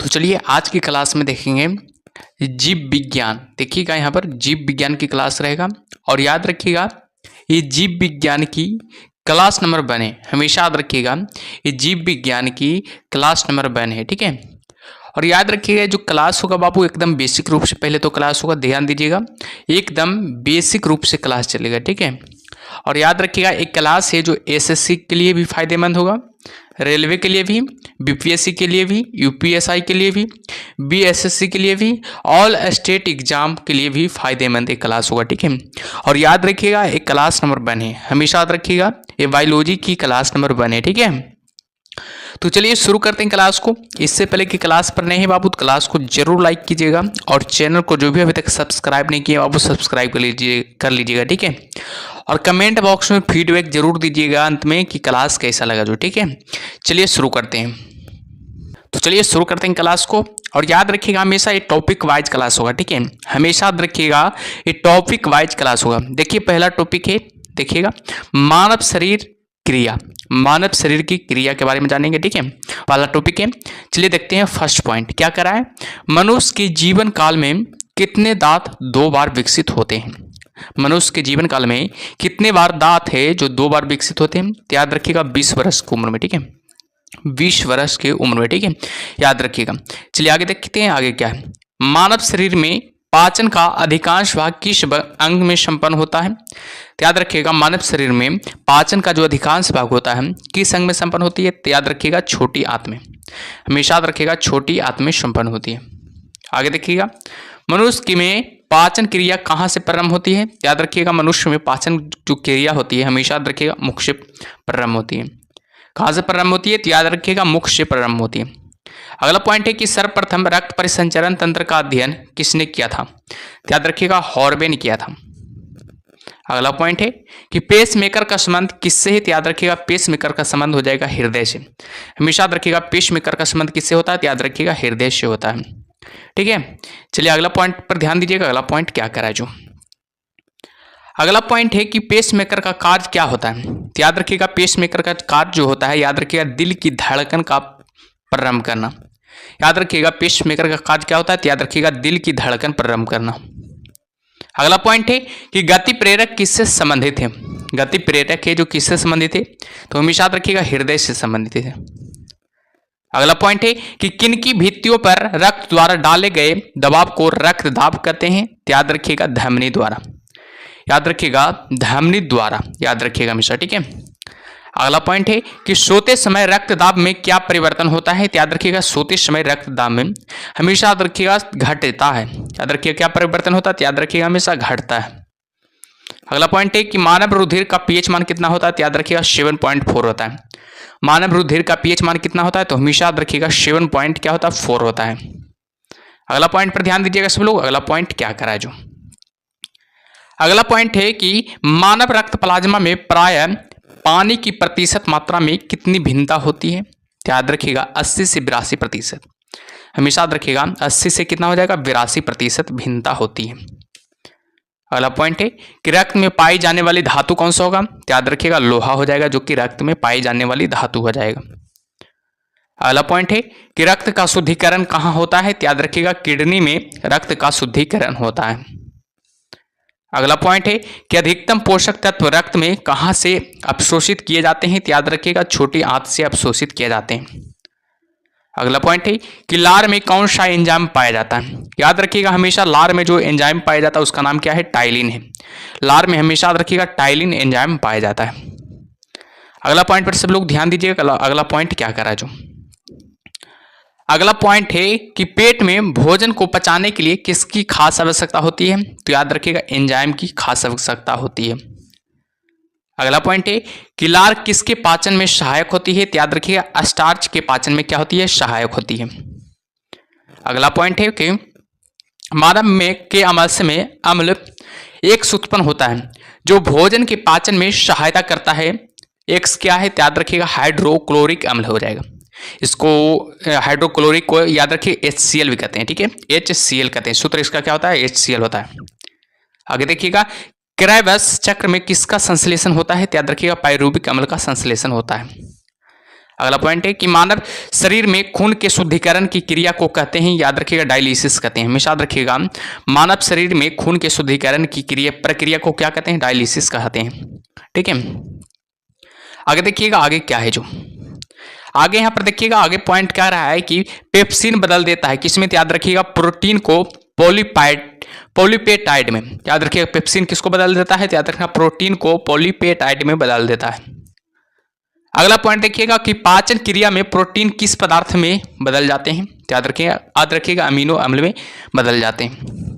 तो चलिए आज की क्लास में देखेंगे जीव विज्ञान। देखिएगा यहाँ पर जीव विज्ञान की क्लास रहेगा और याद रखिएगा ये जीव विज्ञान की क्लास नंबर 1 है। हमेशा याद रखिएगा ये जीव विज्ञान की क्लास नंबर 1 है, ठीक है। और याद रखिएगा जो क्लास होगा बाबू एकदम बेसिक रूप से पहले तो क्लास होगा, ध्यान दीजिएगा, एकदम बेसिक रूप से क्लास चलेगा, ठीक है। और याद रखिएगा एक क्लास है जो एसएससी के लिए भी फायदेमंद होगा, रेलवे के लिए भी, बीपीएससी के लिए भी, यूपीएसआई के लिए भी, बीएसएससी के लिए भी, ऑल स्टेट एग्जाम के लिए भी फायदेमंद एक क्लास होगा, ठीक है। और याद रखिएगा एक क्लास नंबर 1 है, हमेशा याद रखिएगा ये बायोलॉजी की क्लास नंबर 1 है, ठीक है। तो चलिए शुरू करते हैं क्लास को। इससे पहले कि क्लास पर नए हैं बाबू तो क्लास को जरूर लाइक कीजिएगा और चैनल को जो भी अभी तक सब्सक्राइब नहीं किया बाबू सब्सक्राइब कर लीजिएगा, ठीक है। और कमेंट बॉक्स में फीडबैक जरूर दीजिएगा अंत में कि क्लास कैसा लगा जो, ठीक है। चलिए शुरू करते हैं। तो चलिए शुरू करते हैं क्लास को। और याद रखिएगा हमेशा ये टॉपिक वाइज क्लास होगा, ठीक है। हमेशा याद रखिएगा ये टॉपिक वाइज क्लास होगा। देखिए पहला टॉपिक है, देखिएगा मानव शरीर क्रिया, मानव शरीर की क्रिया के बारे में जानेंगे, ठीक है। पहला टॉपिक है, चलिए देखते हैं फर्स्ट पॉइंट क्या करा है। मनुष्य के जीवन काल में कितने दांत 2 बार विकसित होते हैं। मनुष्य के जीवन काल में कितने बार दांत है जो 2 बार विकसित होते हैं। तो याद रखिएगा 20 वर्ष की उम्र में, ठीक है, 20 वर्ष की उम्र में, ठीक है, याद रखिएगा। चलिए आगे देखते हैं आगे क्या है। मानव शरीर में पाचन का अधिकांश भाग किस अंग में संपन्न होता है। तो याद रखिएगा मानव शरीर में पाचन का जो अधिकांश भाग होता है किस अंग में संपन्न होती है। तो याद रखिएगा छोटी आंत में, हमेशा याद रखिएगा छोटी आंत में संपन्न होती है। आगे देखिएगा मनुष्य में पाचन क्रिया कहाँ से प्रारंभ होती है। याद रखिएगा मनुष्य में पाचन जो क्रिया होती है हमेशा याद रखिएगा मुख से प्रारंभ होती है। कहाँ से प्रारंभ होती है। तो याद रखिएगा मुख से प्रारंभ होती है। अगला पॉइंट है कि सर्वप्रथम रक्त परिसंचरण तंत्र का अध्ययन किसने किया था। तो याद रखिएगा हॉर्वे ने किया था। अगला पॉइंट है कि पेस मेकर का संबंध किससे है। तो याद रखिएगा पेस मेकर का संबंध हो जाएगा हृदय से। हमेशा याद रखिएगा पेस मेकर का संबंध किससे होता है। तो याद रखिएगा हृदय से होता है, ठीक है। चलिए अगला पॉइंट पर ध्यान दीजिएगा। अगला पॉइंट क्या करा है जो अगला पॉइंट है कि पेस मेकर का कार्य क्या होता है। तो याद रखिएगा पेस मेकर का कार्य जो होता है याद रखिएगा दिल की धड़कन का प्रारंभ करना। याद रखिएगा पेस मेकर का कार्य क्या होता है। तो याद रखिएगा दिल की धड़कन प्रारंभ करना। अगला पॉइंट है कि गति प्रेरक किससे संबंधित है। गति प्रेरक है जो किससे संबंधित है। तो हमेशा याद रखिएगा हृदय से संबंधित है। अगला पॉइंट है कि किन की भित्तियों पर रक्त द्वारा डाले गए दबाव को रक्त दाब कहते हैं। तो याद रखिएगा धमनी द्वारा। याद रखिएगा धमनी द्वारा, याद रखिएगा हमेशा, ठीक है। अगला पॉइंट है कि सोते समय रक्त दाब में क्या परिवर्तन होता है। तो याद रखिएगा सोते समय रक्त दाब में हमेशा याद रखिएगा घटता है। याद रखिएगा क्या परिवर्तन होता है। तो याद रखिएगा हमेशा घटता है। अगला पॉइंट है कि मानव रुधिर का पीएच मान कितना होता है। तो याद रखिएगा 7.4 होता है। मानव रुधिर का पीएच मान कितना होता है। तो हमेशा याद रखिएगा 7 पॉइंट क्या होता है 4 होता है। अगला पॉइंट पर ध्यान दीजिएगा सब लोग। अगला पॉइंट क्या करा है जो अगला पॉइंट है कि मानव रक्त प्लाज्मा में प्राय पानी की प्रतिशत मात्रा में कितनी भिन्नता होती है। तो याद रखिएगा 80 से 82%। हमेशा याद रखिएगा 80 से कितना हो जाएगा 82% भिन्नता होती है। अगला पॉइंट है कि रक्त में पाई जाने वाली धातु कौन सा होगा। तो याद रखिएगा लोहा हो जाएगा जो कि रक्त में पाई जाने वाली धातु हो जाएगा। अगला पॉइंट है कि रक्त का शुद्धिकरण कहाँ होता है। तो याद रखिएगा किडनी में रक्त का शुद्धिकरण होता है। अगला पॉइंट है कि अधिकतम पोषक तत्व रक्त में कहाँ से अवशोषित किए जाते हैं। तो याद रखिएगा छोटी आंत से अवशोषित किए जाते हैं। अगला पॉइंट है कि लार में कौन सा एंजाइम पाया जाता है। याद रखिएगा हमेशा लार में जो एंजाइम पाया जाता है उसका नाम क्या है, टाइलिन है। लार में हमेशा याद रखिएगा टाइलिन एंजाइम पाया जाता है। अगला पॉइंट पर सब लोग ध्यान दीजिएगा। अगला पॉइंट क्या करा जो अगला पॉइंट है कि पेट में भोजन को पचाने के लिए किसकी खास आवश्यकता होती है। तो याद रखिएगा एंजाइम की खास आवश्यकता होती है। अगला पॉइंट है कि लार किसके पाचन में सहायक होती है। तो याद रखिएगा स्टार्च के पाचन में क्या होती है, सहायक होती है। अगला पॉइंट है कि मानव में के अमाशय में अम्ल एक्स उत्पन्न होता है जो भोजन के पाचन में सहायता करता है। एक्स क्या है। तो याद रखिएगा हाइड्रोक्लोरिक अम्ल हो जाएगा। इसको हाइड्रोक्लोरिक को याद रखिए HCl भी कहते हैं, ठीक है, HCl कहते हैं। सूत्र इसका क्या होता है, HCl होता है। आगे देखिएगा क्रेबस चक्र में किसका संश्लेषण होता है। तो याद रखिएगा पाइरूविक अम्ल का संश्लेषण होता है। अगला पॉइंट है कि मानव शरीर में खून के शुद्धिकरण की क्रिया को कहते हैं, याद रखिएगा डायलिसिस कहते हैं। हमेशा याद रखिएगा मानव शरीर में खून के शुद्धिकरण की प्रक्रिया को क्या कहते हैं, डायलिसिस कहते हैं। ठीक है, आगे देखिएगा आगे क्या है जो आगे यहाँ पर देखिएगा आगे पॉइंट क्या रहा है कि पेप्सिन बदल देता है किसमें, तो याद रखिएगा प्रोटीन को पॉलीपेटाइड में। याद रखिएगा पेप्सिन किसको बदल देता है, तो याद रखना प्रोटीन को पॉलीपेटाइड में बदल देता है। अगला पॉइंट देखिएगा कि पाचन क्रिया में प्रोटीन किस पदार्थ में बदल जाते हैं, तो याद रखिएगा अमीनो अम्ल में बदल जाते हैं।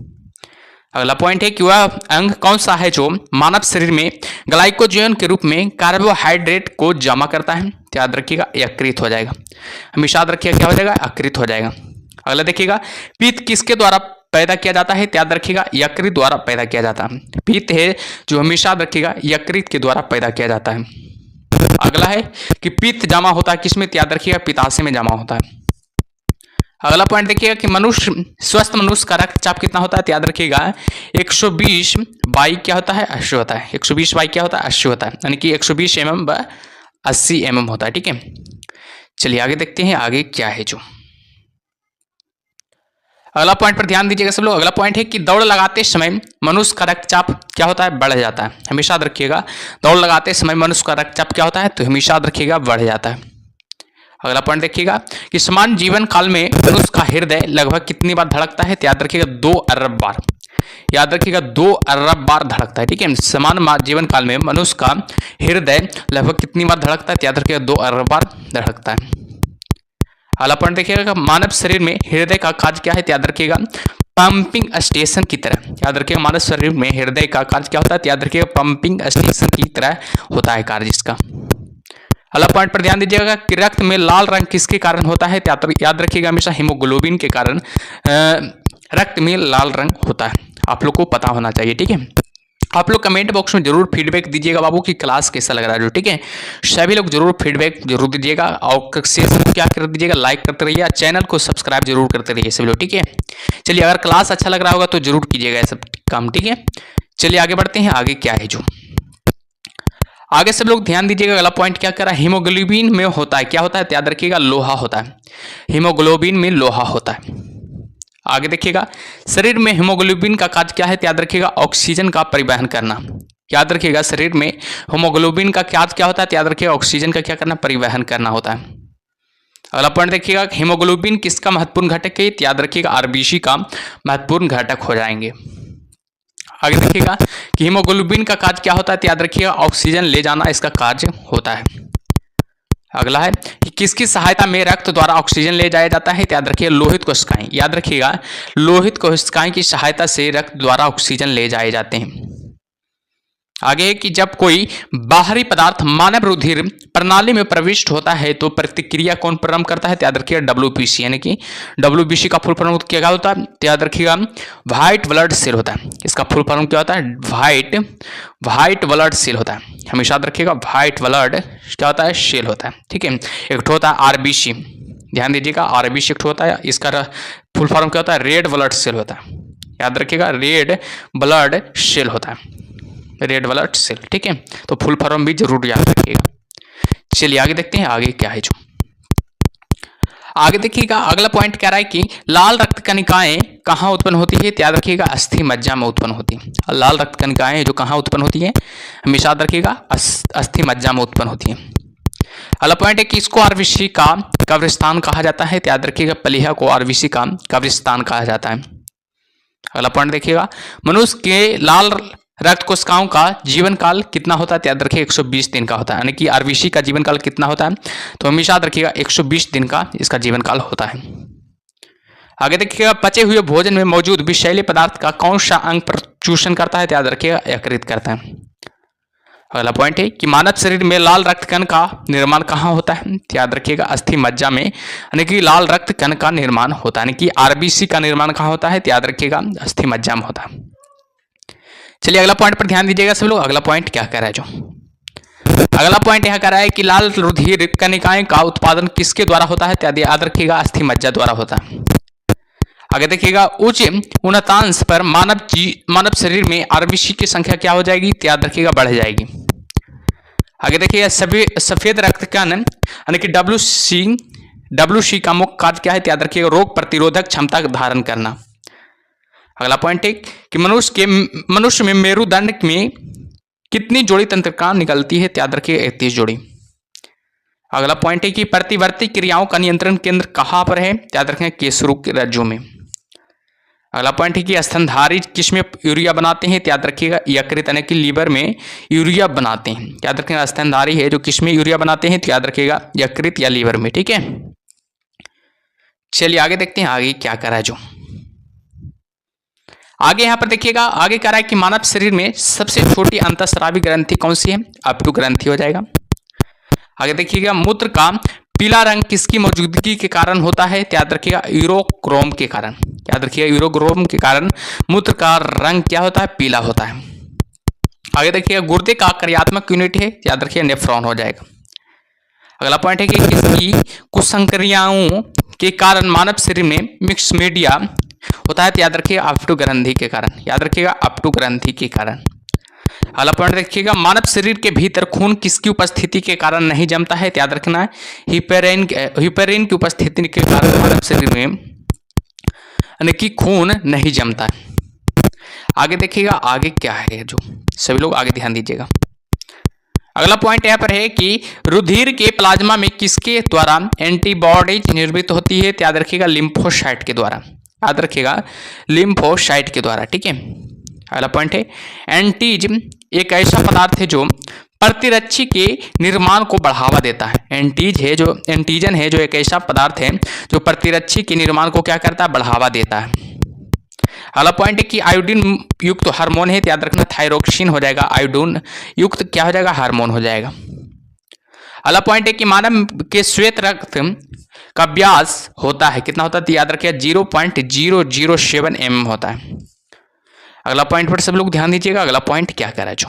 अगला पॉइंट है कि वह अंग कौन सा है जो मानव शरीर में ग्लाइकोजन के रूप में कार्बोहाइड्रेट को जमा करता है, तो याद रखिएगा यकृत हो जाएगा। हमेशा याद रखिएगा क्या हो जाएगा, यकृत हो जाएगा। अगला देखिएगा पित्त किसके द्वारा पैदा किया जाता है, तो याद रखिएगा यकृत द्वारा पैदा किया जाता है। पित्त है जो हमेशा याद रखिएगा यकृत के द्वारा पैदा किया जाता है। अगला है कि पित्त जमा होता है किसमें, तो याद रखिएगा पित्ताशय में जमा होता है। अगला पॉइंट देखिएगा कि स्वस्थ मनुष्य का रक्तचाप कितना होता है, तो याद रखिएगा 120 बाई क्या होता है, 80 होता है। 120 बाई क्या होता है, 80 होता है, यानी कि 120 mm व 80 mm होता है। ठीक है, चलिए आगे देखते हैं आगे क्या है जो अगला पॉइंट पर ध्यान दीजिएगा सब लोग। अगला पॉइंट है कि दौड़ लगाते समय मनुष्य का रक्तचाप क्या होता है, बढ़ जाता है। हमेशा याद रखिएगा दौड़ लगाते समय मनुष्य का रक्तचाप क्या होता है, तो हमेशा याद रखिएगा बढ़ जाता है। अगला पॉइंट देखिएगा कि समान जीवन काल में मनुष्य का हृदय लगभग कितनी बार धड़कता है, तो याद रखिएगा 2 अरब बार। याद रखिएगा 2 अरब बार धड़कता है। ठीक है, समान जीवन काल में मनुष्य का हृदय लगभग कितनी बार धड़कता है, तो याद रखिएगा 2 अरब बार धड़कता है। अगला पॉइंट देखिएगा मानव शरीर में हृदय का कार्य क्या है, तो याद रखिएगा पंपिंग स्टेशन की तरह। याद रखिएगा मानव शरीर में हृदय का कार्य क्या होता है, तो याद रखिएगा पंपिंग स्टेशन की तरह होता है कार्य इसका। अगला पॉइंट पर ध्यान दीजिएगा कि रक्त में लाल रंग किसके कारण होता है, तो याद रखिएगा हमेशा हीमोग्लोबिन के कारण रक्त में लाल रंग होता है। आप लोग को पता होना चाहिए। ठीक है, आप लोग कमेंट बॉक्स में जरूर फीडबैक दीजिएगा बाबू की क्लास कैसा लग रहा है जो। ठीक है, सभी लोग जरूर फीडबैक जरूर दीजिएगा और शेयर क्या कर दीजिएगा, लाइक करते रहिए, चैनल को सब्सक्राइब जरूर करते रहिए सभी लोग। ठीक है, चलिए अगर क्लास अच्छा लग रहा होगा तो जरूर कीजिएगा ये सब काम। ठीक है, चलिए आगे बढ़ते हैं आगे क्या है जो आगे सब लोग ध्यान दीजिएगा। अगला पॉइंट क्या कर रहा है, हीमोग्लोबिन में होता है क्या होता है, तो याद रखिएगा लोहा होता है। हीमोग्लोबिन में लोहा होता है। आगे देखिएगा शरीर में हीमोग्लोबिन का कार्य क्या है, तो याद रखिएगा ऑक्सीजन का परिवहन करना। याद रखिएगा शरीर में हीमोग्लोबिन का कार्य क्या होता है, तो याद रखिएगा ऑक्सीजन का क्या करना, परिवहन करना होता है। अगला पॉइंट देखिएगा हीमोग्लोबिन किसका महत्वपूर्ण घटक है, तो याद रखिएगा आरबीसी का महत्वपूर्ण घटक हो जाएंगे। आगे देखिएगा कि हीमोग्लोबिन का कार्य क्या होता है, तो याद रखिएगा ऑक्सीजन ले जाना इसका कार्य होता है। अगला है कि किसकी सहायता में रक्त द्वारा ऑक्सीजन ले जाया जाता है, तो याद रखिएगा लोहित कोशिकाएं। याद रखिएगा लोहित कोशिकाएं की सहायता से रक्त द्वारा ऑक्सीजन ले जाए जाते हैं। आगे है कि जब कोई बाहरी पदार्थ मानव रुधिर प्रणाली में प्रविष्ट होता है तो प्रतिक्रिया कौन प्रारंभ करता है, तो याद रखिएगा डब्ल्यूबीसी, यानी कि डब्ल्यूबीसी का फुल फॉर्म क्या होता है, तो याद रखिएगा व्हाइट ब्लड सेल होता है। इसका फुल फॉर्म क्या होता है, व्हाइट ब्लड सेल होता है। हमेशा याद रखिएगा व्हाइट ब्लड क्या होता है, सेल होता है। ठीक है, एक होता है आरबीसी, ध्यान दीजिएगा आरबीसी एक होता है, इसका फुल फॉर्म क्या होता है, रेड ब्लड सेल होता है। याद रखिएगा रेड ब्लड सेल होता है, रेड ब्लड सेल। ठीक है, तो फुल फॉर्म भी जरूर याद रखिएगा। चलिए आगे देखते हैं आगे क्या है जो आगे देखिएगा। अगला पॉइंट कह रहा है कि लाल रक्त कणिकाएं कहाँ उत्पन्न होती है, तो याद रखिएगा अस्थि मज्जा में उत्पन्न होती है। लाल रक्त कणिकाएं जो कहाँ उत्पन्न होती है, हमेशा याद रखिएगा अस्थि मज्जा में उत्पन्न होती है। अगला पॉइंट है कि इसको आरबीसी का कब्रिस्तान कहा जाता है, तो याद रखिएगा प्लीहा को आरबीसी का कब्रिस्तान कहा जाता है। अगला पॉइंट देखिएगा मनुष्य के लाल रक्त कोशिकाओं का जीवन काल कितना होता है, तो याद रखिए 120 दिन का होता है। यानी कि आरबीसी का जीवन काल कितना होता है, तो हमेशा याद रखिएगा 120 दिन का इसका जीवन काल होता है। आगे देखिएगा पचे हुए भोजन में मौजूद विषैले पदार्थ का कौन सा अंग प्रचूषण करता है, तो याद रखिएगा यकृत करता है। अगला पॉइंट है कि मानव शरीर में लाल रक्त कण का निर्माण कहाँ होता है, तो याद रखिएगा अस्थि मज्जा में, यानी कि लाल रक्त कण का निर्माण होता है। यानी कि आरबीसी का निर्माण कहाँ होता है, तो याद रखिएगा अस्थि मज्जा में होता है। चलिए अगला पॉइंट पर ध्यान दीजिएगा सब लोग। अगला पॉइंट क्या कह रहा है जो अगला पॉइंट यह कह रहा है कि लाल रुधिर कणिकाएं का उत्पादन किसके द्वारा होता है, तो याद रखिएगा अस्थि मज्जा द्वारा होता है। आगे देखिएगा उच्च उन्नतांश पर मानव शरीर में आरबीसी की संख्या क्या हो जाएगी, तो याद रखिएगा बढ़ जाएगी। आगे देखिए सफेद रक्त कण यानी कि WC का मुख्य कार्य क्या है, याद रखिएगा रोग प्रतिरोधक क्षमता धारण करना। अगला पॉइंट है कि मनुष्य में मेरुदंड में कितनी जोड़ी तंत्रिका निकलती है, याद रखिए 31 जोड़ी। अगला पॉइंट है कि प्रतिवर्ती क्रियाओं का नियंत्रण केंद्र कहां पर है, याद रखें केसरू के रज्जु में। अगला पॉइंट है कि स्तनधारी किसमें यूरिया बनाते हैं, याद रखिएगा यकृत यानी कि लीवर में यूरिया बनाते हैं। याद रखिएगा स्तनधारी है जो किसमें यूरिया बनाते हैं, तो याद रखिएगा यकृत या लीवर में। ठीक है, चलिए आगे देखते हैं आगे क्या करा है। जो आगे यहां पर देखिएगा आगे कह रहा है कि मानव शरीर में सबसे छोटी अंतःस्रावी ग्रंथि कौन सी है, अपटू ग्रंथि हो जाएगा। आगे देखिएगा मूत्र का पीला रंग किसकी मौजूदगी के कारण होता है, याद रखिएगा यूरोक्रोम के कारण। याद रखिएगा यूरोक्रोम के कारण मूत्र का रंग क्या होता है, पीला होता है। आगे देखिएगा गुर्दे का कार्यात्मक यूनिट है, याद रखिएगा नेफ्रॉन हो जाएगा। अगला पॉइंट है कि किसकी कुसंक्रियाओं के कारण मानव शरीर में मिक्स मीडिया होता है, तो याद रखिएगा अपटू ग्रंथि के कारण। याद रखिएगा अपटू ग्रंथि के कारण। अगला पॉइंट देखिएगा मानव शरीर के भीतर खून किसकी उपस्थिति के कारण नहीं जमता है, तो याद रखना है हिपेरिन की उपस्थिति के कारण मानव शरीर में यानी कि खून नहीं जमता है। आगे देखिएगा आगे क्या है, जो सभी लोग आगे ध्यान दीजिएगा। अगला पॉइंट यहाँ पर है कि रुधिर के प्लाज्मा में किसके द्वारा एंटीबॉडीज निर्मित होती है, तो याद रखिएगा लिम्फोसाइट के द्वारा। याद रखिएगा लिम्फोसाइट के द्वारा। ठीक है, अगला पॉइंट है एंटीज एक ऐसा पदार्थ है जो प्रतिरक्षी के निर्माण को बढ़ावा देता है। एंटीजन है जो एक ऐसा पदार्थ है जो प्रतिरक्षी के निर्माण को क्या करता है, बढ़ावा देता है। अगला पॉइंट है कि आयोडीन युक्त हार्मोन है, तो याद रखना थायरोक्सिन हो जाएगा। आयोडीन युक्त क्या हो जाएगा, हार्मोन हो जाएगा। अगला पॉइंट है कि मानव के श्वेत रक्त का व्यास होता है कितना होता है, तो याद रखिएगा 0.007 mm होता है। अगला पॉइंट पर सब लोग ध्यान दीजिएगा। अगला पॉइंट क्या करा जो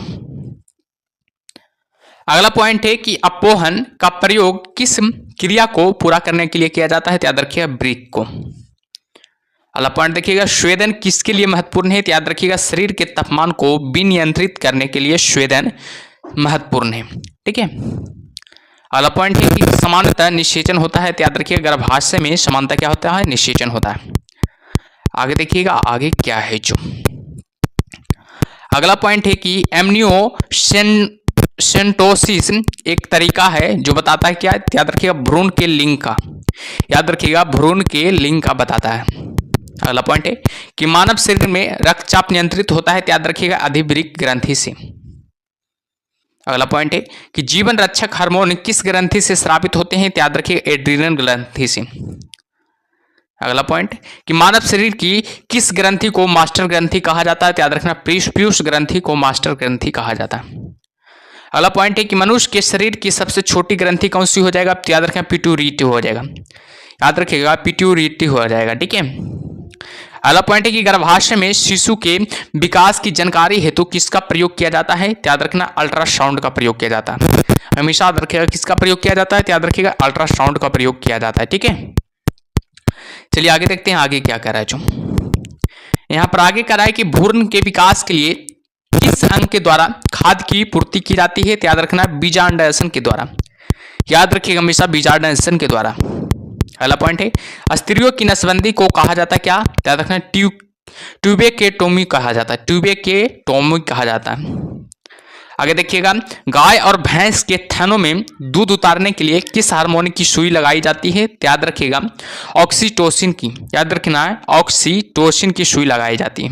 अगला पॉइंट है कि अपोहन का प्रयोग किस क्रिया को पूरा करने के लिए किया जाता है, तो याद रखिएगा ब्रिक को। अगला पॉइंट देखिएगा स्वेदन किसके लिए महत्वपूर्ण है, तो याद रखिएगा शरीर के तापमान को विनियंत्रित करने के लिए स्वेदन महत्वपूर्ण है। ठीक है, अगला पॉइंट है कि समानतः निषेचन होता है, तो याद रखिएगा गर्भाशय में समानता क्या होता है, निषेचन होता है। आगे देखिएगा आगे क्या है। जो अगला पॉइंट है कि एमनियोसेंटोसिस एक तरीका है जो बताता है क्या, याद रखिएगा भ्रूण के लिंग का। याद रखिएगा भ्रूण के लिंग का बताता है। अगला पॉइंट है कि मानव शरीर में रक्तचाप नियंत्रित होता है, तो याद रखिएगा अधिवृक्क ग्रंथि से। अगला पॉइंट है कि जीवन रक्षक हार्मोन किस ग्रंथि से स्रावित होते हैं, तो याद रखिएगा एड्रिनल ग्रंथि से। अगला पॉइंट कि मानव शरीर की किस ग्रंथि को मास्टर ग्रंथि कहा जाता है, तो याद रखना पीयूष ग्रंथि को मास्टर ग्रंथि कहा जाता है। अगला पॉइंट है कि मनुष्य के शरीर की सबसे छोटी ग्रंथि कौन सी हो जाएगा, तो याद रखना पिट्यूटरी हो जाएगा। याद रखिएगा पिट्यूटरी हो जाएगा। ठीक है, अगला पॉइंट है कि गर्भाशय में शिशु के विकास की जानकारी हेतु किसका प्रयोग किया जाता है, तो याद रखना अल्ट्रासाउंड का प्रयोग किया जाता है। हमेशा याद रखिएगा किसका प्रयोग किया जाता है, तो याद रखिएगा अल्ट्रासाउंड का प्रयोग किया जाता है। ठीक है, चलिए आगे देखते हैं आगे क्या कर रहा है। जो यहाँ पर आगे कर रहा है कि भ्रूण के विकास के लिए किस अंग के द्वारा खाद्य की पूर्ति की जाती है, तो याद रखना बीजांडासन के द्वारा। याद रखिएगा हमेशा बीजांडासन के द्वारा। अगला पॉइंट है स्त्रियों की नसबंदी को कहा जाता है क्या, तो याद रखना ट्यूबेक्टोमी कहा जाता है। ट्यूबेक्टोमी कहा जाता है। आगे देखिएगा गाय और भैंस के थनों में दूध उतारने के लिए किस हार्मोन की सुई लगाई जाती है, तो याद रखिएगा ऑक्सीटोसिन की। याद रखना है ऑक्सीटोसिन की सुई लगाई जाती है।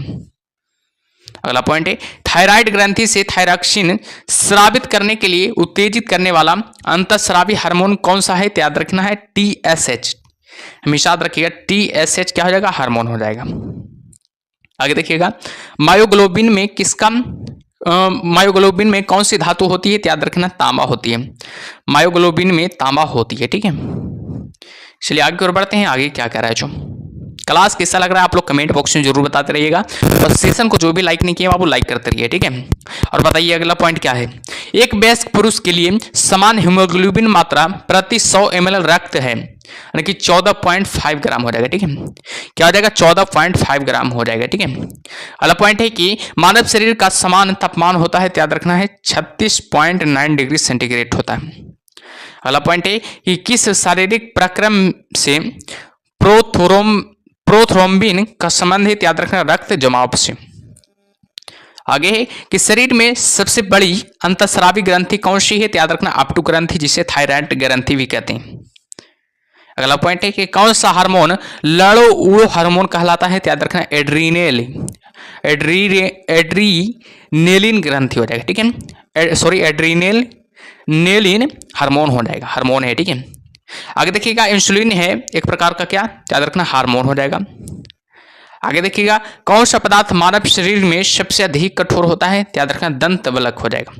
अगला पॉइंट है थायराइड ग्रंथि से थायरॉक्सिन स्रावित करने के लिए उत्तेजित करने वाला अंतःस्रावी हार्मोन कौन सा है, तो याद रखना है TSH। हमेशा याद रखिएगा TSH क्या हो जाएगा, हार्मोन हो जाएगा। आगे देखिएगा मायोग्लोबिन में कौन सी धातु होती है, तो याद रखना तांबा होती है। मायोग्लोबिन में तांबा होती है। ठीक है, चलिए आगे की ओर बढ़ते हैं। आगे क्या कह रहा है। जो क्लास कैसा लग रहा है आप लोग कमेंट बॉक्स में जरूर बताते रहिएगा, और सेशन को जो भी लाइक नहीं किया आप वो लाइक करते रहिए। ठीक है, और बताइए अगला पॉइंट क्या है। एक वयस्क पुरुष के लिए समान हीमोग्लोबिन मात्रा प्रति 100 ml रक्त है, यानी कि 14.5 ग्राम हो जाएगा। ठीक है, क्या हो जाएगा? 14.5 ग्राम हो जाएगा। ठीक है, अगला पॉइंट है कि मानव शरीर का समान तापमान होता है, याद रखना है 36.9 डिग्री सेंटीग्रेड होता है। अगला पॉइंट है कि किस शारीरिक प्रक्रम से प्रोथ्रोम्बिन का संबंध है, याद रखना रक्त जमाव से। आगे है कि शरीर में सबसे बड़ी अंतःस्रावी ग्रंथि कौन सी है, याद रखना अप्टू ग्रंथि, जिसे थायराइड ग्रंथि भी कहते हैं। अगला पॉइंट है कि कौन सा हार्मोन लड़ो उड़ो हार्मोन कहलाता है, याद रखना एड्रीनेलिन ग्रंथि हो जाएगा। ठीक है, सॉरी एड्रीनेलिन हार्मोन हो जाएगा, हार्मोन है। ठीक है, आगे देखिएगा इंसुलिन है एक प्रकार का क्या, याद रखना हार्मोन हो जाएगा। आगे देखिएगा कौन सा पदार्थ मानव शरीर में सबसे अधिक कठोर होता है, याद रखना दंत बलक हो जाएगा।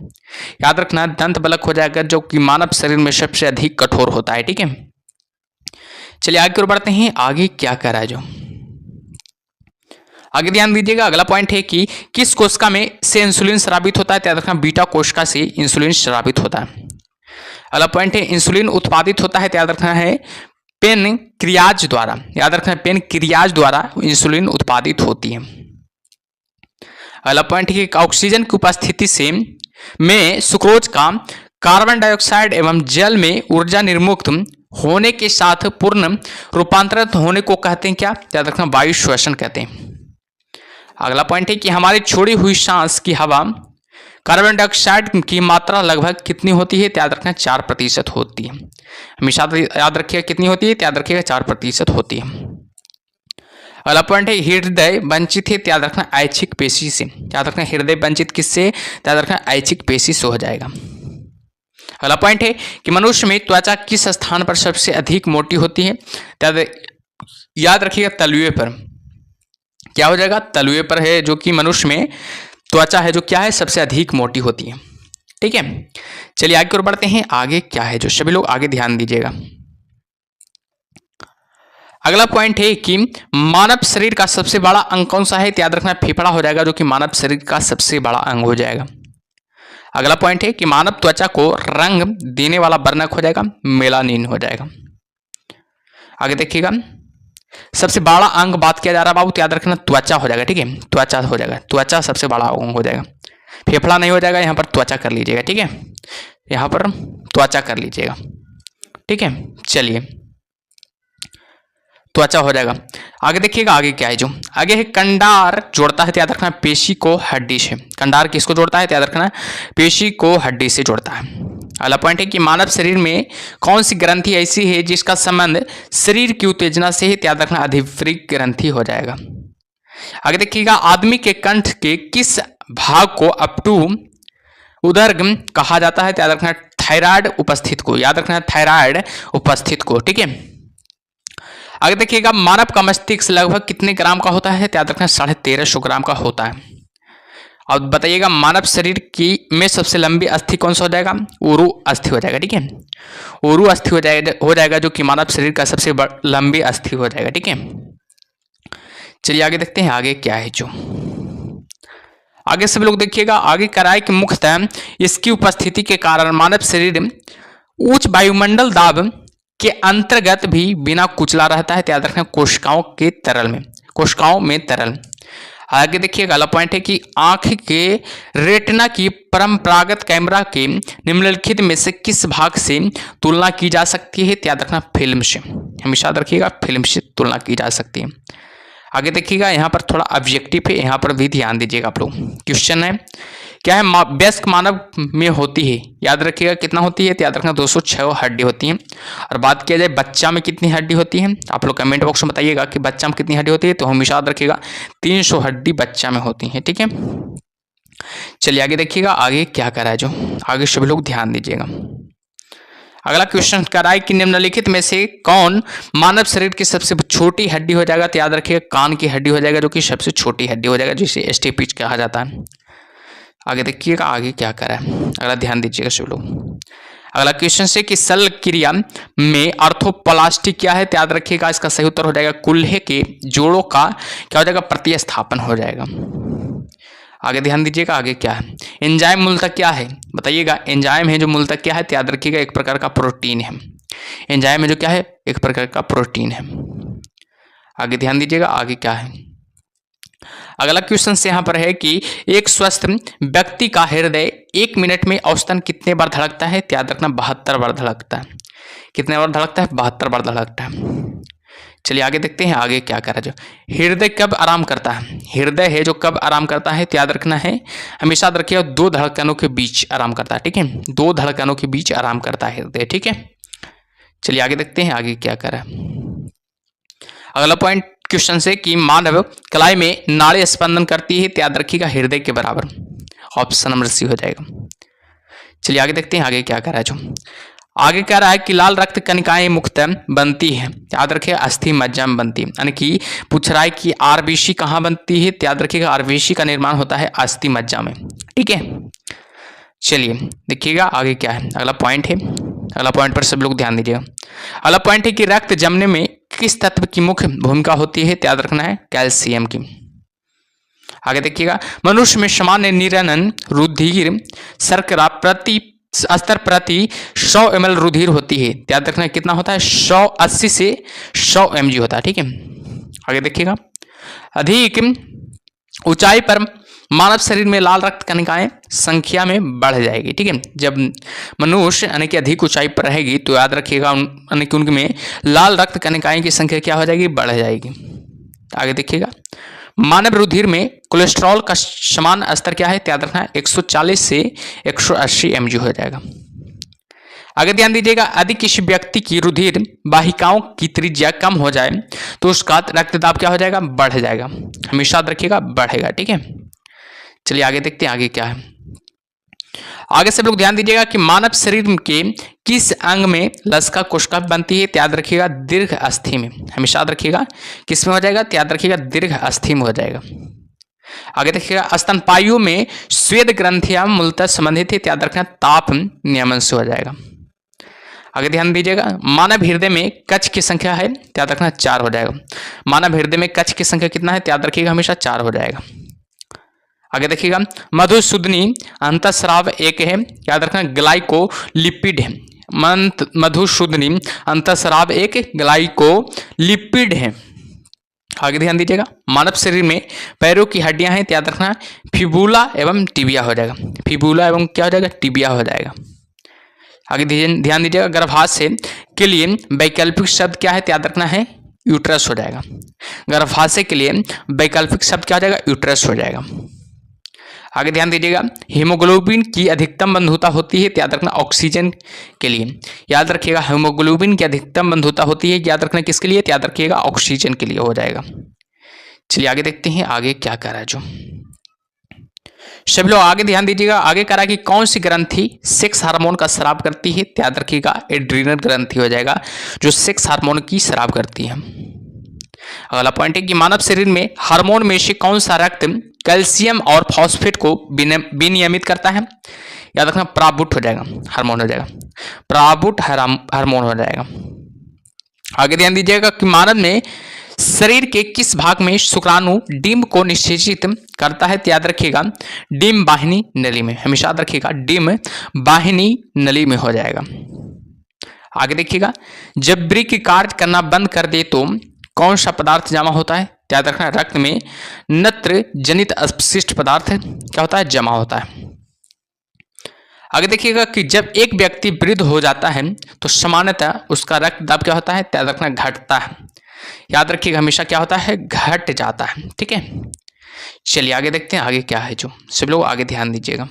याद रखना दंत बलक हो जाएगा, जो कि मानव शरीर में सबसे अधिक कठोर होता है। ठीक है, चलिए आगे की ओर बढ़ते हैं। आगे क्या कह रहा है जो आगे ध्यान दीजिएगा। अगला पॉइंट है कि किस कोशिका में से इंसुलिन स्रावित होता है, याद रखना बीटा कोशिका से इंसुलिन स्रावित होता है। अगला पॉइंट है इंसुलिन उत्पादित होता है, याद रखना है पेनक्रियाज द्वारा। याद रखना पेनक्रियाज द्वारा इंसुलिन उत्पादित होती है। अगला पॉइंट है कि ऑक्सीजन की उपस्थिति से में सुक्रोज का कार्बन डाइऑक्साइड एवं जल में ऊर्जा निर्मुक्त होने के साथ पूर्ण रूपांतरित होने को कहते हैं क्या, याद रखना वायु श्वसन कहते हैं। अगला पॉइंट है कि हमारी छोड़ी हुई सांस की हवा कार्बन डाइऑक्साइड की मात्रा लगभग कितनी होती है, याद रखना 4% होती है। हमेशा याद रखिएगा कितनी होती है, याद रखिएगा 4% होती है। अगला पॉइंट है हृदय वंचित है, याद रखना ऐच्छिक पेशी से। याद रखना हृदय वंचित किससे, याद रखना ऐच्छिक पेशी से हो जाएगा। अगला पॉइंट है कि मनुष्य में त्वचा किस स्थान पर सबसे अधिक मोटी होती है, याद रखिएगा तलुए पर। क्या हो जाएगा? तलुए पर है, जो कि मनुष्य में त्वचा है जो क्या है सबसे अधिक मोटी होती है। ठीक है, चलिए आगे की ओर बढ़ते हैं। आगे क्या है जो सभी लोग आगे ध्यान दीजिएगा। अगला पॉइंट है कि मानव शरीर का सबसे बड़ा अंग कौन सा है, याद रखना फेफड़ा हो जाएगा, जो कि मानव शरीर का सबसे बड़ा अंग हो जाएगा। अगला पॉइंट है कि मानव त्वचा को रंग देने वाला वर्णक हो जाएगा, मेलानिन हो जाएगा। आगे देखिएगा सबसे बड़ा अंग बात किया जा रहा है बाबू, तो याद रखना त्वचा हो जाएगा। ठीक है, त्वचा हो जाएगा, त्वचा सबसे बड़ा अंग हो जाएगा। फेफड़ा नहीं हो जाएगा, यहाँ पर त्वचा कर लीजिएगा। ठीक है, यहाँ पर त्वचा कर लीजिएगा। ठीक है, चलिए त्वचा हो जाएगा। आगे देखिएगा आगे क्या है जो आगे है कंडार जोड़ता है, याद रखना पेशी को हड्डी से। कंडार किसको जोड़ता है, याद रखना पेशी को हड्डी से जोड़ता है। अगला पॉइंट है कि मानव शरीर में कौन सी ग्रंथि ऐसी है जिसका संबंध शरीर की उत्तेजना से है, याद रखना अधिवृक्क ग्रंथि हो जाएगा। आगे देखिएगा आदमी के कंठ के किस भाग को अपटू उदर्ग कहा जाता है, याद रखना थायराइड उपस्थित को। याद रखना थायराइड उपस्थित को। ठीक है, आगे देखिएगा मानव का मस्तिष्क लगभग कितने ग्राम का होता है, याद रखना 1350 ग्राम का होता है। अब बताइएगा मानव शरीर की में सबसे लंबी अस्थि कौन सा हो जाएगा, उरु अस्थि हो जाएगा। ठीक है, उरु अस्थि हो जाएगा जो कि मानव शरीर का सबसे लंबी अस्थि हो जाएगा। ठीक है, चलिए आगे देखते हैं आगे क्या है जो आगे सब लोग देखिएगा। आगे कराए कि मुख्यतः इसकी उपस्थिति के कारण मानव शरीर उच्च वायुमंडल दाब के अंतर्गत भी बिना कुचला रहता है, याद रखना कोशिकाओं में तरल। आगे देखिए अगला पॉइंट है कि आंख के रेटिना की परंपरागत कैमरा के निम्नलिखित में से किस भाग से तुलना की जा सकती है, याद रखना फिल्म से। हमेशा याद रखिएगा फिल्म से तुलना की जा सकती है। आगे देखिएगा यहाँ पर थोड़ा ऑब्जेक्टिव है, यहाँ पर भी ध्यान दीजिएगा आप लोग। क्वेश्चन है क्या है वयस्क मानव में होती है, याद रखिएगा कितना होती है, तो याद रखना 206 हड्डी होती हैं। और बात किया जाए बच्चा में कितनी हड्डी होती है, आप लोग कमेंट बॉक्स में बताइएगा कि बच्चा में कितनी हड्डी होती है। तो हमेशा याद रखिएगा 300 हड्डी बच्चा में होती है। ठीक है, चलिए आगे देखिएगा आगे क्या करा है जो आगे सभी लोग ध्यान दीजिएगा। अगला क्वेश्चन कह रहा है कि निम्नलिखित में से कौन मानव शरीर की सबसे छोटी हड्डी हो जाएगा, तो याद रखिएगा कान की हड्डी हो जाएगा, जो कि सबसे छोटी हड्डी हो जाएगा, जिसे स्टेपिच कहा जाता है। आगे देखिएगा आगे क्या कर रहा है, अगला ध्यान दीजिएगा सब लोग। अगला क्वेश्चन से कि शल्य क्रिया में आर्थोप्लास्टी क्या है, तो याद रखिएगा इसका सही उत्तर हो जाएगा कुल्हे के जोड़ों का क्या हो जाएगा, प्रतिस्थापन हो जाएगा। आगे ध्यान दीजिएगा आगे क्या है, एंजाइम मूलतः क्या है बताइएगा। एंजाइम है जो मूलतः क्या है, तो याद रखिएगा एक प्रकार का प्रोटीन है। एंजाइम में जो क्या है, एक प्रकार का प्रोटीन है। आगे ध्यान दीजिएगा, आगे क्या है। अगला क्वेश्चन से यहाँ पर है कि एक स्वस्थ व्यक्ति का हृदय 1 मिनट में औसतन कितने बार धड़कता है? याद रखना 72 बार धड़कता है। कितने बार धड़कता है? 72 बार धड़कता है। चलिए आगे देखते हैं, आगे क्या करा जो। हृदय कब आराम करता है? हृदय है जो कब आराम करता है, तो याद रखना है, हमेशा याद रखिएगा 2 धड़कनों के बीच आराम करता है। ठीक है, 2 धड़कनों के बीच आराम करता है हृदय। ठीक है, चलिए आगे देखते हैं, आगे क्या करा। अगला पॉइंट क्वेश्चन से कि मानव कलाई में नाड़ी स्पंदन करती है, तो याद रखिएगा हृदय के बराबर। ऑप्शन नंबर सी हो जाएगा। चलिए आगे देखते हैं, आगे क्या करा जो। आगे कह रहा है कि लाल रक्त कणिकाएं मुख्यतः बनती है, याद रखिए अस्थि मज्जा में बनती है। यानी कि पूछ रहा है कि आरबीसी कहाँ बनती है, तो याद रखिएगा आरबीसी का निर्माण होता है अस्थि मज्जा में। ठीक है, चलिए देखिएगा आगे क्या है। अगला पॉइंट है, अगला पॉइंट पर सब लोग ध्यान दीजिएगा। अगला पॉइंट है कि रक्त जमने में किस तत्व की मुख्य भूमिका होती है, तो याद रखना है कैल्शियम की। आगे देखिएगा, मनुष्य में सामान्य निरनन रुधिर शर्करा प्रति स्तर प्रति 100 ml रुधिर होती है, याद रखना कितना होता है, 180 से 100 mg होता है। ठीक है, आगे देखिएगा, अधिक ऊंचाई पर मानव शरीर में लाल रक्त कणिकाएं संख्या में बढ़ जाएगी। ठीक है, जब मनुष्य यानी कि अधिक ऊंचाई पर रहेगी तो याद रखिएगा यानी कि उनमें लाल रक्त कणिकाएं की संख्या क्या हो जाएगी, बढ़ जाएगी। आगे देखिएगा, मानव रुधिर में कोलेस्ट्रॉल का समान स्तर क्या है, याद रखना है 140 से 180 mg हो जाएगा। आगे ध्यान दीजिएगा, यदि किसी व्यक्ति की रुधिर वाहिकाओं की त्रिज्या कम हो जाए तो उसका रक्तदाब क्या हो जाएगा, बढ़ जाएगा। हमेशा याद रखिएगा बढ़ेगा। ठीक है, चलिए आगे देखते हैं, आगे क्या है। आगे सब लोग ध्यान दीजिएगा कि मानव शरीर के किस अंग में लसका कोशिका बनती है, याद रखिएगा दीर्घ अस्थि में। हमेशा याद रखिएगा किस में हो जाएगा, याद रखिएगा दीर्घ अस्थि में हो जाएगा। आगे देखिएगा, स्तनपायु में स्वेद ग्रंथियां मूलतः संबंधित है, याद रखना ताप नियमन से हो जाएगा। आगे ध्यान दीजिएगा, मानव हृदय में कक्ष की संख्या है, याद रखना 4 हो जाएगा। मानव हृदय में कक्ष की संख्या कितना है, याद रखिएगा हमेशा 4 हो जाएगा। आगे देखिएगा, मधुसूदनी अंतःस्राव एक है, याद रखना ग्लाइकोलिपिड है। मधुसूदनी अंतःस्राव एक ग्लाइकोलिपिड है। आगे ध्यान दीजिएगा, मानव शरीर में पैरों की हड्डियां हैं, याद रखना फिबुला एवं टिबिया हो जाएगा। फिबुला एवं क्या हो जाएगा, टिबिया हो जाएगा। आगे ध्यान दीजिएगा, गर्भाशय के लिए वैकल्पिक शब्द क्या है, याद रखना है यूट्रस हो जाएगा। गर्भाशय के लिए वैकल्पिक शब्द क्या हो जाएगा, यूट्रस हो जाएगा। आगे ध्यान दीजिएगा, हीमोग्लोबिन की अधिकतम बंधुता होती है, याद रखना ऑक्सीजन के लिए। याद रखिएगा हीमोग्लोबिन की अधिकतम बंधुता होती है, याद रखना किसके लिए, याद रखिएगा ऑक्सीजन के लिए हो जाएगा। चलिए आगे देखते हैं, आगे क्या करा जो। सभी लोग आगे ध्यान दीजिएगा, आगे करा कि कौन सी ग्रंथि सेक्स हार्मोन का स्राव करती है, याद रखिएगा एड्रीनल ग्रंथि हो जाएगा जो सेक्स हार्मोन की स्राव करती है। अगला पॉइंट है कि मानव शरीर में हार्मोन में से कौन सा रक्त कैल्शियम और फॉस्फेट को विनियमित करता है, याद रखना प्राबुट हो जाएगा, हार्मोन हो जाएगा, प्राबुट हार्मोन हो जाएगा। आगे ध्यान दीजिएगा कि मानव में शरीर के किस भाग में शुक्राणु डिम्ब को निषेचित करता है, याद रखिएगा डिम्ब वाहिनी नली में। हमेशा याद रखिएगा डिम्ब वाहिनी नली में हो जाएगा। आगे देखिएगा, जब वृक्क कार्य करना बंद कर दे तो कौन सा पदार्थ जमा होता है, याद रखना रक्त में नत्र जनित अपशिष्ट पदार्थ क्या होता है, जमा होता है। आगे देखिएगा कि जब एक व्यक्ति वृद्ध हो जाता है तो सामान्यतः उसका रक्तदाब क्या होता है, याद रखना घटता है। याद रखिएगा हमेशा क्या होता है, घट जाता है। ठीक है, चलिए आगे देखते हैं, आगे क्या है जो। सब लोग आगे ध्यान दीजिएगा।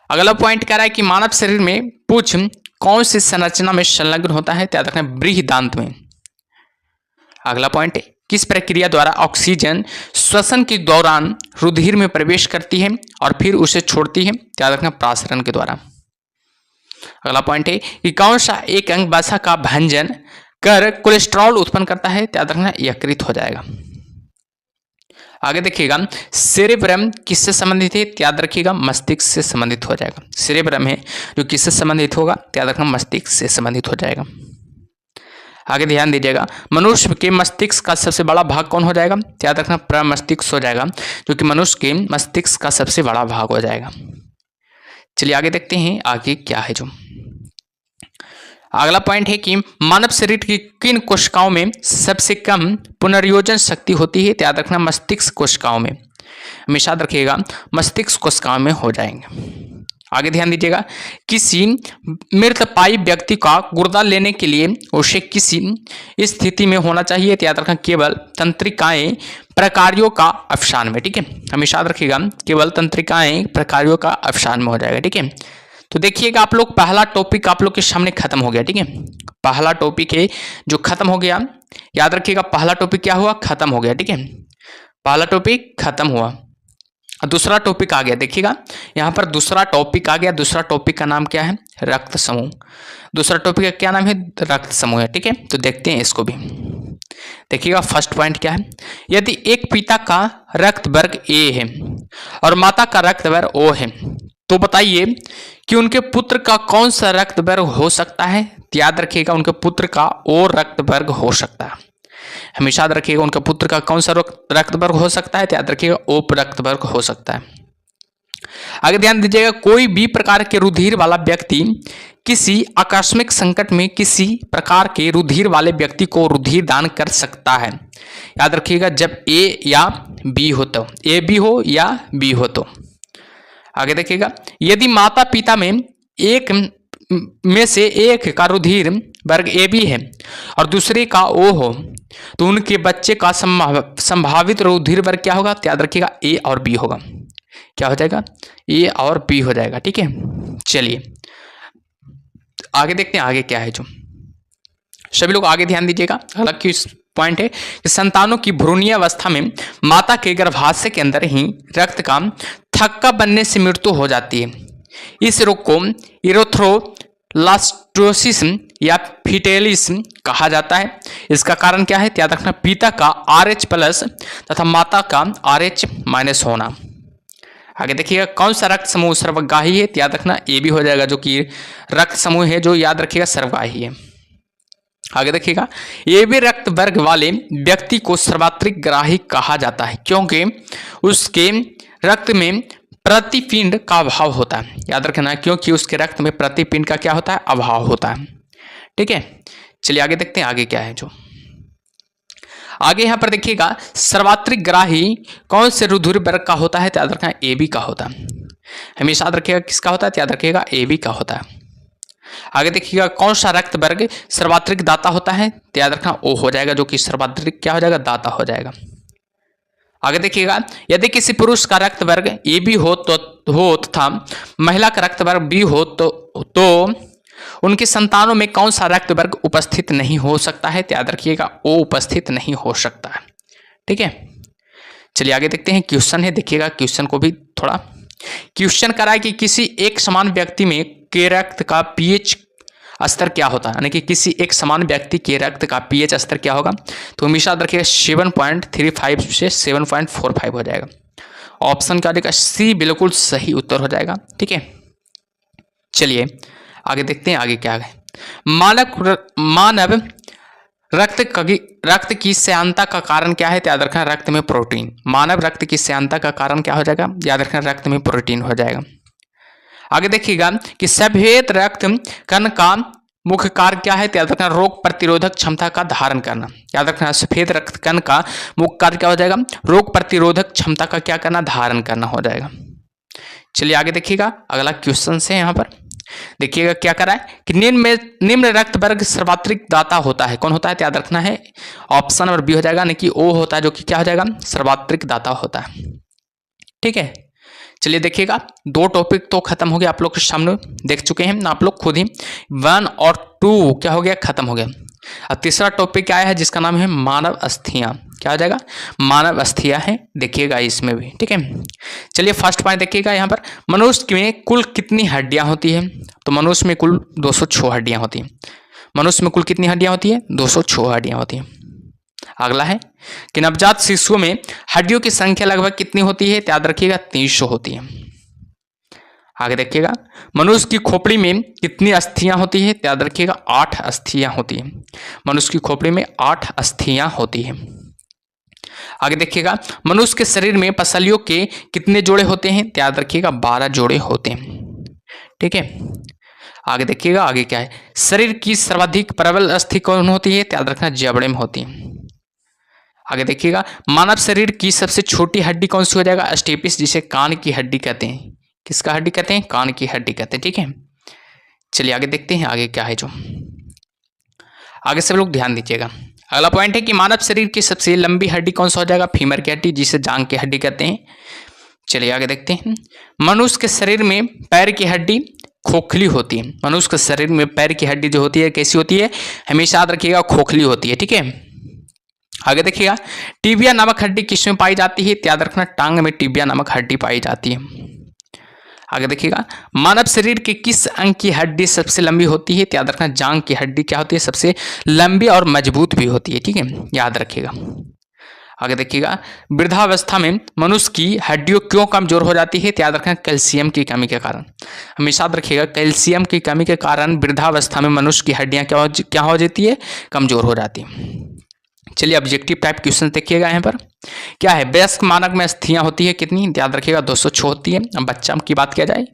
अगला पॉइंट कह रहा है कि मानव शरीर में पूछ कौन सी संरचना में संलग्न होता है, याद रखना बृहदांत में। अगला पॉइंट है, किस प्रक्रिया द्वारा ऑक्सीजन श्वसन के दौरान रुधिर में प्रवेश करती है और फिर उसे छोड़ती है, याद रखना प्रासरण के द्वारा। अगला पॉइंट है कि कौन सा एक अंग वसा का भंजन कर कोलेस्ट्रॉल उत्पन्न करता है, याद रखना यकृत हो जाएगा। आगे देखिएगा, सेरेब्रम किससे संबंधित है, याद रखिएगा मस्तिष्क से संबंधित हो जाएगा। सेरेब्रम है जो किससे संबंधित होगा, याद रखना मस्तिष्क से संबंधित हो जाएगा। आगे ध्यान दीजिएगा, मनुष्य के मस्तिष्क का सबसे बड़ा भाग कौन हो जाएगा, याद रखना प्रमस्तिष्क हो जाएगा जो कि मनुष्य के मस्तिष्क का सबसे बड़ा भाग हो जाएगा। चलिए आगे देखते हैं, आगे क्या है जो। अगला पॉइंट है कि मानव शरीर की किन कोशिकाओं में सबसे कम पुनर्योजन शक्ति होती है? तो याद रखना मस्तिष्क कोशिकाओं में, हमेशा याद रखिएगा मस्तिष्क कोशिकाओं में हो जाएंगे। आगे ध्यान दीजिएगा, किसी मृतपायी व्यक्ति का गुर्दा लेने के लिए उसे किसी स्थिति में होना चाहिए? तो याद रखना केवल तंत्रिकाएं प्रकार्यों का अवसान में। ठीक है, हमेशा याद रखिएगा केवल तंत्रिकाएं प्रकार्यों का अवसान में हो जाएगा। ठीक है, तो देखिएगा आप लोग पहला टॉपिक आप लोग के सामने खत्म हो गया। ठीक है, पहला टॉपिक है जो खत्म हो गया, याद रखिएगा पहला टॉपिक क्या हुआ? खत्म हो गया। ठीक है, पहला टॉपिक खत्म हुआ, दूसरा टॉपिक आ गया। देखिएगा यहाँ पर दूसरा टॉपिक आ गया। दूसरा टॉपिक का नाम क्या है? रक्त समूह। दूसरा टॉपिक का क्या नाम है? रक्त समूह है। ठीक है, तो देखते हैं इसको भी। देखिएगा फर्स्ट पॉइंट क्या है, यदि एक पिता का रक्त वर्ग ए है और माता का रक्त वर्ग ओ है, तो बताइए कि उनके पुत्र का कौन सा रक्त वर्ग हो सकता है? याद रखिएगा उनके पुत्र का ओ रक्त वर्ग हो सकता है। हमेशा याद रखिएगा उनका पुत्र का कौन सा रक्त वर्ग हो सकता है? तो याद रखिएगा ओ रक्त वर्ग हो सकता है। आगे ध्यान दीजिएगा, कोई भी प्रकार के रुधिर वाला व्यक्ति किसी आकस्मिक संकट में किसी प्रकार के रुधिर वाले व्यक्ति को रुधिर दान कर सकता है। याद रखिएगा जब ए या बी हो, तो ए बी हो या बी हो तो। आगे देखिएगा, यदि माता पिता में एक में से एक का रुधिर वर्ग ए बी है और दूसरे का ओ हो, तो उनके बच्चे का संभावित रुधिर वर्ग क्या होगा? तो याद रखिएगा ए और बी होगा। क्या हो जाएगा? ए और बी हो जाएगा। ठीक है, चलिए आगे देखते हैं आगे क्या है। जो सभी लोग आगे ध्यान दीजिएगा, हालांकि इस पॉइंट है कि संतानों की भ्रूणीय अवस्था में माता के गर्भाशय के अंदर ही रक्त का थक्का बनने से मृत्यु हो जाती है। इस रोग को इरेथ्रोब्लास्टोसिस या फिटेलिस कहा जाता है। इसका कारण क्या है? याद रखना पिता का RH+ तथा माता का RH- होना। आगे देखिएगा, कौन सा रक्त समूह सर्वगाही है? याद रखना ए बी हो जाएगा, जो कि रक्त समूह है जो याद रखिएगा सर्वगाही है। आगे देखिएगा, ए बी रक्त वर्ग वाले व्यक्ति को सर्वात्रिक ग्राही कहा जाता है क्योंकि उसके रक्त में प्रतिपिंड का अभाव होता है। याद रखना क्योंकि उसके रक्त में प्रतिपिंड का क्या होता है? अभाव होता है। ठीक है, चलिए आगे देखते हैं आगे क्या है। जो आगे यहाँ पर देखिएगा, सर्वात्रिक ग्राही कौन से रुधिर वर्ग का होता है? तो याद रखना ए बी का होता है। हमेशा याद रखिएगा किसका होता है? तो याद रखिएगा ए बी का होता है। आगे देखिएगा, कौन सा रक्त वर्ग सर्वात्रिक दाता होता है? तो याद रखना ओ हो जाएगा, जो कि सर्वात्रिक क्या हो जाएगा? दाता हो जाएगा। आगे देखिएगा, यदि किसी पुरुष का रक्त वर्ग ए बी हो तथा महिला का रक्त वर्ग बी हो तो उनकी संतानों में कौन सा रक्त वर्ग उपस्थित नहीं हो सकता है? तो याद रखिएगा ओ उपस्थित नहीं हो सकता है। ठीक है, चलिए आगे देखते हैं। क्वेश्चन है, देखिएगा क्वेश्चन को भी थोड़ा। क्वेश्चन करा है कि किसी एक समान व्यक्ति में के रक्त का पीएच स्तर क्या होता है, यानी कि किसी एक समान व्यक्ति के रक्त का पीएच स्तर क्या होगा? तो हमेशा याद रखिएगा 7.35 से 7.45 हो जाएगा। ऑप्शन क्या देगा? सी बिल्कुल सही उत्तर हो जाएगा। ठीक है, चलिए आगे देखते हैं आगे क्या है। मानव रक्त की श्यानता का कारण क्या है? तो याद रखना रक्त में प्रोटीन। मानव रक्त की श्यानता का कारण क्या हो जाएगा? याद रखना रक्त में प्रोटीन हो जाएगा। आगे देखिएगा कि सफेद रक्त कण का मुख्य कार्य क्या है? तो याद रखना रोग प्रतिरोधक क्षमता का धारण करना। याद रखना सफेद रक्त कण का मुख्य कार्य क्या हो जाएगा? रोग प्रतिरोधक क्षमता का क्या करना? धारण करना हो जाएगा। चलिए आगे देखिएगा, अगला क्वेश्चन से यहाँ पर देखिएगा क्या करा है कि निम्न रक्त वर्ग सर्वात्रिक दाता होता है। कौन होता है? तो याद रखना है ऑप्शन नंबर बी हो जाएगा, यानी कि ओ होता है, जो कि क्या हो जाएगा? सर्वात्रिक दाता होता है। ठीक है, चलिए देखिएगा, दो टॉपिक तो खत्म हो गया, आप लोग के सामने देख चुके हैं आप लोग खुद ही। 1 और 2 क्या हो गया? खत्म हो गया। अब तीसरा टॉपिक क्या है जिसका नाम है मानव अस्थियां। क्या हो जाएगा? मानव अस्थियां है, देखिएगा इसमें भी। ठीक है, चलिए फर्स्ट पॉइंट देखिएगा यहाँ पर, मनुष्य में कुल कितनी हड्डियां होती है? तो मनुष्य में कुल 206 हड्डियां होती हैं। मनुष्य में कुल कितनी हड्डियां होती है? 206 हड्डियां होती हैं। अगला है कि नवजात शिशुओं में हड्डियों की संख्या लगभग कितनी होती है? याद रखिएगा 300 होती है। आगे देखिएगा, मनुष्य की खोपड़ी में कितनी अस्थियां होती है? याद रखिएगा 8 अस्थियां होती हैं। मनुष्य की खोपड़ी में 8 अस्थियां होती हैं। आगे देखिएगा, मनुष्य के शरीर में पसलियों के कितने जोड़े होते हैं? याद रखिएगा 12 जोड़े होते हैं। ठीक है, आगे देखिएगा आगे क्या है, शरीर की सर्वाधिक प्रबल अस्थि कौन होती है, तो याद रखना जबड़े में होती है। आगे देखिएगा, मानव शरीर की सबसे छोटी हड्डी कौन सी हो जाएगा, स्टेपिस, जिसे कान की हड्डी कहते हैं। किसका हड्डी कहते हैं, कान की हड्डी कहते हैं, ठीक है। चलिए आगे देखते हैं आगे क्या है, जो आगे सब लोग ध्यान दीजिएगा। अगला पॉइंट है कि मानव शरीर की सबसे लंबी हड्डी कौन सा हो जाएगा, फीमर की हड्डी, जिसे जांग की हड्डी कहते हैं। चलिए आगे देखते हैं, मनुष्य के शरीर में पैर की हड्डी खोखली होती है। मनुष्य के शरीर में पैर की हड्डी जो होती है कैसी होती है, हमेशा याद रखिएगा खोखली होती है, ठीक है। आगे देखिएगा, टिबिया नामक हड्डी किसमें पाई जाती है, याद रखना टांग में टिबिया नामक हड्डी पाई जाती है। आगे देखिएगा, मानव शरीर के किस अंग की हड्डी सबसे लंबी होती है, याद रखना जांग की हड्डी क्या होती है, सबसे लंबी और मजबूत भी होती है, ठीक है, याद रखिएगा। आगे देखिएगा, वृद्धावस्था में मनुष्य की हड्डियों क्यों कमजोर हो जाती है, याद रखना कैल्शियम की कमी के कारण। हमेशा याद रखिएगा, कैल्शियम की कमी के कारण वृद्धावस्था में मनुष्य की हड्डियां क्या हो जाती है, कमजोर हो जाती है। चलिए ऑब्जेक्टिव टाइप क्वेश्चन देखिएगा, यहाँ पर क्या है, वयस्क मानव में अस्थियां होती है कितनी, याद रखिएगा 206 होती है। अब बच्चा की बात किया जाए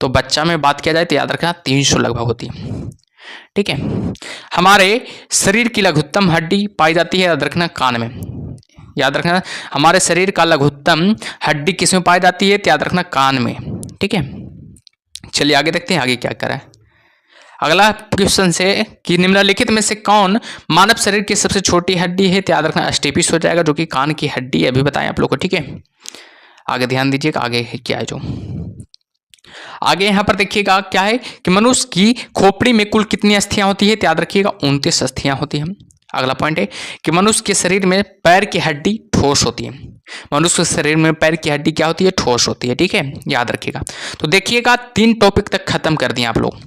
तो बच्चा में बात किया जाए तो याद रखना 300 लगभग होती है, ठीक है। हमारे शरीर की लघुत्तम हड्डी पाई जाती है, याद रखना कान में। याद रखना हमारे शरीर का लघुत्तम हड्डी किस में पाई जाती है, याद रखना कान में, ठीक है। चलिए आगे देखते हैं आगे क्या करा है। अगला क्वेश्चन से कि निम्नलिखित में से कौन मानव शरीर की सबसे छोटी हड्डी है, याद रखना स्टेपिस हो जाएगा, जो कि कान की हड्डी अभी बताएं आप लोग को, ठीक है। आगे ध्यान दीजिएगा आगे क्या है, जो आगे यहाँ पर देखिएगा क्या है कि मनुष्य की खोपड़ी में कुल कितनी अस्थियां होती है, याद रखिएगा 29 अस्थियां होती हैं। अगला पॉइंट है कि मनुष्य के शरीर में पैर की हड्डी ठोस होती है। मनुष्य के शरीर में पैर की हड्डी क्या होती है, ठोस होती है, ठीक है, याद रखिएगा। तो देखिएगा 3 टॉपिक तक खत्म कर दिए आप लोग,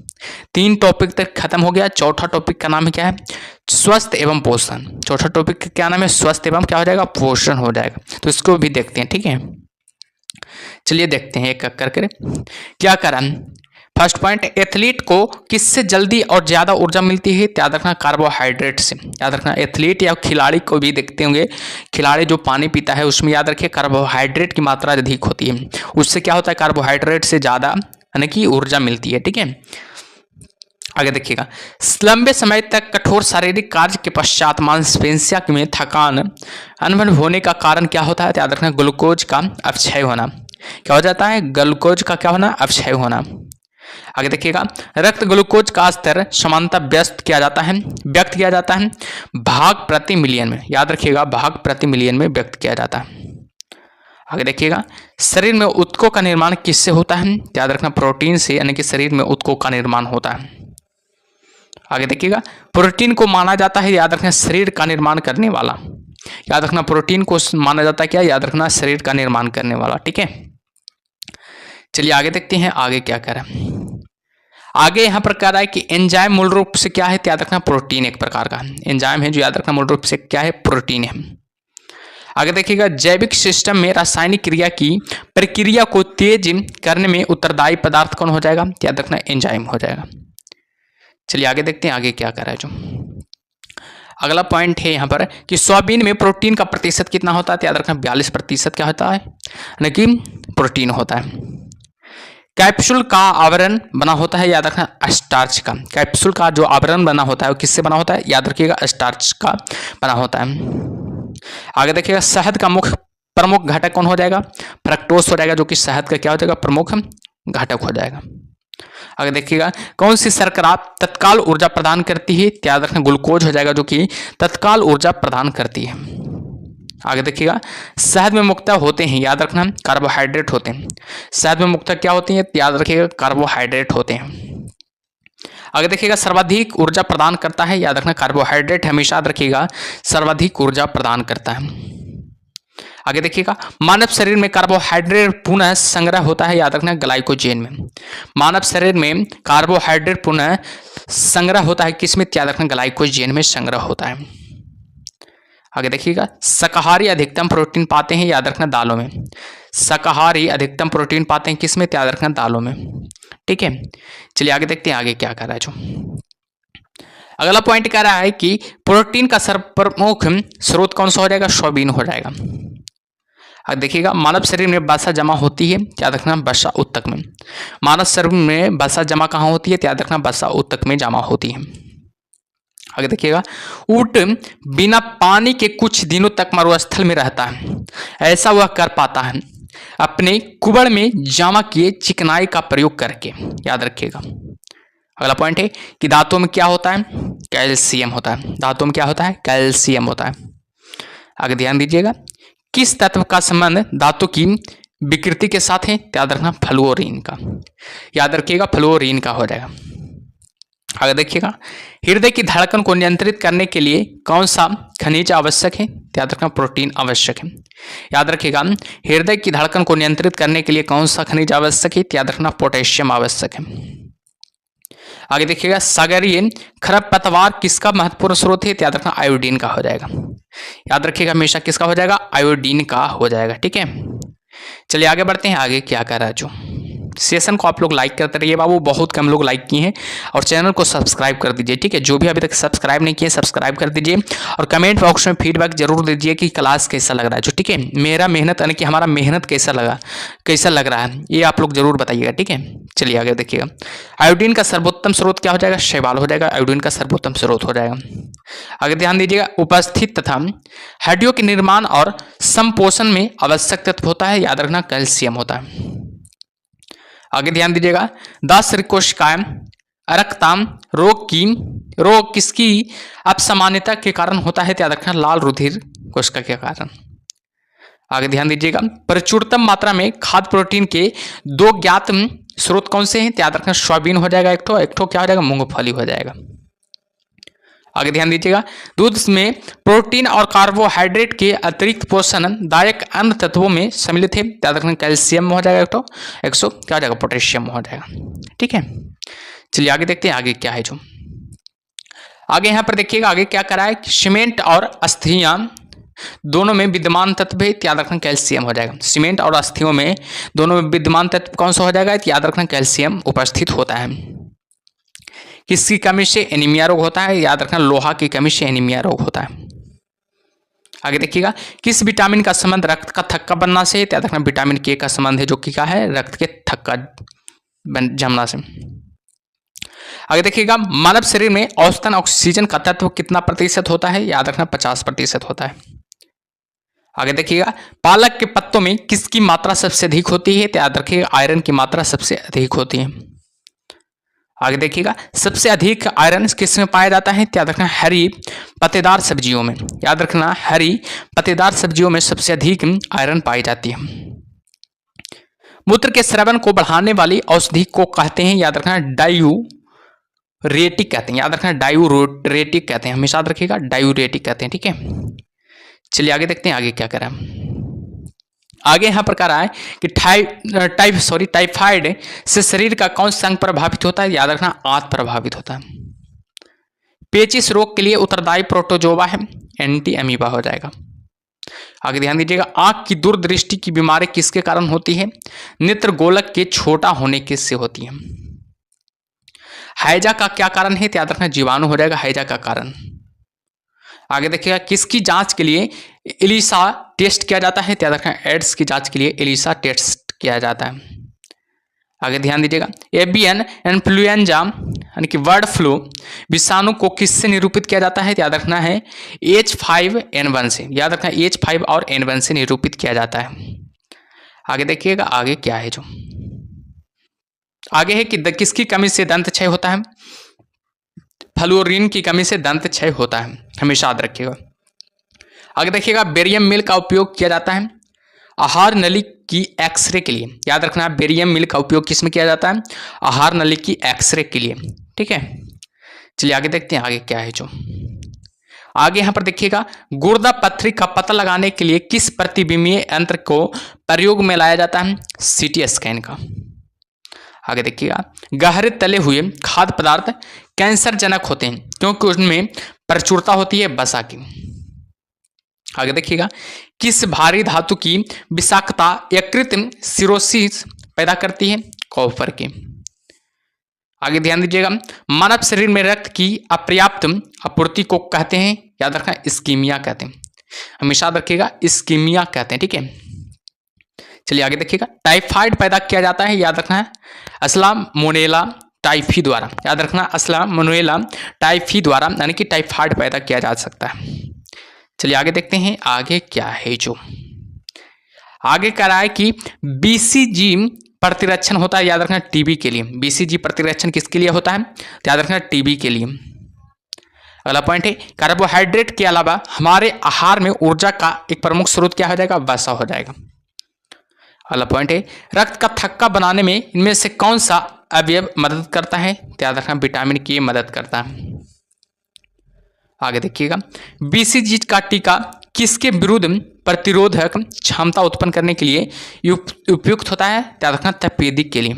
3 टॉपिक तक खत्म हो गया। चौथा टॉपिक का नाम है क्या है, स्वस्थ एवं पोषण। चौथा टॉपिक का क्या नाम है, स्वस्थ एवं क्या हो जाएगा, पोषण हो जाएगा। तो इसको भी देखते हैं, ठीक है। चलिए देखते हैं एक करके क्या करा। फर्स्ट पॉइंट, एथलीट को किससे जल्दी और ज्यादा ऊर्जा मिलती है, याद रखना कार्बोहाइड्रेट से। याद रखना एथलीट या खिलाड़ी को भी देखते होंगे, खिलाड़ी जो पानी पीता है उसमें याद रखिए कार्बोहाइड्रेट की मात्रा अधिक होती है, उससे क्या होता है, कार्बोहाइड्रेट से ज्यादा यानी कि ऊर्जा मिलती है, ठीक है। आगे देखिएगा, लंबे समय तक कठोर शारीरिक कार्य के पश्चात मांसपेशियों में थकान अनुभव होने का कारण क्या होता है, याद रखना ग्लूकोज का अपक्षय होना। क्या हो जाता है, ग्लूकोज का क्या होना, अपक्षय होना। आगे देखिएगा, रक्त ग्लूकोज का स्तर समानता व्यक्त किया जाता है भाग प्रति मिलियन में। याद रखिएगा भाग प्रति मिलियन में व्यक्त किया जाता है। आगे देखिएगा, शरीर में ऊतकों का निर्माण किससे होता है, याद रखना प्रोटीन से, यानी कि शरीर में ऊतकों का निर्माण होता है। आगे देखिएगा, प्रोटीन को माना जाता है, याद रखना शरीर का निर्माण करने वाला। याद रखना प्रोटीन को माना जाता है क्या, याद रखना शरीर का निर्माण करने वाला, ठीक है। चलिए आगे देखते हैं आगे क्या कह रहा है। आगे यहाँ पर कह रहा है कि एंजाइम मूल रूप से क्या है, याद रखना प्रोटीन एक प्रकार का एंजाइम है, जो याद रखना मूल रूप से क्या है, प्रोटीन है। आगे देखिएगा, जैविक सिस्टम में रासायनिक क्रिया की प्रक्रिया को तेज करने में उत्तरदायी पदार्थ कौन हो जाएगा, याद रखना एंजाइम हो जाएगा। चलिए आगे देखते हैं आगे क्या कर रहा है। जो अगला पॉइंट है यहाँ पर कि सोयाबीन में प्रोटीन का प्रतिशत कितना होता है, याद रखना 42% क्या होता है, यानी कि प्रोटीन होता है। कैप्सूल का आवरण बना होता है, याद रखना स्टार्च का। कैप्सूल का जो आवरण बना होता है वो किससे बना होता है, याद रखिएगा स्टार्च का बना होता है। आगे देखिएगा, शहद का प्रमुख घटक कौन हो जाएगा, फ्रक्टोज हो जाएगा, जो कि शहद का क्या हो जाएगा, प्रमुख घटक हो जाएगा। आगे देखिएगा, कौन सी शर्करा तत्काल ऊर्जा प्रदान करती है, याद रखना ग्लूकोज हो जाएगा, जो कि तत्काल ऊर्जा प्रदान करती है। आगे देखिएगा, शहद में मुख्यतः होते हैं, याद रखना कार्बोहाइड्रेट होते हैं। शहद में मुख्यतः क्या होती है, याद रखिएगा कार्बोहाइड्रेट होते हैं। आगे देखिएगा, सर्वाधिक ऊर्जा प्रदान करता है, याद रखना कार्बोहाइड्रेट हमेशा याद रखिएगा सर्वाधिक ऊर्जा प्रदान करता है। आगे देखिएगा, मानव शरीर में कार्बोहाइड्रेट पुनः संग्रह होता है, याद रखना ग्लाइकोजेन में। मानव शरीर में कार्बोहाइड्रेट पुनः संग्रह होता है किसमें, याद रखना ग्लाइकोजेन में संग्रह होता है। आगे देखिएगा, शाकाहारी अधिकतम प्रोटीन पाते हैं, याद रखना दालों में। शाकाहारी अधिकतम प्रोटीन पाते हैं किसमें, याद रखना दालों में, ठीक है। चलिए आगे देखते हैं आगे क्या कर रहा है। जो अगला पॉइंट कह रहा है कि प्रोटीन का सर्वप्रमुख स्रोत कौन सा हो जाएगा, सोयाबीन हो जाएगा। अब देखिएगा मानव शरीर में वसा जमा होती है, याद रखना वसा ऊतक में। मानव शरीर में वसा जमा कहाँ होती है, याद रखना वसा ऊतक में जमा होती है। आगे देखिएगा ऊंट बिना पानी के कुछ दिनों तक मरुस्थल में रहता है। ऐसा वह कर पाता है अपने कुबड़ में जमा किए चिकनाई का प्रयोग करके। याद रखिएगा। अगला पॉइंट है कि धातुओं में क्या होता है, कैल्शियम होता है। धातुओं में क्या होता है, कैल्शियम होता है। आगे ध्यान दीजिएगा किस तत्व का संबंध धातु की विकृति के साथ है, याद रखना फ्लोरीन का। याद रखिएगा फ्लोरीन का हो जाएगा। आगे देखिएगा हृदय की धड़कन को नियंत्रित करने के लिए कौन सा खनिज आवश्यक है, याद रखना प्रोटीन आवश्यक है। याद रखिएगा हृदय की धड़कन को नियंत्रित करने के लिए कौन सा खनिज आवश्यक है, याद रखना पोटेशियम आवश्यक है। आगे देखिएगा सागरीय खरपतवार किसका महत्वपूर्ण स्रोत है, याद रखना आयोडीन का हो जाएगा। याद रखिएगा हमेशा किसका हो जाएगा, आयोडीन का हो जाएगा। ठीक है, चलिए आगे बढ़ते हैं। आगे क्या कर रहा है जो सेशन को आप लोग लाइक करते रहिए बाबू, बहुत कम लोग लाइक किए हैं। और चैनल को सब्सक्राइब कर दीजिए। ठीक है, जो भी अभी तक सब्सक्राइब नहीं किए सब्सक्राइब कर दीजिए। और कमेंट बॉक्स में फीडबैक जरूर दीजिए कि क्लास कैसा लग रहा है जो। ठीक है, मेरा मेहनत यानी कि हमारा मेहनत कैसा लग रहा है ये आप लोग जरूर बताइएगा। ठीक है, चलिए आगे देखिएगा आयोडीन का सर्वोत्तम स्रोत क्या हो जाएगा, शैवाल हो जाएगा। आयोडीन का सर्वोत्तम स्रोत हो जाएगा। आगे ध्यान दीजिएगा उपस्थित तथा हड्डियों के निर्माण और संपोषण में आवश्यक तत्व होता है, याद रखना कैल्शियम होता है। आगे ध्यान दीजिएगा 10 कोशिकाएं रक्तदान रोग किसकी अपसामान्यता के कारण होता है, याद रखना लाल रुधिर कोशिका के कारण। आगे ध्यान दीजिएगा प्रचुरतम मात्रा में खाद्य प्रोटीन के 2 ज्ञात स्रोत कौन से हैं, याद रखना सोयाबीन हो जाएगा एक ठो क्या हो जाएगा, मूंगफली हो जाएगा। आगे ध्यान दीजिएगा दूध में प्रोटीन और कार्बोहाइड्रेट के अतिरिक्त पोषणदायक अन्य तत्वों में सम्मिलित है, याद रखना कैल्शियम हो जाएगा एक सौ क्या हो जाएगा, पोटेशियम हो जाएगा। ठीक है, चलिए आगे देखते हैं आगे क्या है जो। आगे यहाँ पर देखिएगा आगे क्या करा है, सीमेंट और अस्थियां दोनों में विद्यमान तत्व है, याद रखना कैल्शियम हो जाएगा। सीमेंट और अस्थियों में दोनों में विद्यमान तत्व कौन सा हो जाएगा, याद रखना कैल्शियम उपस्थित होता है। किसकी कमी से एनीमिया रोग होता है, याद रखना लोहा की कमी से एनीमिया रोग होता है। आगे देखिएगा किस विटामिन का संबंध रक्त का थक्का बनना से, याद रखना विटामिन के का संबंध है जो कि क्या है, रक्त के थक्का जमना से। आगे देखिएगा मानव शरीर में औसतन ऑक्सीजन का तत्व कितना प्रतिशत होता है, याद रखना 50% होता है। आगे देखिएगा पालक के पत्तों में किसकी मात्रा सबसे अधिक होती है, याद रखिएगा आयरन की मात्रा सबसे अधिक होती है। आगे देखिएगा सबसे अधिक आयरन किस में पाया जाता है, याद रखना हरी पत्तेदार सब्जियों में। याद रखना हरी पत्तेदार सब्जियों में सबसे अधिक आयरन पाई जाती है। मूत्र के स्रावन को बढ़ाने वाली औषधि को कहते हैं, याद रखना डायूरेटिक कहते हैं। याद रखना डायूरेटिक कहते हैं, हमेशा याद रखिएगा डायूरेटिक कहते हैं। ठीक है, चलिए आगे देखते हैं आगे क्या करा। आगे यहाँ पर कह रहा है कि टाइफाइड से शरीर का कौन सा अंग प्रभावित होता है, याद रखना आंत प्रभावित होता है। पेचिश रोग के लिए उत्तरदायी प्रोटोजोवा है, एंटी अमीबा हो जाएगा। आगे ध्यान दीजिएगा आंख की दूरदृष्टि की बीमारी किसके कारण होती है, नेत्र गोलक के छोटा होने के से होती है। हैजा का क्या कारण है, याद रखना जीवाणु हो जाएगा हैजा का कारण। आगे देखिएगा किसकी जांच के लिए एलिसा टेस्ट किया जाता है, याद रखना एड्स की जांच के लिए एलिसा टेस्ट किया जाता है। आगे ध्यान दीजिएगा एवियन इन्फ्लुएंजा यानी कि बर्ड फ्लू विषाणु को किससे निरूपित किया जाता है, याद रखना है H5N1 से। याद रखना H5 और N1 से निरूपित किया जाता है। आगे देखिएगा आगे क्या है जो आगे है कि किसकी कमी से दंत क्षय होता है, फ्लोरीन की कमी से दंत क्षय होता है, हमेशा याद रखिएगा। आगे देखिएगा बेरियम मिल का उपयोग किया जाता है आहार नली की एक्सरे के लिए। याद रखना बेरियम मिल का उपयोग किसमें किया जाता है, आहार नली की एक्सरे के लिए। ठीक है, चलिए आगे देखते हैं आगे क्या है जो। आगे यहाँ पर देखिएगा गुर्दा पथरी का पता लगाने के लिए किस प्रतिबिंबीय यंत्र को प्रयोग में लाया जाता है, सीटी स्कैन का। आगे देखिएगा गहरे तले हुए खाद्य पदार्थ कैंसर जनक होते हैं क्योंकि उनमें प्रचुरता होती है वसा की। आगे देखिएगा किस भारी धातु की विषाक्तता यकृत सिरोसिस पैदा करती है, कॉपर की। आगे ध्यान दीजिएगा मानव शरीर में रक्त की अपर्याप्त आपूर्ति को कहते हैं, याद रखना इस्कीमिया कहते हैं, हमेशा याद रखिएगा इस्कीमिया कहते हैं। ठीक है, चलिए आगे देखिएगा, टाइफाइड पैदा किया जाता है, याद रखना है, असलामोनेला टाइफी द्वारा, याद रखना, असलामोनेला टाइफी द्वारा, यानी कि टाइफाइड पैदा किया जा सकता है। चलिए आगे देखते हैं आगे क्या है। जो आगे कह रहा है कि बीसीजी प्रतिरक्षण होता है, याद रखना, टीबी के लिए। बीसीजी प्रतिरक्षण किसके लिए होता है, तो याद रखना टीबी के लिए। अगला पॉइंट है, कार्बोहाइड्रेट के अलावा हमारे आहार में ऊर्जा का एक प्रमुख स्रोत क्या हो जाएगा, वसा हो जाएगा। अगला पॉइंट है, रक्त का थक्का बनाने में इनमें से कौन सा अवयव मदद करता है, तो याद रखना विटामिन के मदद करता है। आगे देखिएगा, बीसीजी का टीका किसके विरुद्ध प्रतिरोधक क्षमता उत्पन्न करने के लिए उपयुक्त होता है, तो याद रखना तपेदिक के लिए।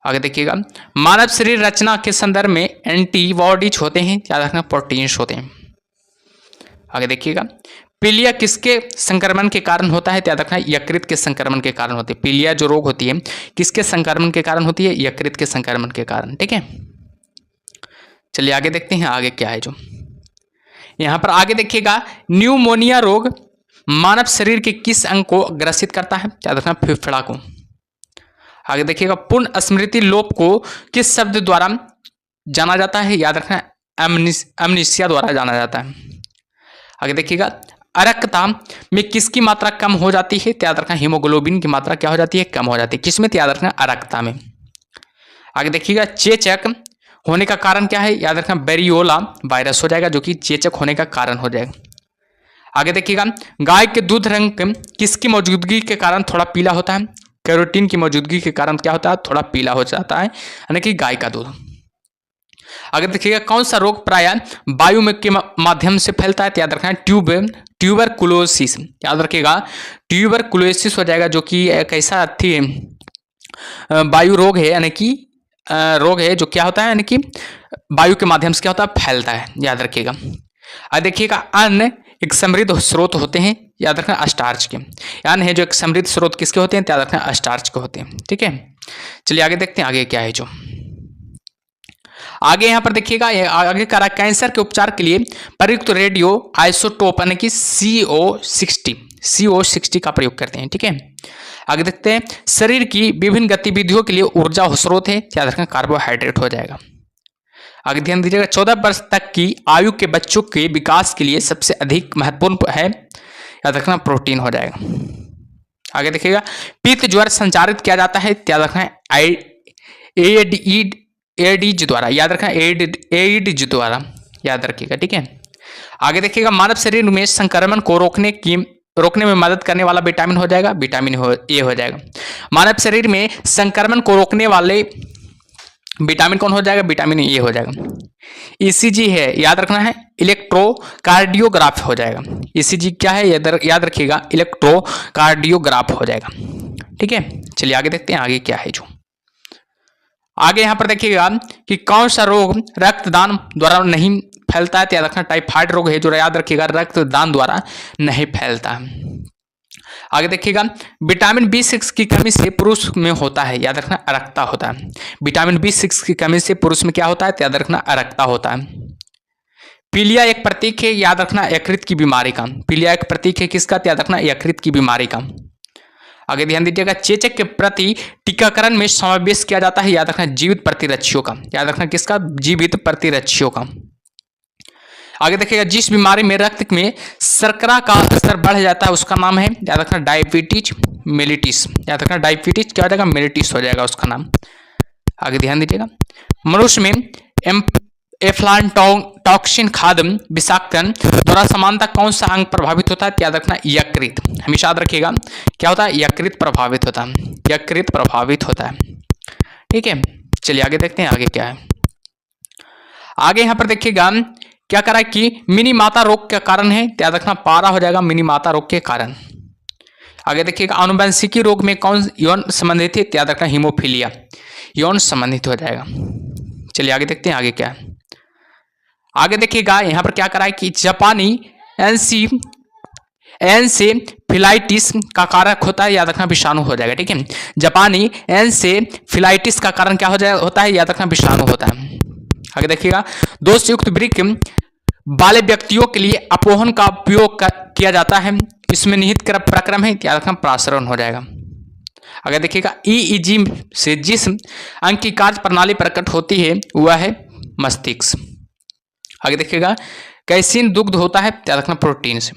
आगे देखिएगा, मानव शरीर रचना के संदर्भ में एंटीबॉडीज होते हैं, याद रखना प्रोटीन्स होते हैं। आगे देखिएगा, पीलिया किसके संक्रमण के कारण होता है, तो याद रखना यकृत के संक्रमण के कारण होती है। पीलिया जो रोग होती है किसके संक्रमण के कारण होती है, यकृत के संक्रमण के कारण। ठीक है, चलिए आगे देखते हैं आगे क्या है। जो यहाँ पर आगे देखिएगा, न्यूमोनिया रोग मानव शरीर के किस अंग को ग्रसित करता है, याद रखना फेफड़ा को। आगे देखिएगा, पूर्ण स्मृति लोप को किस शब्द द्वारा जाना जाता है, याद रखना अमनीसिया द्वारा जाना जाता है। आगे देखिएगा, अरक्तता में किसकी मात्रा कम हो जाती है, तो याद रखना हीमोग्लोबिन की मात्रा क्या हो जाती है, कम हो जाती है। किसमें, तो याद रखना अरक्तता में। आगे देखिएगा, चेचक होने का कारण क्या है, याद रखना बेरियोला वायरस हो जाएगा, जो कि चेचक होने का कारण हो जाएगा। आगे देखिएगा, गाय के दूध रंग किसकी मौजूदगी के कारण थोड़ा पीला होता है, कैरोटीन की मौजूदगी के कारण क्या होता है, थोड़ा पीला हो जाता है, यानी कि गाय का दूध। आगे देखिएगा, कौन सा रोग प्रायः वायु में के माध्यम से फैलता है, तो याद रखना ट्यूबरकुलोसिस, याद रखिएगा ट्यूबरकुलोसिस हो जाएगा, जो कि एक ऐसा वायु रोग है, यानी कि रोग है जो क्या होता है, यानी कि वायु के माध्यम से क्या होता है, फैलता है, याद रखिएगा। आगे देखिएगा, अन्न एक समृद्ध स्रोत होते हैं, याद रखना स्टार्च के। अन्न है जो एक समृद्ध स्रोत किसके होते हैं, याद रखना स्टार्च के होते हैं। ठीक है, चलिए आगे देखते हैं आगे क्या है। जो आगे यहाँ पर देखिएगा, आगे कह रहा है, कैंसर के उपचार के लिए प्रयुक्त रेडियो आइसोटोप यानी कि CO60 का प्रयोग करते हैं। ठीक है, आगे देखते हैं, शरीर की विभिन्न गतिविधियों के लिए ऊर्जा स्रोत है, याद रखना कार्बोहाइड्रेट हो जाएगा। आगे ध्यान दीजिएगा, 14 वर्ष तक की आयु के बच्चों के विकास के लिए सबसे अधिक महत्वपूर्ण है, याद रखना प्रोटीन हो जाएगा। आगे देखिएगा, पित्त ज्वर संचारित किया जाता है, याद रखना एडीज द्वारा, याद रखना एडीज द्वारा, याद रखिएगा। ठीक है, आगे देखिएगा, मानव शरीर में संक्रमण को रोकने में मदद करने वाला विटामिन हो जाएगा, विटामिन ए हो जाएगा। मानव शरीर में संक्रमण को रोकने वाले विटामिन कौन हो जाएगा, विटामिन ए हो जाएगा। ईसीजी है, याद रखना है इलेक्ट्रोकार्डियोग्राफ हो जाएगा। ईसीजी क्या है, याद रखिएगा इलेक्ट्रोकार्डियोग्राफ हो जाएगा। ठीक है, चलिए आगे देखते हैं आगे क्या है। जो आगे यहाँ पर देखिएगा कि कौन सा रोग रक्तदान द्वारा नहीं फैलता है, तो याद रखना टाइफाइड रोग है, जो याद रखिएगा रक्तदान द्वारा नहीं फैलता है। आगे देखिएगा, विटामिन B6 की कमी से पुरुष में होता है, याद रखना अरक्ता होता है। विटामिन B6 की कमी से पुरुष में क्या होता है, तो याद रखना अरक्ता होता है। पीलिया एक प्रतीक है, याद रखना यकृत की बीमारी का। पीलिया एक प्रतीक है किसका, तो याद रखना यकृत की बीमारी का। आगे ध्यान दीजिएगा, चेचक के प्रति टीकाकरण में समावेश किया जाता है, याद रखना जीवित प्रतिरक्षियों का। याद रखना किसका, जीवित प्रतिरक्षियों का। आगे देखिएगा, जिस बीमारी में रक्त में शर्करा का स्तर बढ़ जाता है उसका नाम है, याद रखना डायबिटीज मेलिटिस। याद रखना डायबिटीज क्या हो जाएगा, मेलिटिस हो जाएगा उसका नाम। आगे ध्यान दीजिएगा, मनुष्य में एफ्लाटॉक्सिन खाद्य विषाक्तन द्वारा समानता कौन सा अंग प्रभावित होता है, याद रखना यकृत। हमेशा याद रखिएगा क्या होता है, यकृत प्रभावित होता है, यकृत प्रभावित होता है। ठीक है, चलिए आगे देखते हैं आगे क्या है। आगे यहाँ पर देखिएगा क्या करा है कि मिनी माता रोग का कारण है, याद रखना पारा हो जाएगा मिनी माता रोग के कारण। आगे देखिएगा, आनुवंशिकी रोग में कौन यौन संबंधित है, याद रखना हीमोफीलिया यौन संबंधित हो जाएगा। चलिए आगे देखते हैं आगे क्या है। आगे देखिएगा, यहाँ पर क्या करा है कि जापानी एन्सेफेलाइटिस का कारक होता है, याद रखना विषाणु हो जाएगा। ठीक है, जापानी एन्सेफेलाइटिस का कारण क्या हो जाए होता है, याद रखना विषाणु होता है। आगे देखिएगा, दोषयुक्त वृक्क वाले व्यक्तियों के लिए अपोहन का उपयोग किया जाता है, इसमें निहित प्रक्रम है, क्या रखना, प्रासरण हो जाएगा। अगर देखिएगा ईईजी से जिस अंग की कार्य प्रणाली प्रकट होती है वह है मस्तिष्क। आगे देखिएगा कैसीन दुग्ध होता है, क्या रखना, प्रोटीन से।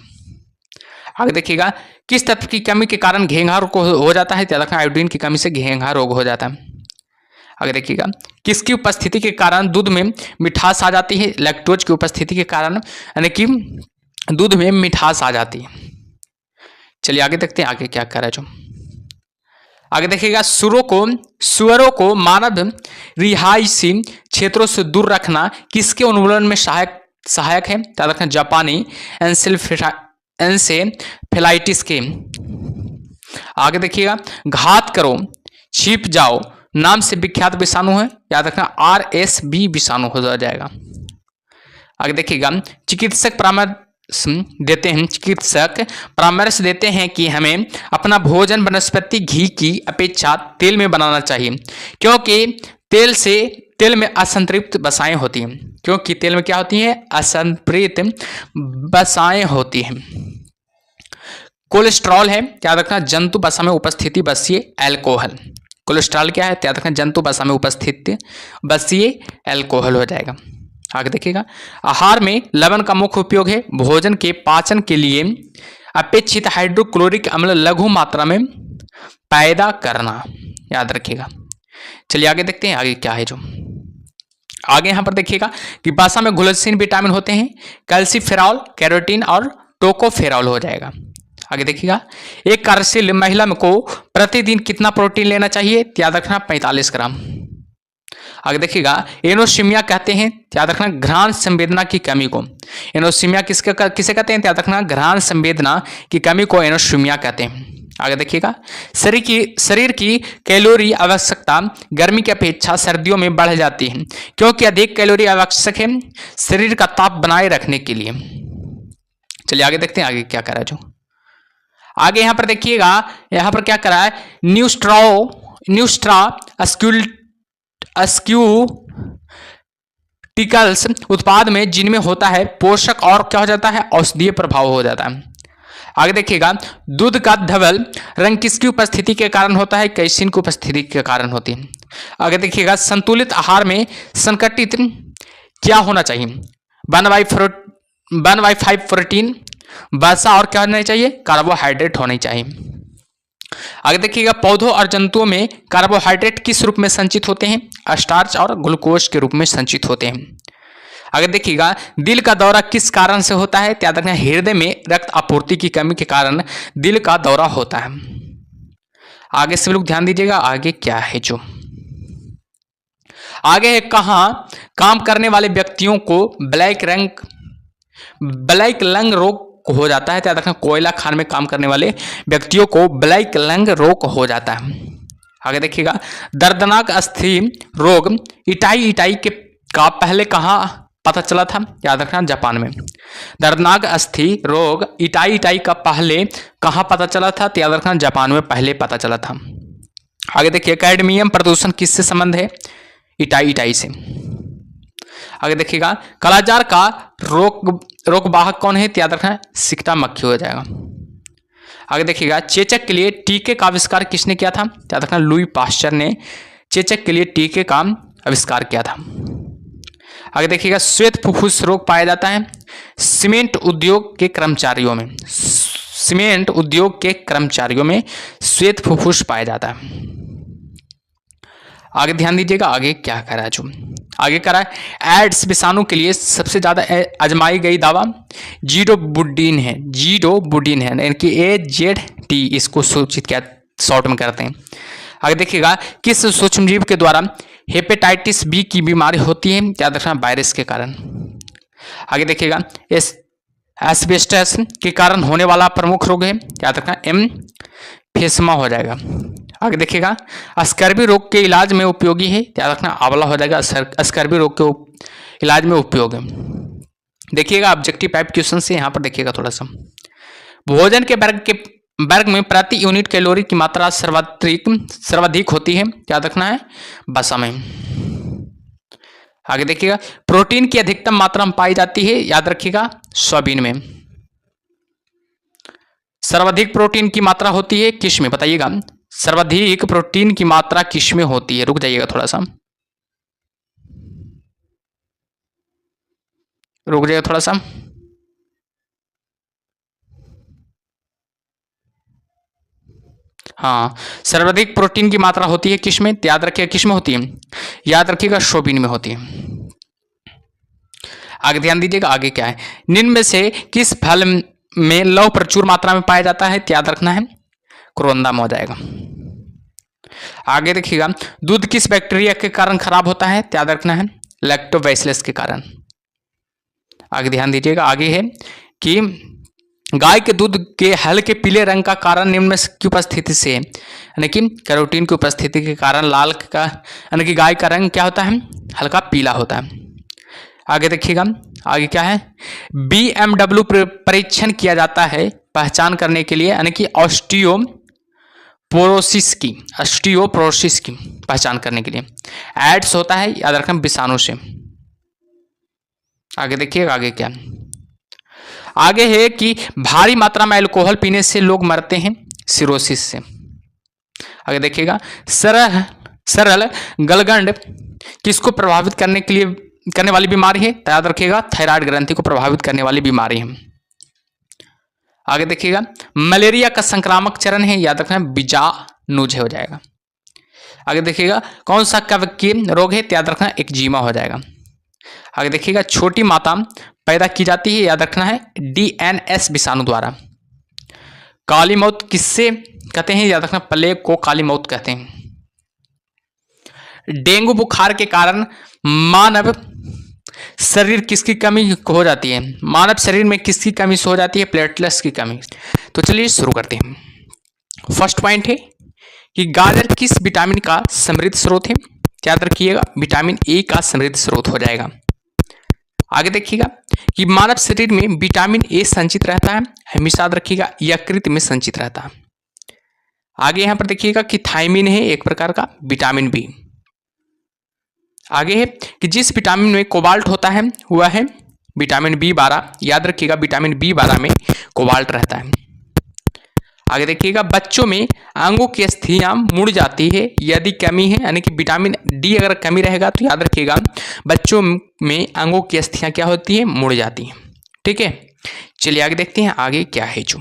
आगे देखिएगा किस तत्व की कमी के कारण घेंघा रोग हो जाता है, क्या रखना, आयोडीन की कमी से घेंघा रोग हो जाता है। आगे देखिएगा किसकी उपस्थिति के कारण दूध में मिठास आ जाती है, लैक्टोज की उपस्थिति के कारण, यानी कि दूध में मिठास आ जाती है। चलिए आगे देखते हैं आगे क्या करा जो। आगे देखिएगा सुअरों को मानव रिहायशी क्षेत्रों से दूर रखना किसके उन्मूलन में सहायक है, क्या रखना, जापानी एन्सेफेलाइटिस के। आगे देखिएगा घात करो छिप जाओ नाम से विख्यात विषाणु है, याद रखना RSV विषाणु हो जाएगा। आगे देखिएगा चिकित्सक परामर्श देते हैं कि हमें अपना भोजन वनस्पति घी की अपेक्षा तेल में बनाना चाहिए, क्योंकि तेल में असंतृप्त वसाएं होती हैं, क्योंकि तेल में क्या होती है, असंतृप्त वसाएं होती हैं। कोलेस्ट्रॉल है, याद रखना, जंतु वसा में उपस्थिति वसीय एल्कोहल। कोलेस्ट्रॉल क्या है, याद रखना, जंतु वसा में उपस्थित वसीय एल्कोहल हो जाएगा। आगे देखिएगा आहार में लवण का मुख्य उपयोग है भोजन के पाचन के लिए अपेक्षित हाइड्रोक्लोरिक अम्ल लघु मात्रा में पैदा करना, याद रखिएगा। चलिए आगे देखते हैं आगे क्या है जो। आगे यहां पर देखिएगा कि वसा में घुलनशील विटामिन होते हैं कैल्सीफेरॉल, कैरोटीन और टोकोफेरॉल हो जाएगा। आगे देखिएगा एक कार्यशील महिला को प्रतिदिन कितना प्रोटीन लेना चाहिए, याद रखना 45 ग्राम। आगे देखिएगा एनोसीमिया कहते हैं, याद रखना, घ्राण संवेदना की कमी को। एनोसीमिया किसे कहते हैं, याद रखना, घ्राण संवेदना की कमी को एनोसीमिया कहते हैं। आगे देखिएगा शरीर की कैलोरी आवश्यकता गर्मी की अपेक्षा सर्दियों में बढ़ जाती है, क्योंकि अधिक कैलोरी आवश्यक है शरीर का ताप बनाए रखने के लिए। चलिए आगे देखते हैं आगे क्या करा जो। आगे यहां पर देखिएगा यहां पर क्या करा है, न्यूस्ट्रा अस्क्यूटिकल्स उत्पाद में जिनमें होता है पोषक और क्या हो जाता है, औषधीय प्रभाव हो जाता है। आगे देखिएगा दूध का धवल रंग किसकी उपस्थिति के कारण होता है, कैसीन की उपस्थिति के कारण होती है। आगे देखिएगा संतुलित आहार में संकटित क्या होना चाहिए, 1/5 प्रोटीन, वसा और क्या होना चाहिए, कार्बोहाइड्रेट होनी चाहिए। आगे देखिएगा पौधों और जंतुओं में कार्बोहाइड्रेट किस रूप में संचित होते हैं, स्टार्च और ग्लूकोज के रूप में संचित होते हैं। आगे देखिएगा दिल का दौरा किस कारण से होता है, याद रखना, हृदय में रक्त आपूर्ति की कमी के कारण दिल का दौरा होता है। आगे सब लोग ध्यान दीजिएगा आगे क्या है जो। आगे है कहां काम करने वाले व्यक्तियों को ब्लैक लंग रोग हो जाता है, याद रखना, कोयला खान में काम करने वाले व्यक्तियों को ब्लैक लंग रोग हो जाता है। आगे देखिएगा दर्दनाक अस्थि रोग इटाई के का पहले कहां पता चला था, याद रखना, जापान में। दर्दनाक अस्थि रोग इटाई का पहले कहां पता चला था, याद रखना, जापान में पहले पता चला था। आगे देखिए कैडमियम प्रदूषण किससे संबंध है, इटाई से। आगे देखिएगा कालाजार का रोग वाहक कौन है, याद रखना, सिकटा मक्खी हो जाएगा। आगे देखिएगा चेचक के लिए टीके का आविष्कार किसने किया था, याद रखना, लुई पाश्चर ने चेचक के लिए टीके का आविष्कार किया था। आगे देखिएगा श्वेत फुफ्फुस रोग पाया जाता है सीमेंट उद्योग के कर्मचारियों में श्वेत फुफ्फुस पाया जाता है। आगे ध्यान दीजिएगा आगे क्या करा है जो। आगे करा है एड्स विषाणु के लिए सबसे ज्यादा आजमाई गई दवा जीडोबुडिन है, यानी कि AZT इसको सूचित किया शॉर्ट में करते हैं। आगे देखिएगा किस सूक्ष्मजीव के द्वारा हेपेटाइटिस बी की बीमारी होती है, याद रखना, वायरस के कारण। आगे देखिएगा एस्बेस्टस के कारण होने वाला प्रमुख रोग है, याद रखना, एम्फिस्मा हो जाएगा। आगे देखिएगा स्कर्वी रोग के इलाज में उपयोगी है, याद रखना, आंवला हो जाएगा, स्कर्वी रोग के इलाज में उपयोग है। देखिएगा ऑब्जेक्टिव टाइप क्वेश्चन से यहाँ पर देखिएगा थोड़ा सा। भोजन के वर्ग में प्रति यूनिट कैलोरी की मात्रा सर्वाधिक होती है, याद रखना है, वसा में। आगे देखिएगा, प्रोटीन की अधिकतम मात्रा में पाई जाती है, याद रखिएगा, सोयाबीन में। सर्वाधिक प्रोटीन की मात्रा होती है किस में, बताइएगा। सर्वाधिक प्रोटीन की मात्रा किस में होती है, रुक जाइएगा थोड़ा सा, रुक जाइएगा थोड़ा सा। हाँ, सर्वाधिक प्रोटीन की मात्रा होती है किस में, याद रखिएगा किस में होती है, याद रखिएगा सोयाबीन में होती है। आगे ध्यान दीजिएगा, आगे क्या है, निम्न में से किस फल में लौह प्रचुर मात्रा में पाया जाता है, याद रखना है, क्रोंदा में हो जाएगा। आगे देखिएगा, दूध किस बैक्टीरिया के कारण खराब होता है, याद रखना है, लैक्टोबैसिलस के कारण। आगे ध्यान दीजिएगा, आगे है कि गाय के दूध के हल्के पीले रंग का कारण निम्न में की उपस्थिति से, यानी कि कैरोटीन की उपस्थिति के कारण लाल का, यानी कि गाय का रंग क्या होता है, हल्का पीला होता है। आगे देखिएगा, आगे क्या है, BMW परीक्षण किया जाता है पहचान करने के लिए, यानी कि ऑस्टियोपोरोसिस की पहचान करने के लिए। एड्स होता है, याद रखना, विषाणु से। आगे देखिएगा, आगे क्या, आगे है कि भारी मात्रा में अल्कोहल पीने से लोग मरते हैं, सिरोसिस से। आगे देखिएगा, सरल गलगंड किसको प्रभावित करने वाली बीमारी है, तो याद रखिएगा, थायराइड ग्रंथि को प्रभावित करने वाली बीमारी है। आगे देखिएगा, मलेरिया का संक्रामक चरण है, याद रखना, बीजाणुज हो जाएगा। आगे देखिएगा, कौन सा कवकीय रोग है, याद रखना, एक्जिमा हो जाएगा। आगे देखिएगा, छोटी माता पैदा की जाती है, याद रखना है, DNS विषाणु द्वारा। काली मौत किससे कहते हैं, याद रखना, प्लेग को काली मौत कहते हैं। डेंगू बुखार के कारण मानव शरीर किसकी कमी हो जाती है, मानव शरीर में किसकी कमी से हो जाती है, प्लेटलेट्स की कमी। तो चलिए शुरू करते हैं। फर्स्ट पॉइंट है कि गाजर किस विटामिन का समृद्ध स्रोत है, याद रखिएगा, विटामिन ए का समृद्ध स्रोत हो जाएगा। आगे देखिएगा कि मानव शरीर में विटामिन ए संचित रहता है, हमेशा याद रखिएगा, यकृत में संचित रहता है। आगे यहां पर देखिएगा कि थायमिन है एक प्रकार का विटामिन बी। आगे है कि जिस विटामिन में कोबाल्ट होता है वह है विटामिन B12, याद रखिएगा, विटामिन B12 में कोबाल्ट रहता है। आगे देखिएगा, बच्चों में अंगों की अस्थियां मुड़ जाती है यदि कमी है, यानी कि विटामिन डी अगर कमी रहेगा तो याद रखिएगा, बच्चों में अंगों की अस्थियां क्या होती है, मुड़ जाती हैं। ठीक है, चलिए आगे देखते हैं, आगे क्या है जो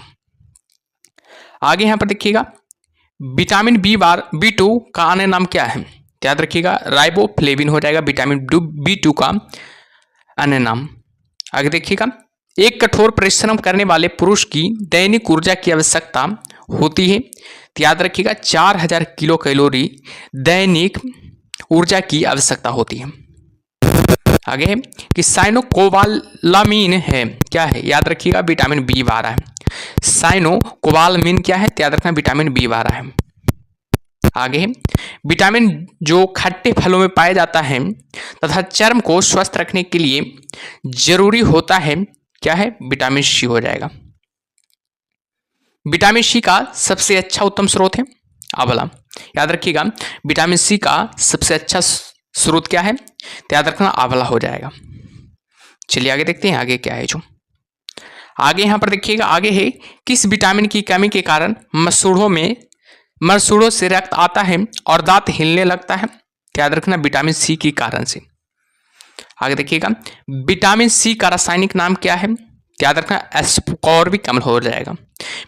आगे यहां पर देखिएगा, विटामिन B2 का अन्य नाम क्या है, याद रखिएगा, राइबोफ्लेविन हो जाएगा, विटामिन B2 का अन्य नाम। आगे देखिएगा, एक कठोर परिश्रम करने वाले पुरुष की दैनिक ऊर्जा की आवश्यकता होती है, तो याद रखिएगा, 4000 किलो कैलोरी दैनिक ऊर्जा की आवश्यकता होती है। आगे है कि साइनोकोबालामीन है, क्या है, याद रखिएगा, विटामिन B12 है। साइनोकोबालामीन क्या है, याद रखना, विटामिन B12 है। आगे है विटामिन जो खट्टे फलों में पाया जाता है तथा चर्म को स्वस्थ रखने के लिए जरूरी होता है, क्या है, विटामिन सी हो जाएगा। विटामिन सी का सबसे अच्छा उत्तम स्रोत है आंवला, याद रखिएगा, विटामिन सी का सबसे अच्छा स्रोत क्या है, तो याद रखना, आंवला हो जाएगा। चलिए आगे देखते हैं, आगे क्या है जो आगे यहां पर देखिएगा, आगे है किस विटामिन की कमी के कारण मसूड़ों से रक्त आता है और दांत हिलने लगता है, तो याद रखना, विटामिन सी के कारण से। आगे देखिएगा, विटामिन सी का रासायनिक नाम क्या है, याद रखना, एस्कॉर्बिक अम्ल हो जाएगा।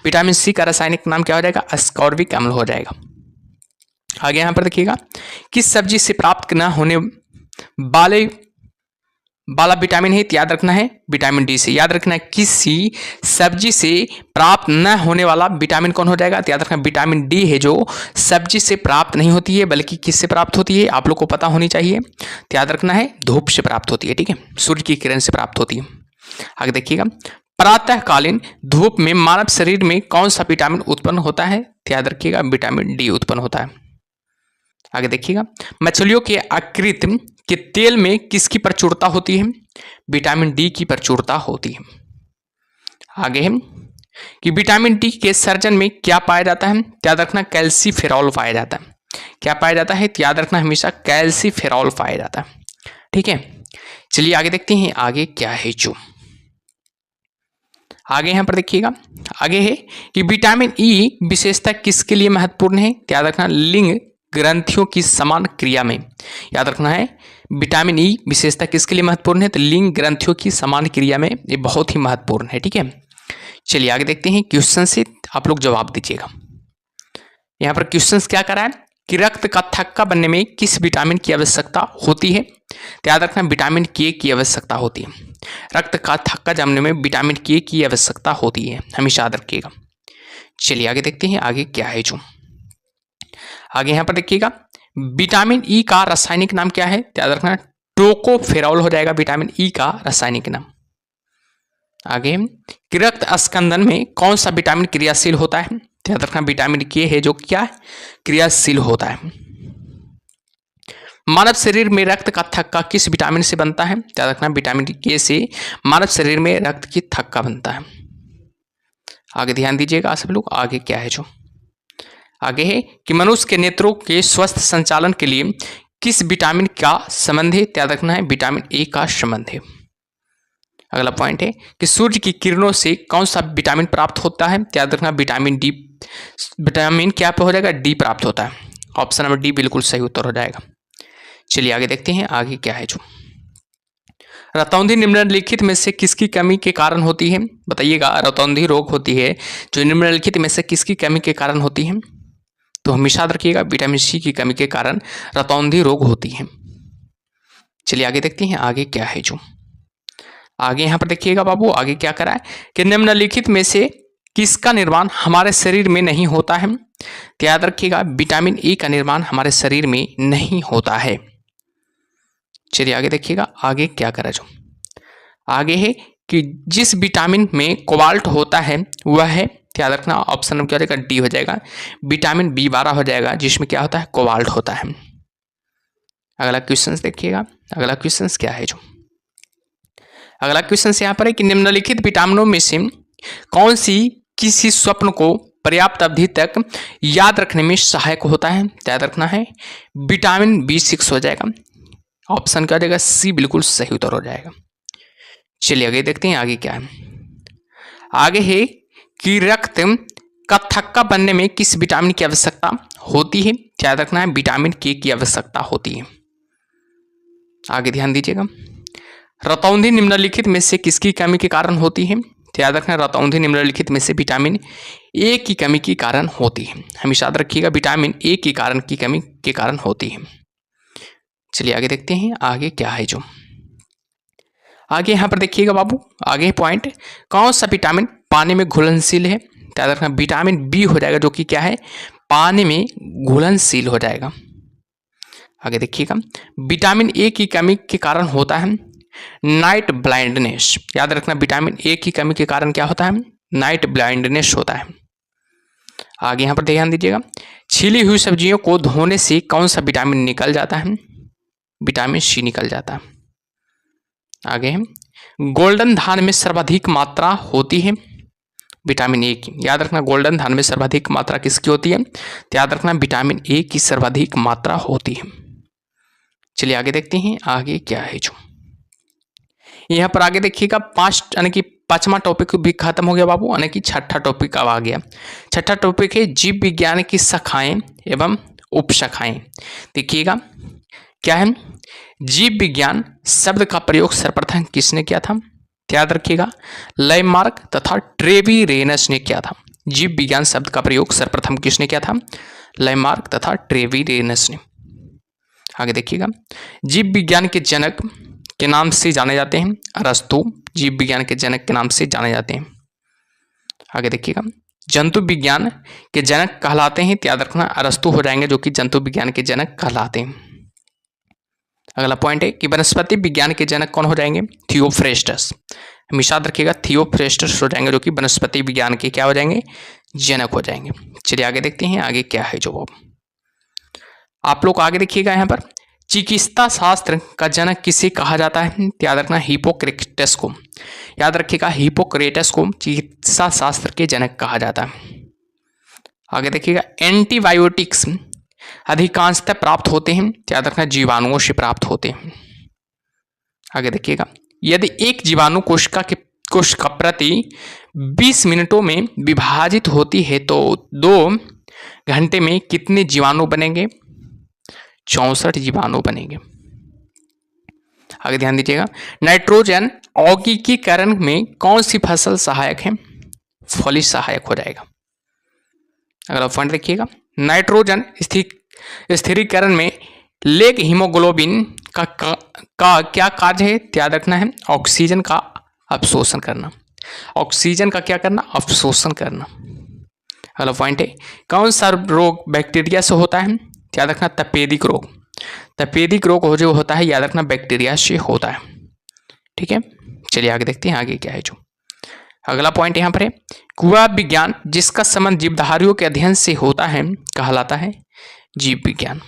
विटामिन सी का रासायनिक नाम क्या हो जाएगा, एस्कॉर्बिक अम्ल हो जाएगा। आगे यहां पर देखिएगा, किस सब्जी से प्राप्त न होने वाला विटामिन है, याद रखना है, विटामिन डी से। याद रखना है, किसी सब्जी से प्राप्त न होने वाला विटामिन कौन हो जाएगा, तो याद रखना, विटामिन डी है, जो सब्जी से प्राप्त नहीं होती है बल्कि किससे प्राप्त होती है, आप लोग को पता होनी चाहिए, तो याद रखना है, धूप से प्राप्त होती है। ठीक है, सूर्य की किरण से प्राप्त होती है। आगे देखिएगा, प्रातःकालीन धूप में मानव शरीर में कौन सा विटामिन उत्पन्न होता है, तो याद रखिएगा, विटामिन डी उत्पन्न होता है। आगे देखिएगा, मछलियों के यकृत के तेल में किसकी प्रचुरता होती है, विटामिन डी की प्रचुरता होती है। आगे है कि विटामिन डी के सर्जन में क्या पाया जाता है, याद रखना, कैल्सीफेरॉल पाया जाता है। क्या पाया जाता है, याद रखना, हमेशा कैल्सीफेरॉल पाया जाता है। ठीक है, चलिए आगे देखते हैं आगे क्या है जो आगे यहाँ पर देखिएगा। आगे है कि विटामिन ई विशेषता किसके लिए महत्वपूर्ण है? याद रखना, लिंग ग्रंथियों की समान क्रिया में। याद रखना है विटामिन ई विशेषता किसके लिए महत्वपूर्ण है? तो लिंग ग्रंथियों की समान क्रिया में, ये बहुत ही महत्वपूर्ण है। ठीक है, चलिए आगे देखते हैं क्वेश्चन से आप लोग जवाब दीजिएगा। यहाँ पर क्वेश्चन क्या करा है कि रक्त का थक्का बनने में किस विटामिन की आवश्यकता होती है? तो याद रखना विटामिन के की आवश्यकता होती है। रक्त का थक्का जमने में विटामिन के की आवश्यकता होती है, हमेशा याद रखिएगा। चलिए आगे देखते हैं आगे क्या है जो आगे यहाँ पर देखिएगा। विटामिन ई का रासायनिक नाम क्या है? याद रखना टोकोफेरॉल हो जाएगा विटामिन ई का रासायनिक नाम। आगे कि रक्त अस्कंदन में कौन सा विटामिन क्रियाशील होता है? याद रखना विटामिन के है जो क्या है? क्रियाशील होता है। मानव शरीर में रक्त का थक्का किस विटामिन से बनता है? याद रखना विटामिन के से मानव शरीर में रक्त की थक्का बनता है। आगे ध्यान दीजिएगा सब लोग, आगे क्या है जो आगे है कि मनुष्य के नेत्रों के स्वस्थ संचालन के लिए किस विटामिन का संबंध है? याद रखना है विटामिन ए का संबंध है। अगला पॉइंट है कि सूर्य की किरणों से कौन सा विटामिन प्राप्त होता है? याद रखना विटामिन डी। विटामिन क्या पे हो जाएगा? डी प्राप्त होता है। ऑप्शन नंबर डी बिल्कुल सही उत्तर हो जाएगा। चलिए आगे देखते हैं आगे क्या है जो रतौंधी निम्नलिखित में से किसकी कमी के कारण होती है? बताइएगा, रतौंधी रोग होती है जो निम्नलिखित में से किसकी कमी के कारण होती है? तो हमेशा याद रखिएगा विटामिन सी की कमी के कारण रतौंधी रोग होती है। चलिए आगे देखते हैं आगे क्या है जो आगे यहाँ पर देखिएगा बाबू, आगे क्या करा है कि निम्नलिखित में से किसका निर्माण हमारे शरीर में नहीं होता है? तो याद रखिएगा विटामिन ए का निर्माण हमारे शरीर में नहीं होता है। चलिए आगे देखिएगा आगे क्या करा जो आगे है कि जिस विटामिन में कोबाल्ट होता है वह है, याद रखना ऑप्शन नंबर क्या हो जाएगा? डी हो जाएगा। विटामिन बी12 हो जाएगा जिसमें क्या होता है? कोबाल्ट होता है। अगला क्वेश्चन देखिएगा, अगला क्वेश्चन क्या है जो अगला क्वेश्चन यहाँ पर है कि निम्नलिखित विटामिनों में से कौन सी किसी स्वप्न को पर्याप्त अवधि तक याद रखने में सहायक होता है? याद रखना है विटामिन बी6 हो जाएगा। ऑप्शन क्या हो जाएगा? सी बिल्कुल सही उत्तर हो जाएगा। चलिए आगे देखते हैं आगे क्या है। आगे है कि रक्त का थक्का बनने में किस विटामिन की आवश्यकता होती है? याद रखना है विटामिन के की आवश्यकता होती है। आगे ध्यान दीजिएगा। रतौंधी निम्नलिखित में से किसकी कमी के कारण होती है? याद रखना रतौंधी निम्नलिखित में से विटामिन ए की कमी के कारण होती है। हमेशा याद रखिएगा विटामिन ए के कारण की कमी के कारण होती है। चलिए आगे देखते हैं आगे क्या है जो आगे यहाँ पर देखिएगा बाबू, आगे पॉइंट कौन सा विटामिन पानी में घुलनशील है? याद रखना विटामिन बी हो जाएगा जो कि क्या है? पानी में घुलनशील हो जाएगा। आगे देखिएगा विटामिन ए की कमी के कारण होता है नाइट ब्लाइंडनेस। याद रखना विटामिन ए की कमी के कारण क्या होता है? नाइट ब्लाइंडनेस होता है। आगे यहाँ पर ध्यान दीजिएगा, छीली हुई सब्जियों को धोने से कौन सा विटामिन निकल जाता है? विटामिन सी निकल जाता है। आगे है गोल्डन धान में सर्वाधिक मात्रा होती है विटामिन ए की। याद रखना गोल्डन धान में सर्वाधिक मात्रा किसकी होती है? तो याद रखना विटामिन ए की सर्वाधिक मात्रा होती है। चलिए आगे देखते हैं आगे क्या है जो यहाँ पर आगे देखिएगा यानी कि 5वां टॉपिक भी खत्म हो गया बाबू, यानी कि 6ठा टॉपिक अब आ गया। 6ठा टॉपिक है जीव विज्ञान की शाखाएं एवं उपशाखाएं। देखिएगा क्या है? जीव विज्ञान शब्द का प्रयोग सर्वप्रथम किसने किया था? याद रखिएगा लैमार्क तथा ट्रेवीरेनस ने किया था। जीव विज्ञान शब्द का प्रयोग सर्वप्रथम किसने किया था? लैमार्क तथा ट्रेवीरेनस ने। आगे देखिएगा जीव विज्ञान के जनक के नाम से जाने जाते हैं अरस्तु। जीव विज्ञान के जनक के नाम से जाने जाते हैं। आगे देखिएगा जंतु विज्ञान के जनक कहलाते हैं, याद रखना अरस्तु हो जाएंगे जो कि जंतु विज्ञान के जनक कहलाते हैं। अगला पॉइंट है कि वनस्पति विज्ञान के जनक कौन हो जाएंगे? थियोफ्रेस्टस। हमेशा याद रखिएगा थियोफ्रेस्टस हो जाएंगे जो कि वनस्पति विज्ञान के क्या हो जाएंगे? जनक हो जाएंगे। चलिए आगे देखते हैं आगे क्या है जो आप लोग आगे देखिएगा यहाँ पर चिकित्सा शास्त्र का जनक किसे कहा जाता है? याद रखना हिपोक्रेटस को। याद रखिएगा हिपोक्रेटस को चिकित्सा शास्त्र के जनक कहा जाता है। आगे देखिएगा एंटीबायोटिक्स अधिकांशतः प्राप्त होते हैं, याद रखना जीवाणुओं से प्राप्त होते हैं। आगे देखिएगा, यदि एक जीवाणु कोशिका प्रति 20 मिनटों में विभाजित होती है तो 2 घंटे में कितने जीवाणु बनेंगे? 64 जीवाणु बनेंगे। आगे ध्यान दीजिएगा, नाइट्रोजन औगिकीकरण में कौन सी फसल सहायक है? फली सहायक हो जाएगा। अगला पॉइंट देखिएगा, नाइट्रोजन स्थिरीकरण में लेग हीमोग्लोबिन का क्या कार्य है? याद रखना है, ऑक्सीजन का अवशोषण करना। ऑक्सीजन का क्या करना? अवशोषण करना। अगला पॉइंट है, कौन सा रोग बैक्टीरिया से होता है? याद रखना, तपेदिक रोग। तपेदिक रोग जो होता है, याद रखना, बैक्टीरिया से होता है। ठीक है, चलिए आगे देखते हैं आगे क्या है। जो अगला पॉइंट यहाँ पर है, कुआ विज्ञान जिसका संबंध जीवधारियों के अध्ययन से होता है कहलाता है जीव विज्ञान।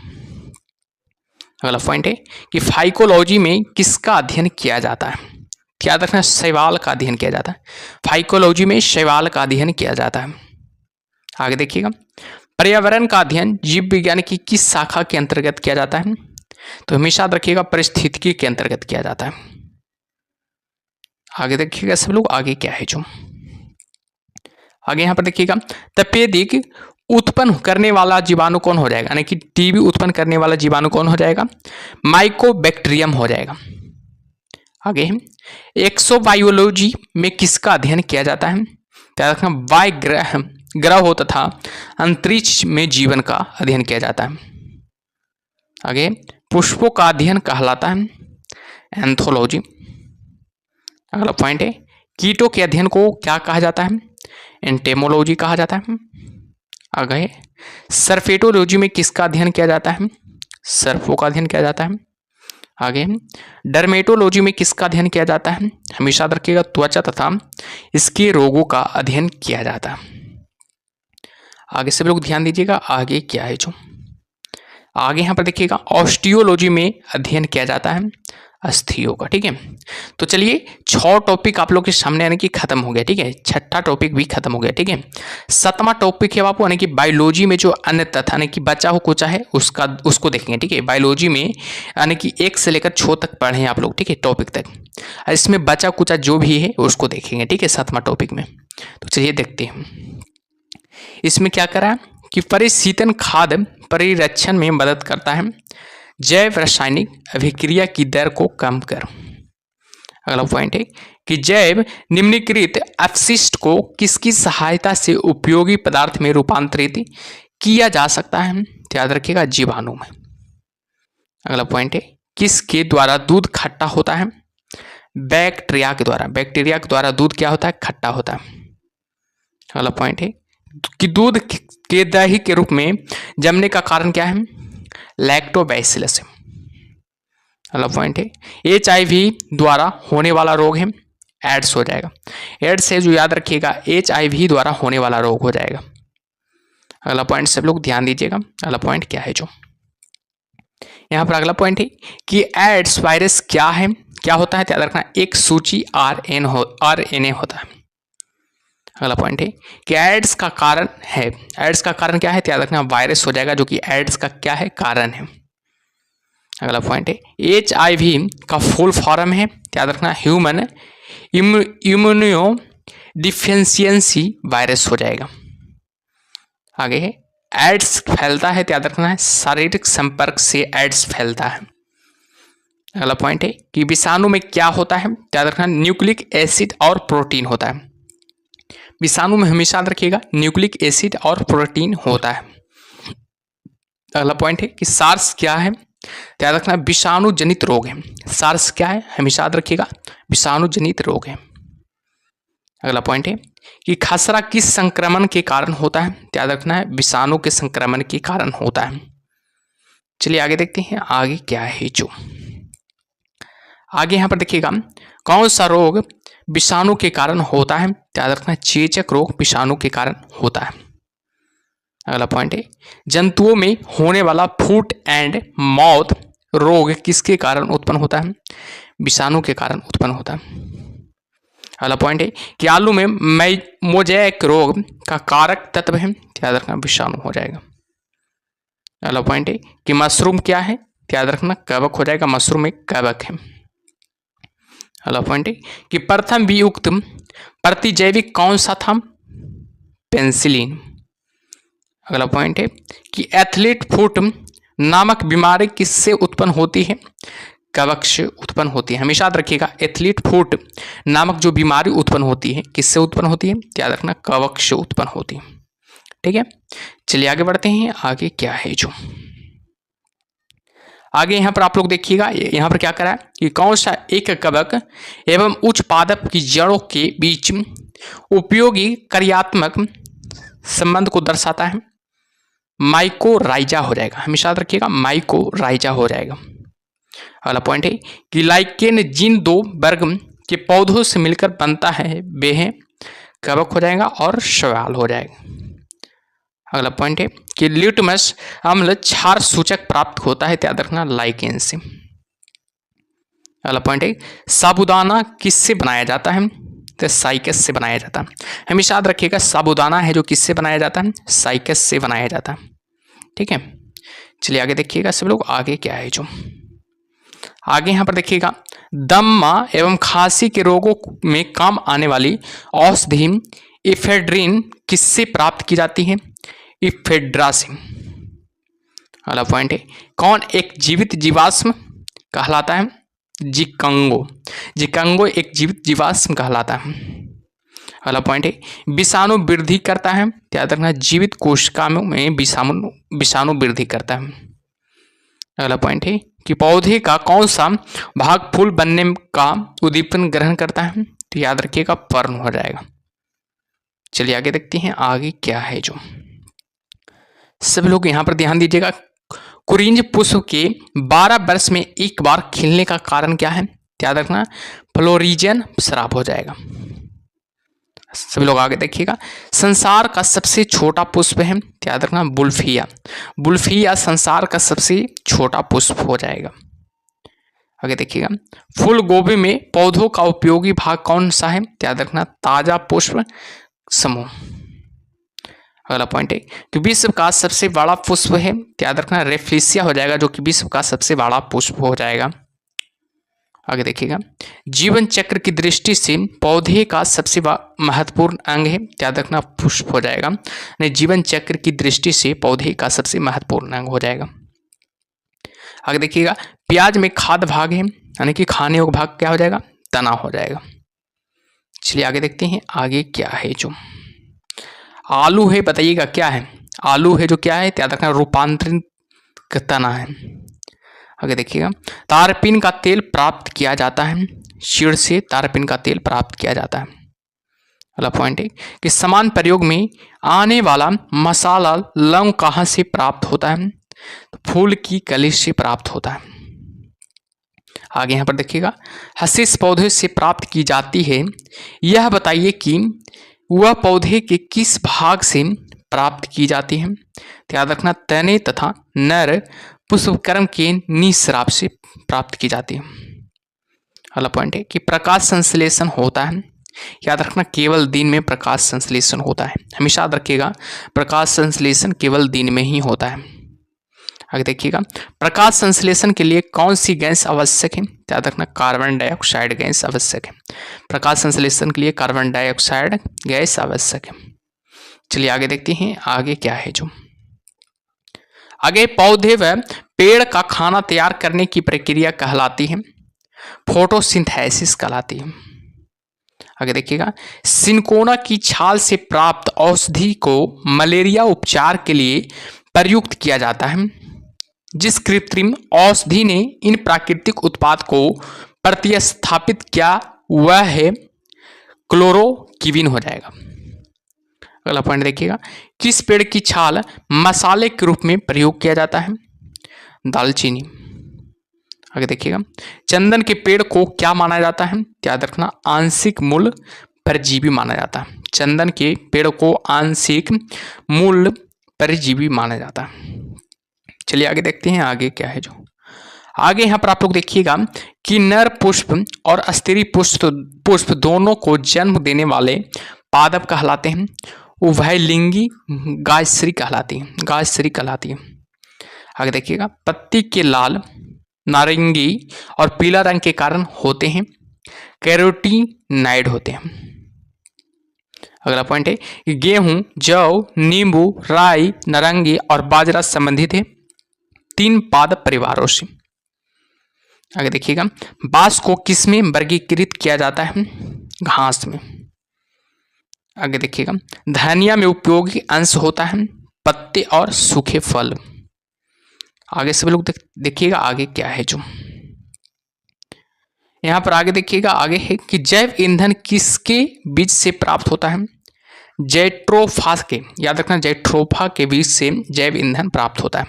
अगला पॉइंट है कि फाइकोलॉजी में किसका अध्ययन किया जाता है? याद रखना, शैवाल का अध्ययन किया जाता है। फाइकोलॉजी में शैवाल का अध्ययन किया जाता है। आगे देखिएगा, पर्यावरण का अध्ययन जीव विज्ञान की किस शाखा के अंतर्गत किया जाता है? तो हमेशा याद रखिएगा, पारिस्थितिकी के अंतर्गत किया जाता है। आगे देखिएगा सब लोग, आगे क्या है जो आगे यहाँ पर देखिएगा, तपेदिक उत्पन्न करने वाला जीवाणु कौन हो जाएगा? यानी कि टीबी उत्पन्न करने वाला जीवाणु कौन हो जाएगा? माइकोबैक्टीरियम हो जाएगा। आगे एक्सोबायोलॉजी में किसका अध्ययन किया जाता है? याद रखना, वायु ग्रहों तथा अंतरिक्ष में जीवन का अध्ययन किया जाता है। आगे पुष्पों का अध्ययन कहलाता है एंथोलॉजी। अगला पॉइंट है, कीटों के अध्ययन को क्या कहा जाता है? एंटेमोलॉजी कहा जाता है। आगे सर्फेटोलॉजी में किसका अध्ययन किया जाता है? सर्फों का अध्ययन किया जाता है। आगे डर्मेटोलॉजी में किसका अध्ययन किया जाता है? हमेशा याद रखिएगा, त्वचा तथा इसके रोगों का अध्ययन किया जाता है। आगे सब लोग ध्यान दीजिएगा, आगे क्या है जो आगे यहाँ पर देखिएगा, ऑस्टियोलॉजी में अध्ययन किया जाता है अस्थियों का। ठीक है, तो चलिए 6 टॉपिक आप लोग के सामने यानी कि खत्म हो गया। ठीक है, 6ठा टॉपिक भी खत्म हो गया। ठीक है, 7वां टॉपिक है बापू, यानी कि बायोलॉजी में जो अन्य तथ्य यानी कि बचा हो कुचा है उसको देखेंगे। ठीक है, बायोलॉजी में यानी कि 1 से लेकर 6 तक पढ़े हैं आप लोग। ठीक है, टॉपिक तक, इसमें बचा कुचा जो भी है उसको देखेंगे। ठीक है, 7वां टॉपिक में। तो चलिए देखते हैं इसमें क्या करा है कि परिशीतन खाद्य परिरक्षण में मदद करता है, जैव रासायनिक अभिक्रिया की दर को कम कर। अगला पॉइंट है कि जैव निम्नलिखित अपशिष्ट को किसकी सहायता से उपयोगी पदार्थ में रूपांतरित किया जा सकता है? याद रखिएगा, जीवाणु में। अगला पॉइंट है, किसके द्वारा दूध खट्टा होता है? बैक्टीरिया के द्वारा। बैक्टीरिया के द्वारा दूध क्या होता है? खट्टा होता है। अगला पॉइंट है कि दूध के दही के रूप में जमने का कारण क्या है? लैक्टोबैसिलस है। अगला पॉइंट है, HIV द्वारा होने वाला रोग है, एड्स हो जाएगा। एड्स है जो याद रखिएगा, HIV द्वारा होने वाला रोग हो जाएगा। अगला पॉइंट सब लोग ध्यान दीजिएगा, अगला पॉइंट क्या है जो यहाँ पर अगला पॉइंट है कि एड्स वायरस क्या है, क्या होता है? याद रखना, एक सूची RNA होता है। अगला पॉइंट है कि एड्स का कारण है, एड्स का कारण क्या है? याद रखना, वायरस हो जाएगा, जो कि एड्स का क्या है? कारण है। अगला पॉइंट है, HIV का फुल फॉर्म है, याद रखना, ह्यूमन इम्यूनो डिफिशियंसी वायरस हो जाएगा। आगे है, एड्स फैलता है, याद रखना है, शारीरिक संपर्क से एड्स फैलता है। अगला पॉइंट है कि विषाणु में क्या होता है? याद रखना, न्यूक्लिक एसिड और प्रोटीन होता है। विषाणु में हमेशा याद रखिएगा, न्यूक्लिक एसिड और प्रोटीन होता है। अगला पॉइंट है कि सार्स क्या है? याद रखना, विषाणु जनित रोग है। सार्स क्या है? हमेशा याद रखिएगा, विषाणु जनित रोग है। अगला पॉइंट है कि खसरा किस संक्रमण के कारण होता है? याद रखना है, विषाणु के संक्रमण के कारण होता है। चलिए आगे देखते हैं, आगे क्या है जो आगे यहाँ पर देखिएगा, कौन सा रोग विषाणु के कारण होता है? याद रखना, चेचक रोग विषाणु के कारण होता है। अगला पॉइंट है, जंतुओं में होने वाला फुट एंड माउथ रोग किसके कारण उत्पन्न होता है? विषाणु के कारण उत्पन्न होता है। अगला पॉइंट है कि आलू में मोज़ेक रोग का कारक तत्व है, याद रखना, विषाणु हो जाएगा। अगला पॉइंट है कि मशरूम क्या है? याद रखना, कवक हो जाएगा, मशरूम एक कवक है। अगला पॉइंट है कि प्रथम वियुक्त प्रतिजैविक कौन सा था? पेनिसिलिन। अगला पॉइंट है कि एथलीट फुट नामक बीमारी किससे उत्पन्न होती है? कवक से उत्पन्न होती है। हमेशा याद रखिएगा, एथलीट फुट नामक जो बीमारी उत्पन्न होती है किससे उत्पन्न होती है? याद रखना, कवक से उत्पन्न होती है। ठीक है, चलिए आगे बढ़ते हैं। आगे क्या है जो आगे यहाँ पर आप लोग देखिएगा, यहाँ पर क्या करा है कि कौन सा एक कवक एवं उच्च पादप की जड़ों के बीच उपयोगी कार्यात्मक संबंध को दर्शाता है? माइकोराइजा हो जाएगा। हमेशा याद रखिएगा, माइकोराइजा हो जाएगा। अगला पॉइंट है कि लाइकेन जिन दो वर्ग के पौधों से मिलकर बनता है वे हैं, कवक हो जाएगा और शैवाल हो जाएगा। अगला पॉइंट है कि लिटमस अम्ल क्षार सूचक प्राप्त होता है, याद रखना, लाइकेन से। अगला पॉइंट है साबूदाना किससे बनाया जाता है? तो साइकस से बनाया जाता है। हमेशा याद रखिएगा, साबूदाना है जो किससे बनाया जाता है? साइकस से बनाया जाता है। ठीक है, चलिए आगे देखिएगा सब लोग। आगे क्या है जो आगे यहाँ पर देखिएगा, दम्मा एवं खांसी के रोगों में काम आने वाली औषधि इफेड्रिन किससे प्राप्त की जाती है? इफेड्रा से। अगला पॉइंट है कौन एक जीवित जीवाश्म कहलाता है? जिकांगो। जिकांगो एक जीवित जीवाश्म कहलाता है। अगला पॉइंट है विषाणु वृद्धि करता है, याद रखना, जीवित कोशिकाओं में विषाणु वृद्धि करता है। अगला पॉइंट है कि पौधे का कौन सा भाग फूल बनने का उद्दीपन ग्रहण करता है? तो याद रखिएगा, पर्ण हो जाएगा। चलिए आगे देखते हैं। आगे क्या है जो सब लोग यहाँ पर ध्यान दीजिएगा, कुरिंज पुष्प के 12 वर्ष में एक बार खिलने का कारण क्या है? याद रखना, फ्लोरिजन स्राव हो जाएगा। सभी लोग आगे देखिएगा, संसार का सबसे छोटा पुष्प है, याद रखना, बुल्फिया। बुल्फिया संसार का सबसे छोटा पुष्प हो जाएगा। आगे देखिएगा, फूल गोभी में पौधों का उपयोगी भाग कौन सा है? याद रखना, ताजा पुष्प समूह। अगला पॉइंट है कि विश्व का सबसे बड़ा पुष्प है, याद रखना, रेफ्लिसिया हो जाएगा, जो कि विश्व का सबसे बड़ा पुष्प हो जाएगा। आगे देखिएगा, जीवन चक्र की दृष्टि से पौधे का सबसे महत्वपूर्ण अंग है, याद रखना, पुष्प हो जाएगा। जीवन चक्र की दृष्टि से पौधे का सबसे महत्वपूर्ण अंग हो जाएगा। आगे देखिएगा, प्याज में खाद्य भाग है, यानी कि खाने योग्य भाग क्या हो जाएगा? तना हो जाएगा। चलिए आगे देखते हैं। आगे क्या है जो आलू है, बताइएगा क्या है? आलू है जो क्या है? याद रखना, रूपांतरित तना है। आगे देखिएगा, तारपीन का तेल प्राप्त किया जाता है, चीड़ से तारपीन का तेल प्राप्त किया जाता है। अगला पॉइंट है कि समान प्रयोग में आने वाला मसाला लौंग कहाँ से प्राप्त होता है? तो फूल की कली से प्राप्त होता है। आगे यहाँ पर देखिएगा, हशीश पौधे से प्राप्त की जाती है, यह बताइए कि वह पौधे के किस भाग से प्राप्त की जाती है? तो याद रखना, तने तथा नर पुष्पक्रम के निस्राव से प्राप्त की जाती है। अगला पॉइंट है कि प्रकाश संश्लेषण होता है, याद रखना, केवल दिन में प्रकाश संश्लेषण होता है। हमेशा याद रखिएगा, प्रकाश संश्लेषण केवल दिन में ही होता है। आगे देखिएगा, प्रकाश संश्लेषण के लिए कौन सी गैस आवश्यक है? याद रखना, कार्बन डाइऑक्साइड गैस आवश्यक है। प्रकाश संश्लेषण के लिए कार्बन डाइऑक्साइड गैस आवश्यक है। चलिए आगे देखते हैं। आगे क्या है जो आगे पौधे व पेड़ का खाना तैयार करने की प्रक्रिया कहलाती है? फोटोसिंथेसिस कहलाती है। आगे देखिएगा, सिनकोना की छाल से प्राप्त औषधि को मलेरिया उपचार के लिए प्रयुक्त किया जाता है। जिस कृत्रिम औषधि ने इन प्राकृतिक उत्पाद को प्रतिस्थापित किया वह है क्लोरोक्विन हो जाएगा। अगला पॉइंट देखिएगा, किस पेड़ की छाल मसाले के रूप में प्रयोग किया जाता है? दालचीनी। आगे देखिएगा, चंदन के पेड़ को क्या माना जाता है? याद रखना, आंशिक मूल परजीवी माना जाता है। चंदन के पेड़ को आंशिक मूल परजीवी माना जाता है। चलिए आगे देखते हैं। आगे क्या है जो आगे यहाँ पर आप लोग देखिएगा कि नर पुष्प और स्त्री पुष्प दोनों को जन्म देने वाले पादप कहलाते हैं। उभयलिंगी गायश्री कहलाती है, गायश्री कहलाती है। आगे देखिएगा, पत्ती के लाल, नारंगी और पीला रंग के कारण होते हैं। कैरोटीनाइड होते हैं। अगला पॉइंट है कि गेहूं, जौ, नींबू, राई, नारंगी और बाजरा संबंधित है 3 पादप परिवारों से। आगे देखिएगा, बांस को किसमें वर्गीकृत किया जाता है? घास में। आगे देखिएगा, धनिया में उपयोगी अंश होता है पत्ते और सूखे फल। आगे सब लोग देखिएगा आगे क्या है जो यहाँ पर आगे देखिएगा, आगे है कि जैव ईंधन किसके बीज से प्राप्त होता है? जैट्रोफा के, याद रखना जैट्रोफा के बीज से जैव ईंधन प्राप्त होता है।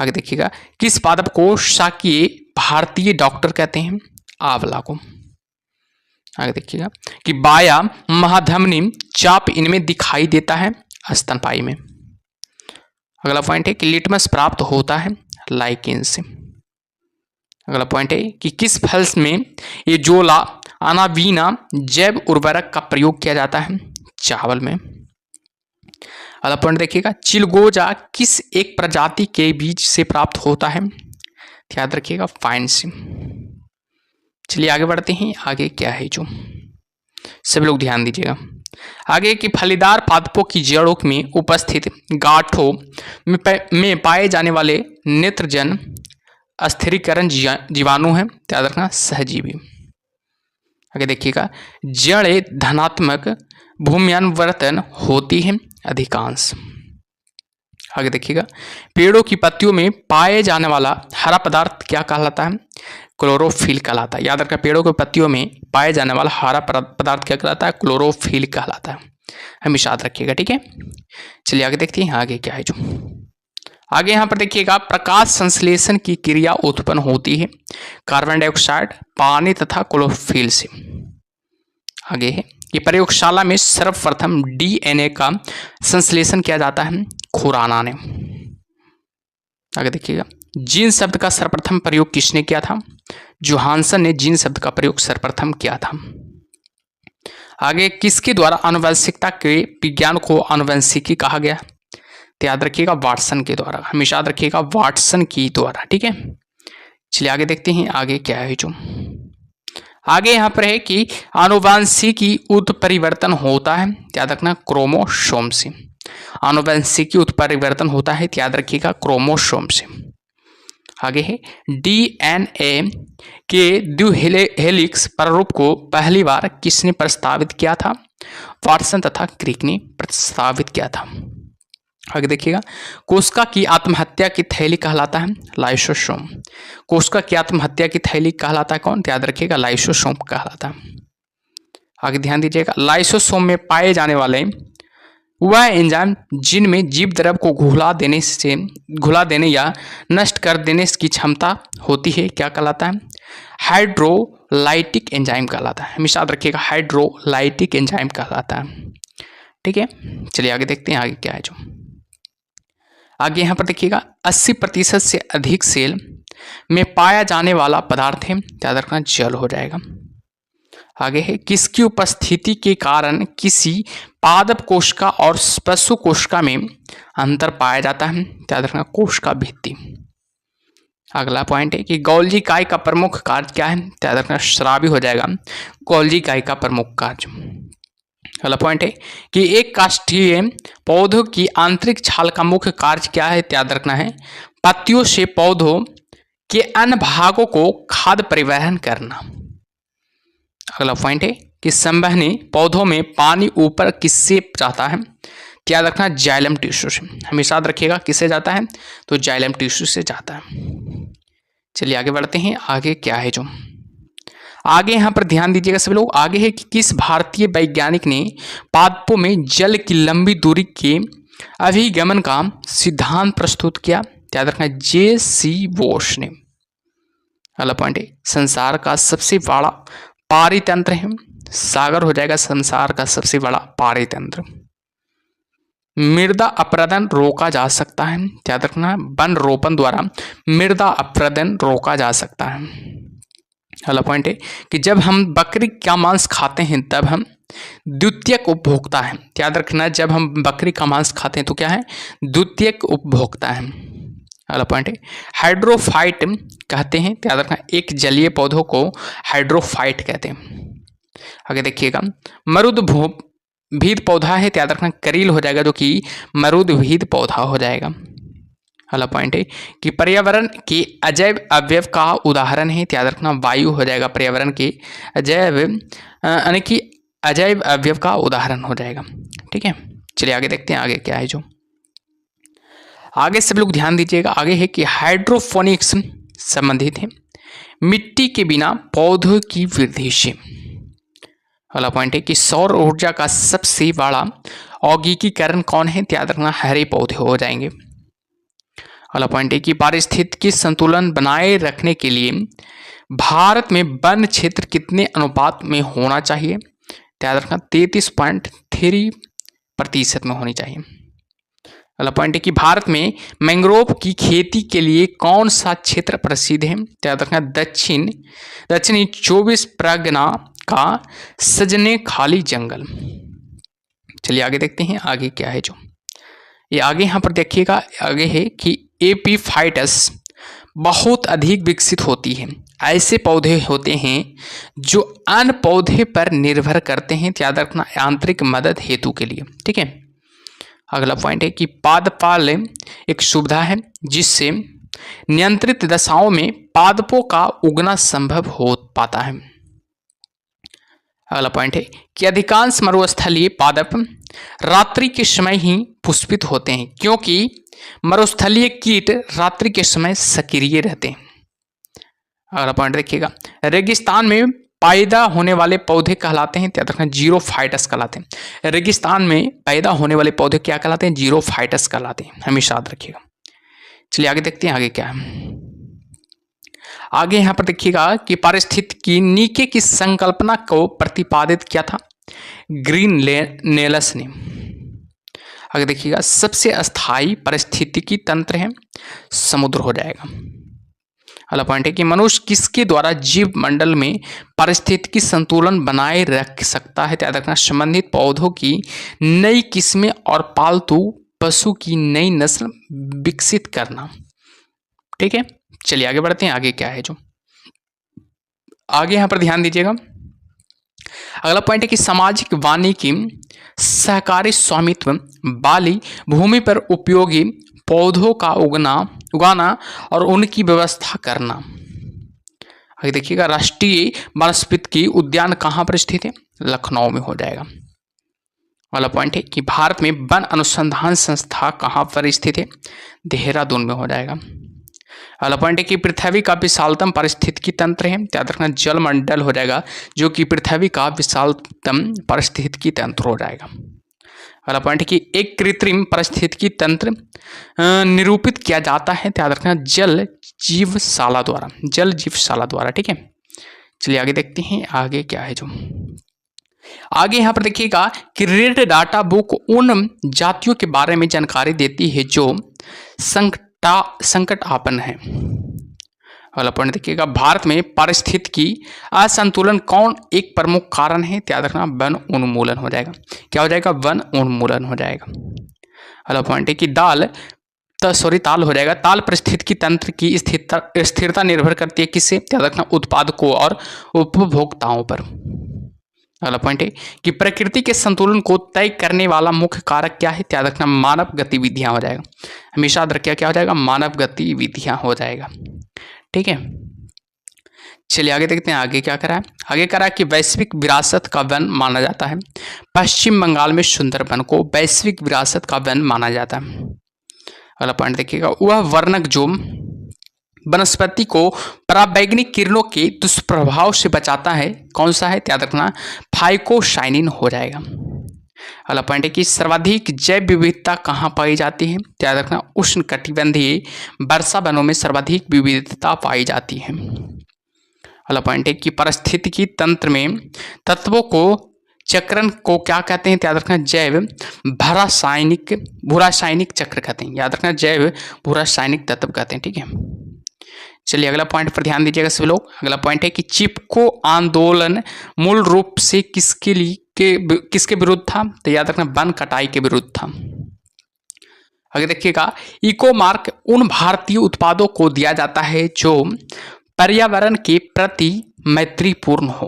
आगे देखिएगा, किस पादप को शाकीय भारतीय डॉक्टर कहते हैं? आंवला को। आगे देखिएगा कि बाया, महाधमनी, चाप इनमें दिखाई देता है स्तनपायी में। अगला पॉइंट है कि लिटमस प्राप्त होता है लाइकेन से। अगला पॉइंट है कि किस फल में ये जोला अनावीना जैव उर्वरक का प्रयोग किया जाता है? चावल में। अगला पॉइंट देखिएगा, चिलगोजा किस एक प्रजाति के बीज से प्राप्त होता है? याद रखिएगा फाइन से। चलिए आगे बढ़ते हैं, आगे क्या है जो सब लोग ध्यान दीजिएगा। आगे की फलीदार पादपों की जड़ों में उपस्थित गांठों में पाए जाने वाले नेत्रजन अस्थिरीकरण जीवाणु हैं, याद रखना सहजीवी। आगे देखिएगा, जड़ें धनात्मक भूम्यान्वर्तन होती हैं अधिकांश। आगे देखिएगा, पेड़ों की पत्तियों में पाए जाने वाला हरा पदार्थ क्या कहलाता है? क्लोरोफिल कहलाता है। याद रखना, पेड़ों की पत्तियों में पाए जाने वाला हरा पदार्थ क्या कहलाता है? क्लोरोफिल कहलाता है, हमेशा याद रखिएगा, ठीक है। चलिए आगे देखते हैं आगे क्या है जो आगे यहाँ पर देखिएगा, प्रकाश संश्लेषण की क्रिया उत्पन्न होती है कार्बन डाइऑक्साइड, पानी तथा क्लोरोफिल से। आगे है कि प्रयोगशाला में सर्वप्रथम डीएनए का संश्लेषण किया जाता है खुराना ने। आगे देखिएगा, जीन शब्द का सर्वप्रथम प्रयोग किसने किया था? जोहानसन ने जीन शब्द का प्रयोग सर्वप्रथम किया था। आगे किसके द्वारा आनुवंशिकता के विज्ञान को आनुवंशिकी कहा गया? तो याद रखिएगा वाटसन के द्वारा, हमेशा याद रखिएगा वाटसन की द्वारा, ठीक है। चलिए आगे देखते हैं आगे क्या है जो आगे यहाँ पर है कि आनुवंशिकी उत्परिवर्तन होता है, याद रखना क्रोमोसोम से। आनुवंशिकी उत्परिवर्तन होता है, याद रखिएगा क्रोमोसोम से। आगे है डीएनए के द्विहेलिक्स प्रारूप को पहली बार किसने प्रस्तावित किया था? वाटसन तथा क्रिक ने प्रस्तावित किया था। आगे देखिएगा, कोशिका की आत्महत्या की थैली कहलाता है लाइसोसोम। कोशिका की आत्महत्या की थैली कहलाता है कौन? याद रखिएगा लाइसोसोम कहलाता है। आगे ध्यान दीजिएगा, लाइसोसोम में पाए जाने वाले वह एंजाइम जिनमें जीव द्रव को घुला देने या नष्ट कर देने की क्षमता होती है क्या कहलाता है? हाइड्रोलाइटिक एंजाइम कहलाता है, हमेशा याद रखिएगा हाइड्रोलाइटिक एंजाइम कहलाता है, ठीक है। चलिए आगे देखते हैं आगे क्या है जो आगे यहाँ पर देखिएगा, 80% से अधिक सेल में पाया जाने वाला पदार्थ है, याद रखना जल हो जाएगा। आगे है किसकी उपस्थिति के कारण किसी पादप कोशिका और पशु कोशिका में अंतर पाया जाता है, याद रखना कोशिका भित्ति। अगला पॉइंट है कि गोल्जी इकाई का प्रमुख कार्य क्या है? याद रखना श्रावी हो जाएगा गोल्जी इकाई का प्रमुख कार्य। अगला पॉइंट है कि एक काष्ठीय पौधों की आंतरिक छाल का मुख्य कार्य क्या है? याद रखना है पत्तियों से पौधों के अन्य भागों को खाद्य परिवहन करना। अगला पॉइंट है कि संवहनी पौधों में पानी ऊपर किससे जाता है? याद रखना जाइलम टिश्यू से, हमेशा याद रखिएगा किससे जाता है? तो जाइलम टिश्यू से जाता है। चलिए आगे बढ़ते हैं आगे क्या है जो आगे यहाँ पर ध्यान दीजिएगा सब लोग। आगे है कि किस भारतीय वैज्ञानिक ने पादपों में जल की लंबी दूरी के अभिगमन का सिद्धांत प्रस्तुत किया? याद रखना जे.सी. बोस ने। अगला पॉइंट है संसार का सबसे बड़ा पारितंत्र है, सागर हो जाएगा संसार का सबसे बड़ा पारितंत्र। मृदा अपरदन रोका जा सकता है, याद रखना वन रोपण द्वारा मृदा अपरदन रोका जा सकता है। अगला पॉइंट है कि जब हम बकरी का मांस खाते हैं तब हम द्वितीयक उपभोक्ता है, याद रखना जब हम बकरी का मांस खाते हैं तो क्या है? द्वितीयक उपभोक्ता है। अगला पॉइंट है हाइड्रोफाइट कहते हैं, तो याद रखना एक जलीय पौधों को हाइड्रोफाइट कहते हैं। आगे देखिएगा मरुद्भीद पौधा है, तो याद रखना करील हो जाएगा जो कि मरुद्भीद पौधा हो जाएगा। अगला पॉइंट है कि पर्यावरण के अजैव अवयव का उदाहरण है, तो याद रखना वायु हो जाएगा पर्यावरण के अजैव यानी कि अजैव अवयव का उदाहरण हो जाएगा। ठीक है, चलिए आगे देखते हैं आगे क्या है। जो आगे सब लोग ध्यान दीजिएगा, आगे है कि हाइड्रोपोनिक्स संबंधित है मिट्टी के बिना पौधों की वृद्धि से। अगला पॉइंट है कि सौर ऊर्जा का सबसे बड़ा औद्योगिकीकरण कौन है, तो याद रखना हरे पौधे हो जाएंगे। अगला पॉइंट है कि पारिस्थितिकी संतुलन बनाए रखने के लिए भारत में वन क्षेत्र कितने अनुपात में होना चाहिए, तो याद रखना 33.3% में होनी चाहिए। अगला पॉइंट है कि भारत में मैंग्रोव की खेती के लिए कौन सा क्षेत्र प्रसिद्ध है, तो याद रखना दक्षिणी 24 परगना का सजने खाली जंगल। चलिए आगे देखते हैं आगे क्या है। जो ये आगे यहाँ पर देखिएगा, आगे है कि एपीफाइटस बहुत अधिक विकसित होती है, ऐसे पौधे होते हैं जो अन्य पौधे पर निर्भर करते हैं, तो याद रखना यांत्रिक मदद हेतु के लिए। ठीक है, अगला पॉइंट है कि पादपाल एक सुविधा है जिससे नियंत्रित दशाओं में पादपों का उगना संभव हो पाता है। अगला पॉइंट है कि अधिकांश मरुस्थलीय पादप रात्रि के समय ही पुष्पित होते हैं, क्योंकि मरुस्थलीय कीट रात्रि के समय सक्रिय रहते हैं। अगला पॉइंट देखिएगा, रेगिस्तान में पैदा होने वाले पौधे कहलाते हैं, याद रखना जीरोफाइटस कहलाते हैं। रेगिस्तान में पैदा होने वाले पौधे क्या कहलाते हैं, जीरोफाइटस कहलाते हैं, हमेशा याद रखिएगा। चलिए आगे देखते हैं आगे क्या है। आगे यहाँ पर देखिएगा कि पारिस्थितिकी नीचे की संकल्पना को प्रतिपादित किया था ग्रीनलेस ने। आगे देखिएगा सबसे अस्थायी पारिस्थितिकी तंत्र है समुद्र हो जाएगा। अगला पॉइंट है कि मनुष्य किसके द्वारा जीव मंडल में पारिस्थितिकी संतुलन बनाए रख सकता है, याद रखना संबंधित पौधों की नई किस्में और पालतू पशु की नई नस्ल विकसित करना। ठीक है, चलिए आगे बढ़ते हैं आगे क्या है। जो आगे यहाँ पर ध्यान दीजिएगा, अगला पॉइंट है कि सामाजिक वानिकी सहकारी स्वामित्व वाली भूमि पर उपयोगी पौधों का उगाना और उनकी व्यवस्था करना। आगे देखिएगा राष्ट्रीय वानस्पतिक उद्यान कहाँ पर स्थित है, लखनऊ में हो जाएगा। अगला पॉइंट है कि भारत में वन अनुसंधान संस्था कहाँ पर स्थित है, देहरादून में हो जाएगा। अगला पॉइंट है कि पृथ्वी का विशालतम पारिस्थितिकी तंत्र है, याद रखना जलमंडल हो जाएगा, जो कि पृथ्वी का विशालतम पारिस्थितिकी तंत्र हो जाएगा। अगला पॉइंट है कि एक कृत्रिम पारिस्थितिकी तंत्र निरूपित किया जाता है, याद रखना जल जीवशाला द्वारा। ठीक है, चलिए आगे देखते हैं आगे क्या है। जो आगे यहाँ पर देखिएगा कि रेड डाटा बुक उन जातियों के बारे में जानकारी देती है जो संकट आपन्न है। अगला पॉइंट देखिएगा भारत में पारिस्थितिकी असंतुलन कौन एक प्रमुख कारण है, याद रखना वन उन्मूलन हो जाएगा। क्या हो जाएगा, वन उन्मूलन हो जाएगा। अगला पॉइंट है कि ताल हो जाएगा। ताल पारिस्थितिकी तंत्र की स्थिरता निर्भर करती है किससे, याद रखना उत्पादकों और उपभोक्ताओं पर। अगला पॉइंट है कि प्रकृति के संतुलन को तय करने वाला मुख्य कारक क्या है, याद रखना मानव गतिविधियां हो जाएगा। हमेशा याद रखिएगा क्या हो जाएगा, मानव गतिविधियां हो जाएगा। ठीक है, चलिए आगे देखते हैं आगे क्या करा है। आगे करा कि वैश्विक विरासत का वन माना जाता है। पश्चिम बंगाल में सुंदरबन को वैश्विक विरासत का वन माना जाता है। अगला पॉइंट देखिएगा वह वर्णक जो वनस्पति को पराबैंगनी किरणों के दुष्प्रभाव से बचाता है कौन सा है, याद रखना फाइकोसाइनिन हो जाएगा। अगला पॉइंट है कि सर्वाधिक जैव विविधता कहाँ पाई जाती है, याद रखना उष्णकटिबंधीय वर्षा वनों में सर्वाधिक विविधता पाई जाती है। अगला पॉइंट है कि पारिस्थितिकी तंत्र में तत्वों को चक्रण को क्या कहते हैं, याद रखना जैव भूरासायनिक चक्र कहते हैं, याद रखना जैव भूरासायनिक तत्व कहते हैं। ठीक है, चलिए अगला पॉइंट पर ध्यान दीजिएगा सभी लोग। अगला पॉइंट है कि चिपको आंदोलन मूल रूप से किसके विरुद्ध था, तो याद रखना वन कटाई के विरुद्ध था। आगे देखिएगा, इको मार्क उन भारतीय उत्पादों को दिया जाता है जो पर्यावरण के प्रति मैत्रीपूर्ण हो।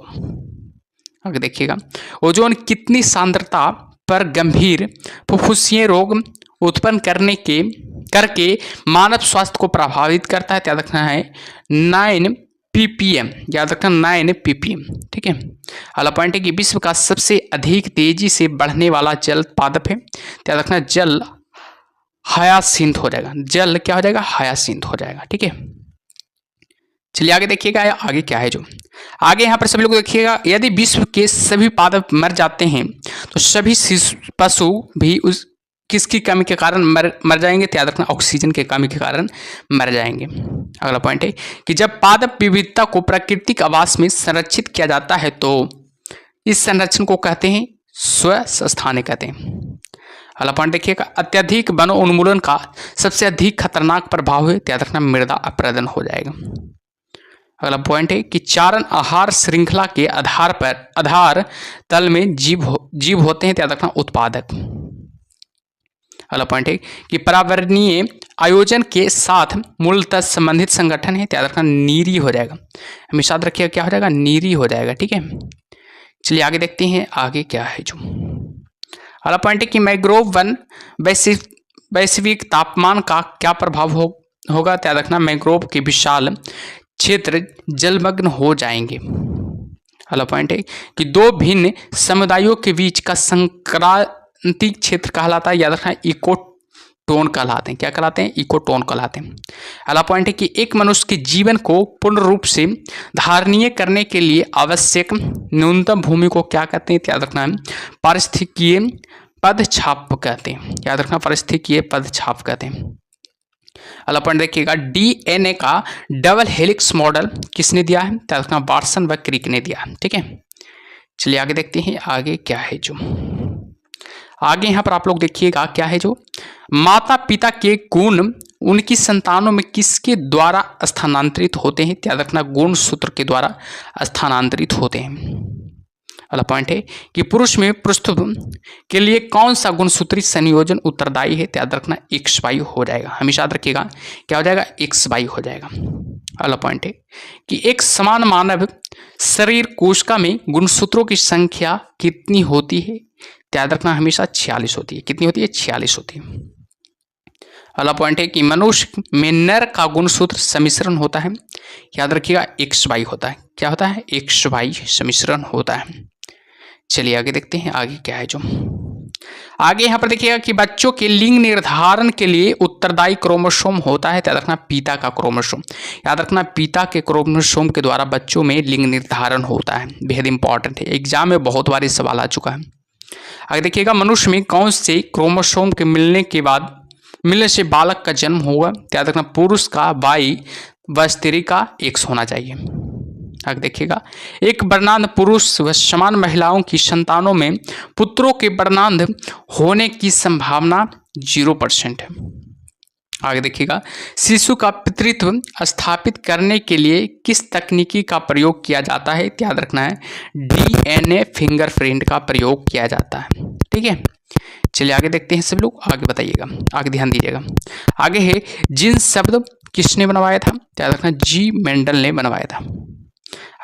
आगे देखिएगा, ओजोन कितनी सांद्रता पर गंभीर फुफ्फुसीय रोग उत्पन्न करके मानव स्वास्थ्य को प्रभावित करता है? याद रखना है 9 ppm, याद रखना 9 ppm। ठीक है। अगला पॉइंट है कि विश्व का सबसे अधिक तेजी से बढ़ने वाला जल पादप है? याद रखना जल हायासिंथ हो जाएगा। जल क्या हो जाएगा? हायासिंथ हो जाएगा। ठीक है। चलिए आगे देखिएगा, आगे क्या है जो आगे यहाँ पर सभी लोग देखिएगा, यदि विश्व के सभी पादप मर जाते हैं तो सभी पशु भी उस किसकी कमी के कारण मर जाएंगे? याद रखना ऑक्सीजन के कमी के कारण मर जाएंगे। अगला पॉइंट है कि जब पादप विविधता को प्राकृतिक आवास में संरक्षित किया जाता है तो इस संरक्षण को कहते हैं स्वसंस्थाने कहते हैं। अगला पॉइंट देखिएगा, अत्यधिक वन उन्मूलन का सबसे अधिक खतरनाक प्रभाव है? याद रखना मृदा अपरदन हो जाएगा। अगला पॉइंट है कि चारण आहार श्रृंखला के आधार तल में जीव होते हैं? याद रखना उत्पादक। अगला पॉइंट है कि पर्यावरणीय आयोजन के साथ मूलतः संबंधित संगठन है? याद रखना नीरी हो जाएगा। हमेशा याद रखिएगा क्या हो जाएगा? नीरी हो जाएगा। ठीक है। चलिए आगे देखते हैं, आगे क्या है जो अगला पॉइंट है कि मैंग्रोव वन वैश्विक तापमान का क्या प्रभाव होगा? याद रखना मैंग्रोव के विशाल क्षेत्र जलमग्न हो जाएंगे। अगला पॉइंट है कि दो भिन्न समुदायों के बीच का संक्रांति क्षेत्र कहलाता है? याद रखना इकोटोन कहलाते हैं। क्या कहलाते हैं? इकोटोन कहलाते हैं। अगला पॉइंट है कि एक मनुष्य के जीवन को पूर्ण रूप से धारणीय करने के लिए आवश्यक न्यूनतम भूमि को क्या कहते हैं? याद रखना पारिस्थितिकीय पदछाप कहते हैं। याद रखना पारिस्थितिकीय पदछाप कहते हैं। अगला पॉइंट देखिएगा, डीएनए का डबल हेलिक्स मॉडल किसने दिया है? याद रखना वाटसन व क्रिक ने दिया है। ठीक है। चलिए आगे देखते हैं, आगे क्या है जो आगे यहाँ पर आप लोग देखिएगा क्या है जो माता पिता के गुण उनकी संतानों में किसके द्वारा स्थानांतरित होते हैं? याद रखना गुणसूत्र के द्वारा स्थानांतरित होते हैं। अगला पॉइंट है कि पुरुष में प्रस्तुत के लिए कौन सा गुणसूत्री संयोजन उत्तरदायी है? याद रखना XY हो जाएगा। हमेशा याद रखिएगा क्या हो जाएगा? XY हो जाएगा। अगला पॉइंट है कि एक समान मानव शरीर कोशिका में गुणसूत्रों की संख्या कितनी होती है? याद रखना हमेशा 46 होती है। कितनी होती है? 46 होती है। अगला पॉइंट है कि मनुष्य में नर का गुणसूत्र सम्मिश्रण होता है? याद रखिएगा XY होता है। क्या होता है? XY सम्मिश्रण होता है। चलिए आगे देखते हैं, आगे क्या है जो आगे यहाँ पर देखिएगा कि बच्चों के लिंग निर्धारण के लिए उत्तरदायी क्रोमोसोम होता है? याद रखना पिता का क्रोमोसोम। याद रखना पिता के क्रोमोसोम के द्वारा बच्चों में लिंग निर्धारण होता है। बेहद इंपॉर्टेंट है, एग्जाम में बहुत बार सवाल आ चुका है। आगे देखिएगा, मनुष्य में कौन से क्रोमोसोम के मिलने से बालक का जन्म होगा? याद रखना पुरुष का Y व स्त्री का X होना चाहिए। आगे देखिएगा, एक वर्णांध पुरुष व समान महिलाओं की संतानों में पुत्रों के वर्णांध होने की संभावना 0% है। आगे देखिएगा, शिशु का पितृत्व स्थापित करने के लिए किस तकनीकी का प्रयोग किया जाता है? याद रखना है DNA फिंगरप्रिंट का प्रयोग किया जाता है। ठीक है। चलिए आगे देखते हैं सब लोग, आगे बताइएगा, आगे ध्यान दीजिएगा। आगे है जीन शब्द किसने बनवाया था? याद रखना G मेंडल ने बनवाया था।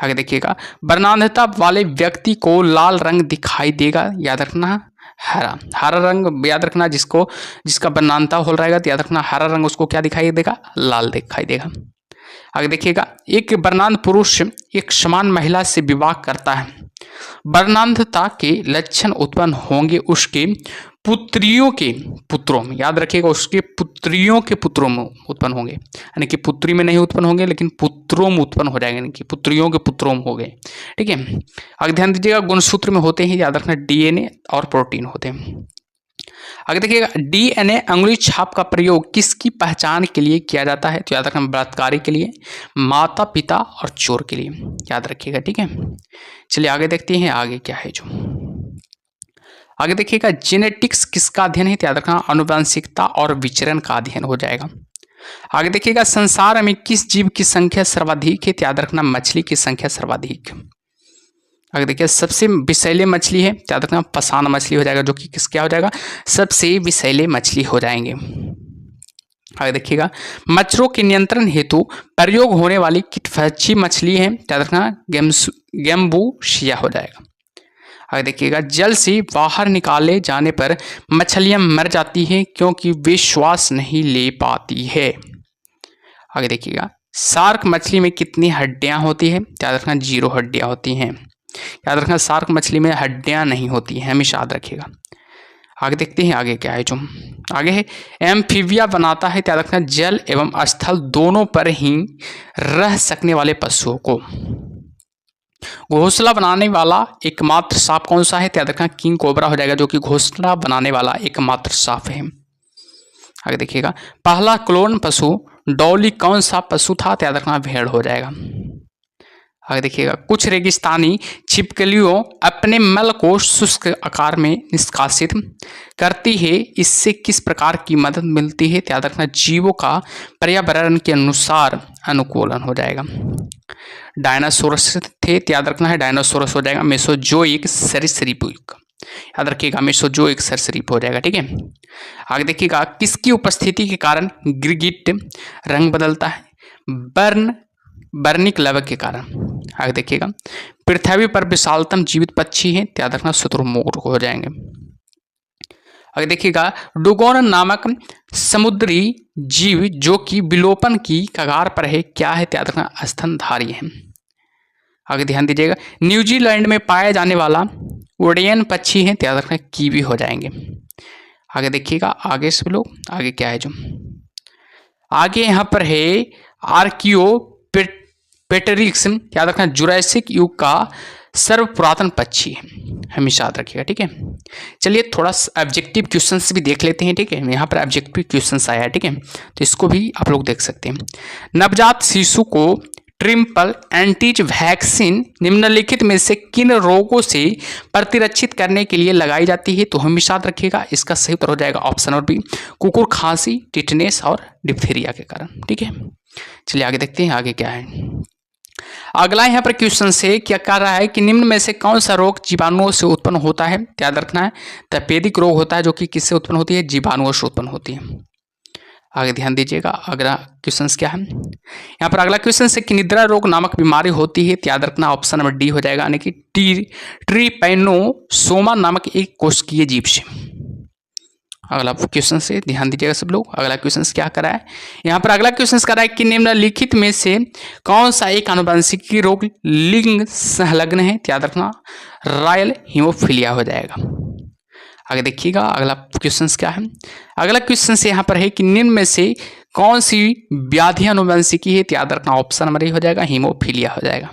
आगे देखिएगा, वर्णांधता वाले व्यक्ति को लाल रंग दिखाई देगा? याद रखना हरा रंग। याद रखना जिसका वर्णांधता हो रहेगा तो याद रखना हरा रंग उसको क्या दिखाई देगा? लाल दिखाई देगा। आगे देखिएगा, एक वर्णांध पुरुष एक समान महिला से विवाह करता है, वर्णांधता के लक्षण उत्पन्न होंगे उसके पुत्रियों के पुत्रों में। याद रखिएगा उसके पुत्रियों के पुत्रों में उत्पन्न होंगे, यानी कि पुत्री में नहीं उत्पन्न होंगे लेकिन पुत्रों में उत्पन्न हो जाएंगे, यानी कि पुत्रियों के पुत्रों में हो गए। ठीक है। आगे ध्यान दीजिएगा, गुणसूत्र में होते हैं याद रखना DNA और प्रोटीन होते हैं। आगे देखिएगा, DNA अंगुली छाप का प्रयोग किसकी पहचान के लिए किया जाता है? तो याद रखना बलात्कारी के लिए, माता पिता और चोर के लिए। याद रखिएगा। ठीक है। चलिए आगे देखते हैं, आगे क्या है जो आगे देखिएगा, जेनेटिक्स किसका अध्ययन है? याद रखना आनुवंशिकता और विचरण का अध्ययन हो जाएगा। आगे देखिएगा, संसार में किस जीव की संख्या सर्वाधिक है? याद रखना मछली की संख्या सर्वाधिक। आगे देखिए, सबसे विषैले मछली है? याद रखना पाषाण मछली हो जाएगा, जो कि क्या हो जाएगा? सबसे विषैले मछली हो जाएंगे। आगे देखिएगा, मच्छरों के नियंत्रण हेतु प्रयोग होने वाली कीटभक्षी मछली है, याद रखना गैम्बूसिया हो जाएगा। आगे देखिएगा, जल से बाहर निकाले जाने पर मछलियां मर जाती हैं क्योंकि वे श्वास नहीं ले पाती है। आगे देखिएगा, शार्क मछली में कितनी हड्डियां होती है, याद रखना 0 हड्डियां होती हैं। याद रखना शार्क मछली में हड्डियां नहीं होती हैं, हमेशा याद रखिएगा। आगे देखते हैं आगे क्या है। जो आगे है, एम्फीबिया बनाता है, याद रखना जल एवं स्थल दोनों पर ही रह सकने वाले पशुओं को। घोंसला बनाने वाला एकमात्र सांप कौन सा है, याद रखना किंग कोबरा हो जाएगा, जो कि घोंसला बनाने वाला एकमात्र सांप है। आगे देखिएगा, पहला क्लोन पशु डॉली कौन सा पशु था, याद रखना भेड़ हो जाएगा। आगे देखिएगा, कुछ रेगिस्तानी छिपकलियों अपने मल को शुष्क आकार में निष्कासित करती है, इससे किस प्रकार की मदद मिलती है, याद रखना जीवों का पर्यावरण के अनुसार अनुकूलन हो जाएगा। डायनासोरस थे, याद रखना है डायनासोरस हो जाएगा मेसोजोइक सरीसृप, याद रखिएगा मेसोजोइक सरीसृप हो जाएगा। ठीक है, आगे देखिएगा, किसकी उपस्थिति के कारण गिरगिट रंग बदलता है, वर्निक लवक के कारण। आगे देखिएगा, पृथ्वी पर विशालतम जीवित पक्षी है, याद रखना शुतुरमुर्ग हो जाएंगे। आगे देखिएगा, डुगोन नामक समुद्री जीव जो कि विलोपन की कगार पर है, क्या है, याद रखना स्तनधारी है। आगे ध्यान दीजिएगा, न्यूजीलैंड में पाया जाने वाला उड़ियन पक्षी है, याद रखना कीवी हो जाएंगे। आगे देखिएगा, आगे से लोग आगे क्या है। जो आगे यहाँ पर है आर्कियोपेटेरिक्स, याद रखना जुरासिक युग का सर्व पुरातन पक्षी है, हमेशा याद रखिएगा। ठीक है, चलिए थोड़ा ऑब्जेक्टिव क्वेश्चंस भी देख लेते हैं। ठीक है, यहाँ पर ऑब्जेक्टिव क्वेश्चंस आया है। ठीक है, तो इसको भी आप लोग देख सकते हैं। नवजात शिशु को ट्रिपल एंटीज वैक्सीन निम्नलिखित में से किन रोगों से प्रतिरक्षित करने के लिए लगाई जाती है, तो हमेशा याद रखिएगा इसका सही उत्तर हो जाएगा ऑप्शन और बी, कुकुर खांसी, टिटनेस और डिप्थीरिया के कारण। ठीक है, चलिए आगे देखते हैं आगे क्या है। अगला यहाँ पर क्वेश्चन से क्या कर रहा है कि निम्न में से कौन सा रोग जीवाणुओं से उत्पन्न होता है, याद रखना है तपेदिक रोग होता है, जो कि किससे उत्पन्न होती है, जीवाणुओं से उत्पन्न होती है। आगे ध्यान दीजिएगा, अगला क्वेश्चन क्या है। यहाँ पर अगला क्वेश्चन से कि निद्रा रोग नामक बीमारी होती है, याद रखना ऑप्शन नंबर डी हो जाएगा, यानी कि ट्रिपैनोसोमा नामक एक कोशिकीय जीव से। अगला क्वेश्चन से ध्यान दीजिएगा सब लोग। अगला क्वेश्चन क्या करा है, यहाँ पर अगला क्वेश्चन करा है कि निम्नलिखित में से कौन सा एक आनुवंशिकी रोग लिंग संलग्न है, याद रखना रॉयल हीमोफीलिया हो जाएगा। आगे देखिएगा, अगला क्वेश्चन क्या है। अगला क्वेश्चन से यहाँ पर है कि निम्न में से कौन सी व्याधि आनुवंशिकी है, याद रखना ऑप्शन नंबर ए हो जाएगा, हीमोफीलिया हो जाएगा।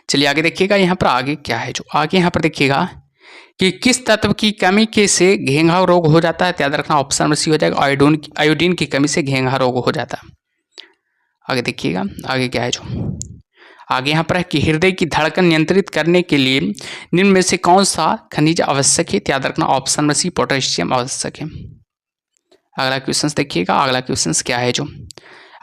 चलिए आगे देखिएगा, यहाँ पर आगे क्या है। जो आगे यहाँ पर देखिएगा कि किस तत्व की कमी के से घेंघा रोग हो जाता है, याद रखना ऑप्शन नंबर सी हो जाएगा, आयोडीन की कमी से घेंघा रोग हो जाता है। आगे देखिएगा, आगे क्या है। जो आगे यहाँ पर है कि हृदय की धड़कन नियंत्रित करने के लिए निम्न में से कौन सा खनिज आवश्यक है, याद रखना ऑप्शन नंबर सी, पोटेशियम आवश्यक है। अगला क्वेश्चन देखिएगा, अगला क्वेश्चन क्या है। जो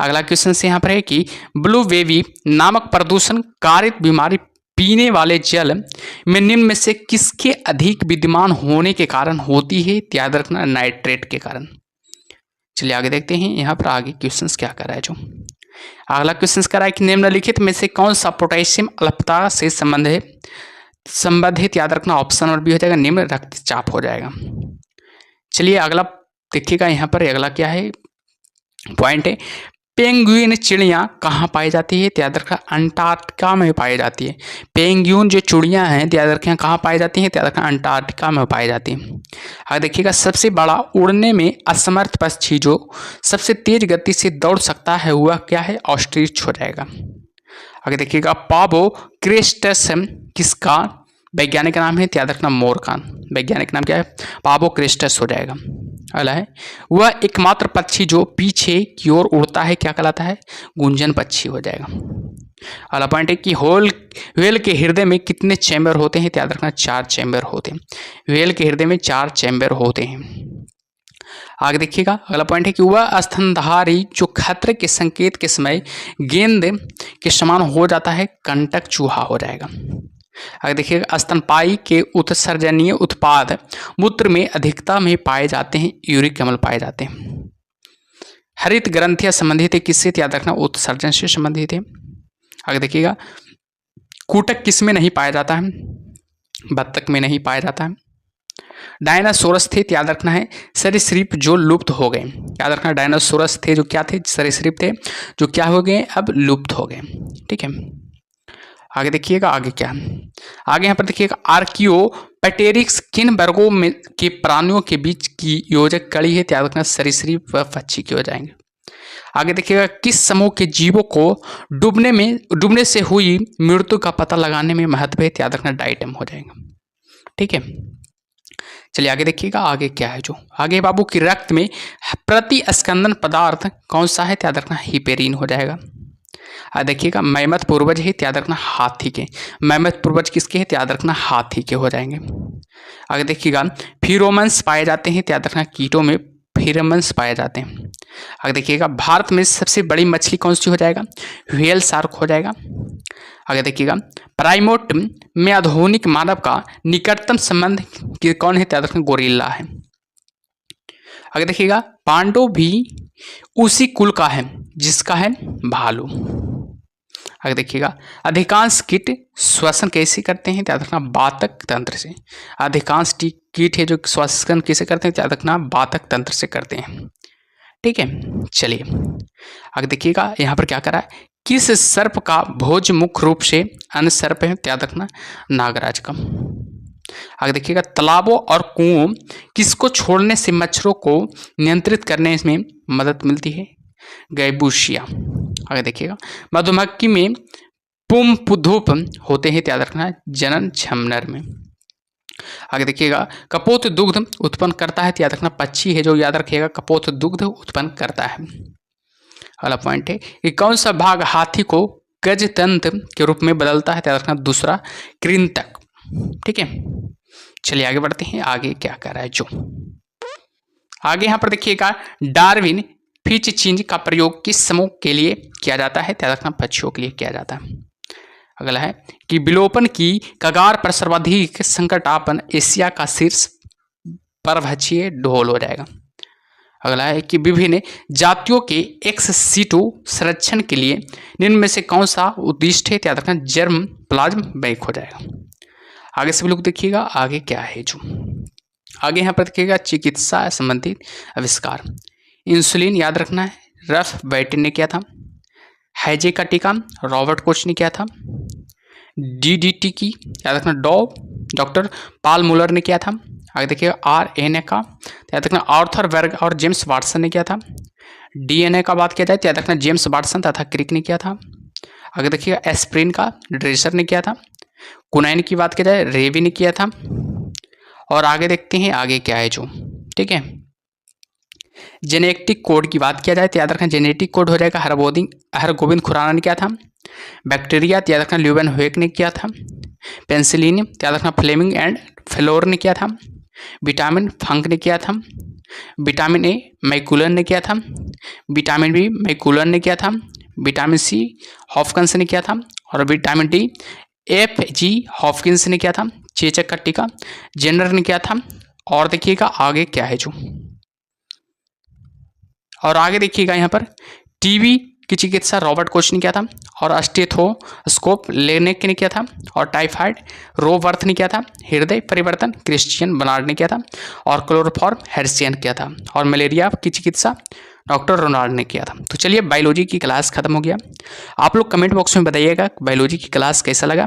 अगला क्वेश्चन से यहाँ पर है कि ब्लू वेवी नामक प्रदूषण कारित बीमारी पीने वाले जल में निम्न में से किसके अधिक विद्यमान होने के कारण होती है, याद रखना नाइट्रेट के कारण। चलिए आगे देखते हैं, यहाँ पर आगे क्वेश्चन क्या कर रहा है। जो अगला क्वेश्चन कर रहा है कि निम्नलिखित में से कौन सा पोटेशियम अल्पता से संबंधित, याद रखना ऑप्शन नंबर बी हो जाएगा, निम्न रक्तचाप हो जाएगा। चलिए अगला देखिएगा, यहाँ पर अगला क्या है पॉइंट है, पेंगुइन चिड़िया कहाँ पाई जाती है, याद रखना अंटार्कटिका में पाई जाती है। पेंगुइन जो चिड़ियाँ हैं, याद रखें कहाँ पाई जाती हैं, याद रखना अंटार्कटिका में पाई जाती है। आगे देखिएगा, सबसे बड़ा उड़ने में असमर्थ पक्षी जो सबसे तेज गति से दौड़ सकता है वह क्या है, ऑस्ट्रिच हो जाएगा। आगे देखिएगा, पाबो क्रेस्टस किसका वैज्ञानिक नाम है, याद रखना मोर का वैज्ञानिक नाम क्या है, पाबो क्रेस्टस हो जाएगा। अगला है, वह एकमात्र पक्षी जो पीछे की ओर उड़ता है क्या कहलाता है, गुंजन पक्षी हो जाएगा। अगला पॉइंट है कि व्हेल के हृदय में कितने चैम्बर होते हैं, याद रखना 4 चैम्बर होते हैं। व्हेल के हृदय में 4 चैम्बर होते हैं। आगे देखिएगा, अगला पॉइंट है कि वह स्तनधारी जो खतरे के संकेत के समय गेंद के समान हो जाता है, कंटक चूहा हो जाएगा। आगे देखिएगा, स्तनपायी के उत्सर्जनीय उत्पाद मूत्र में अधिकता में पाए जाते हैं, यूरिक अम्ल पाए जाते हैं। हरित ग्रंथियां संबंधित है किससे, याद रखना उत्सर्जन से संबंधित है। आगे देखिएगा, कूटक किस में नहीं पाया जाता है, बत्तख में नहीं पाया जाता है। डायनासोरस थे, याद रखना है सरीसृप जो लुप्त हो गए, याद रखना डायनासोरस थे जो क्या थे, सरीसृप थे जो क्या हो गए, अब लुप्त हो गए। ठीक है, आगे देखिएगा, आगे क्या, आगे यहाँ पर देखिएगा, आर्कियोपेटेरिक्स किन वर्गों में के प्राणियों के बीच की योजक कड़ी है, याद रखना सरीसृप व पक्षी के हो जाएंगे। आगे देखिएगा, किस समूह के जीवों को डूबने से हुई मृत्यु का पता लगाने में महत्व है, याद रखना डाइटम हो जाएगा। ठीक है, चलिए आगे देखिएगा, आगे क्या है जो आगे बाबू की रक्त में प्रतिस्कंदन पदार्थ कौन सा है, याद रखना हिपेरिन हो जाएगा। देखिएगा, मैमथ पूर्वज है, याद रखना हाथी के, मैमथ पूर्वज किसके है, याद रखना हाथी के हो जाएंगे। आगे देखिएगा, फिरोमन्स पाए जाते हैं, याद रखना कीटों में फिरोमन्स पाए जाते हैं। आगे देखिएगा, भारत में सबसे बड़ी मछली कौन सी हो जाएगा, व्हेल शार्क हो जाएगा। आगे देखिएगा, प्राइमेट में आधुनिक मानव का निकटतम संबंध कौन है, याद रखना गोरिल्ला है। आगे देखिएगा, पांडव भी उसी कुल का है जिसका है भालू। आगे देखिएगा, अधिकांश कीट श्वसन कैसे करते हैं, याद रखना बातक तंत्र से। अधिकांश कीट है जो श्वसन कैसे करते हैं, याद रखना बातक तंत्र से करते हैं। ठीक है, चलिए आगे देखिएगा, यहाँ पर क्या करा है, किस सर्प का भोज मुख्य रूप से अन्य सर्प है, याद रखना नागराज का। आगे देखिएगा, तालाबों और कुओं किसको छोड़ने से मच्छरों को नियंत्रित करने में मदद मिलती है, गैबूशिया। आगे देखिएगा, मधुमक्खी में पुंपधूप होते हैं, याद रखना जनन छमनर में। आगे देखिएगा, कपोत दुग्ध उत्पन्न करता है, याद रखना पक्षी है जो, याद रखिएगा कपोत दुग्ध उत्पन्न करता है। अगला पॉइंट है कि कौन सा भाग हाथी को गजतंत्र के रूप में बदलता है, याद रखना दूसरा कृंतक। ठीक है, चलिए आगे बढ़ते हैं, आगे क्या कर रहा है जो आगे यहाँ पर देखिएगा, डार्विन फिच चेंज का प्रयोग किस समूह के लिए किया जाता है, याद रखना पक्षियों के लिए किया जाता है। अगला है कि विलोपन की कगार पर सर्वाधिक संकटापन एशिया का शीर्ष परभक्षीय ढोल हो जाएगा। अगला है कि विभिन्न जातियों के एक्स सीटू संरक्षण के लिए निम्न में से कौन सा उद्दिष्ट है, याद रखना जर्म प्लाज्म बैंक हो जाएगा। आगे से लोग देखिएगा, आगे क्या है जो आगे यहाँ पर देखिएगा, चिकित्सा संबंधित आविष्कार। इंसुलिन याद रखना है रफ बैटिन ने किया था। हैजे का टीका रॉबर्ट कोच ने किया था। डीडीटी की याद रखना डॉक्टर पाल मुलर ने किया था। आगे देखिएगा, आरएनए का याद रखना आर्थर वर्ग और जेम्स वाटसन ने किया था। डीएनए का बात किया जाए तो याद रखना जेम्स वाटसन तथा क्रिक ने किया था। आगे देखिएगा, एस्प्रिन का ड्रेसर ने किया था। कुनाइन की बात की जाए रेवी ने किया था। और आगे देखते हैं आगे क्या है जो ठीक है, जेनेटिक कोड की बात किया जाए तो याद रखना जेनेटिक कोड हो जाएगा हरगोविंद खुराना ने किया था। बैक्टीरिया याद रखना ल्यूवेन हुएक ने किया था। पेंसिलिन याद रखना फ्लेमिंग एंड फ्लोर ने किया था। विटामिन फंक ने किया था। विटामिन ए मैकुलन ने किया था। विटामिन बी मैकुलन ने किया था। विटामिन सी हॉफकिंस ने किया था। और विटामिन डी FG हॉफकिंस ने किया था। चेचक का टीका जेनर ने किया था। और देखिएगा आगे क्या है जो और आगे देखिएगा यहाँ पर टीबी की चिकित्सा रॉबर्ट कोच ने किया था। और स्टेथोस्कोप लेनेक ने किया था। और टाइफाइड रोवर्थ ने किया था। हृदय परिवर्तन क्रिश्चियन बनार्ड ने किया था। और क्लोरोफॉर्म हेर्सियन किया था। और मलेरिया की चिकित्सा डॉक्टर रोनाल्ड ने किया था। तो चलिए बायोलॉजी की क्लास खत्म हो गया। आप लोग कमेंट बॉक्स में बताइएगा बायोलॉजी की क्लास कैसा लगा।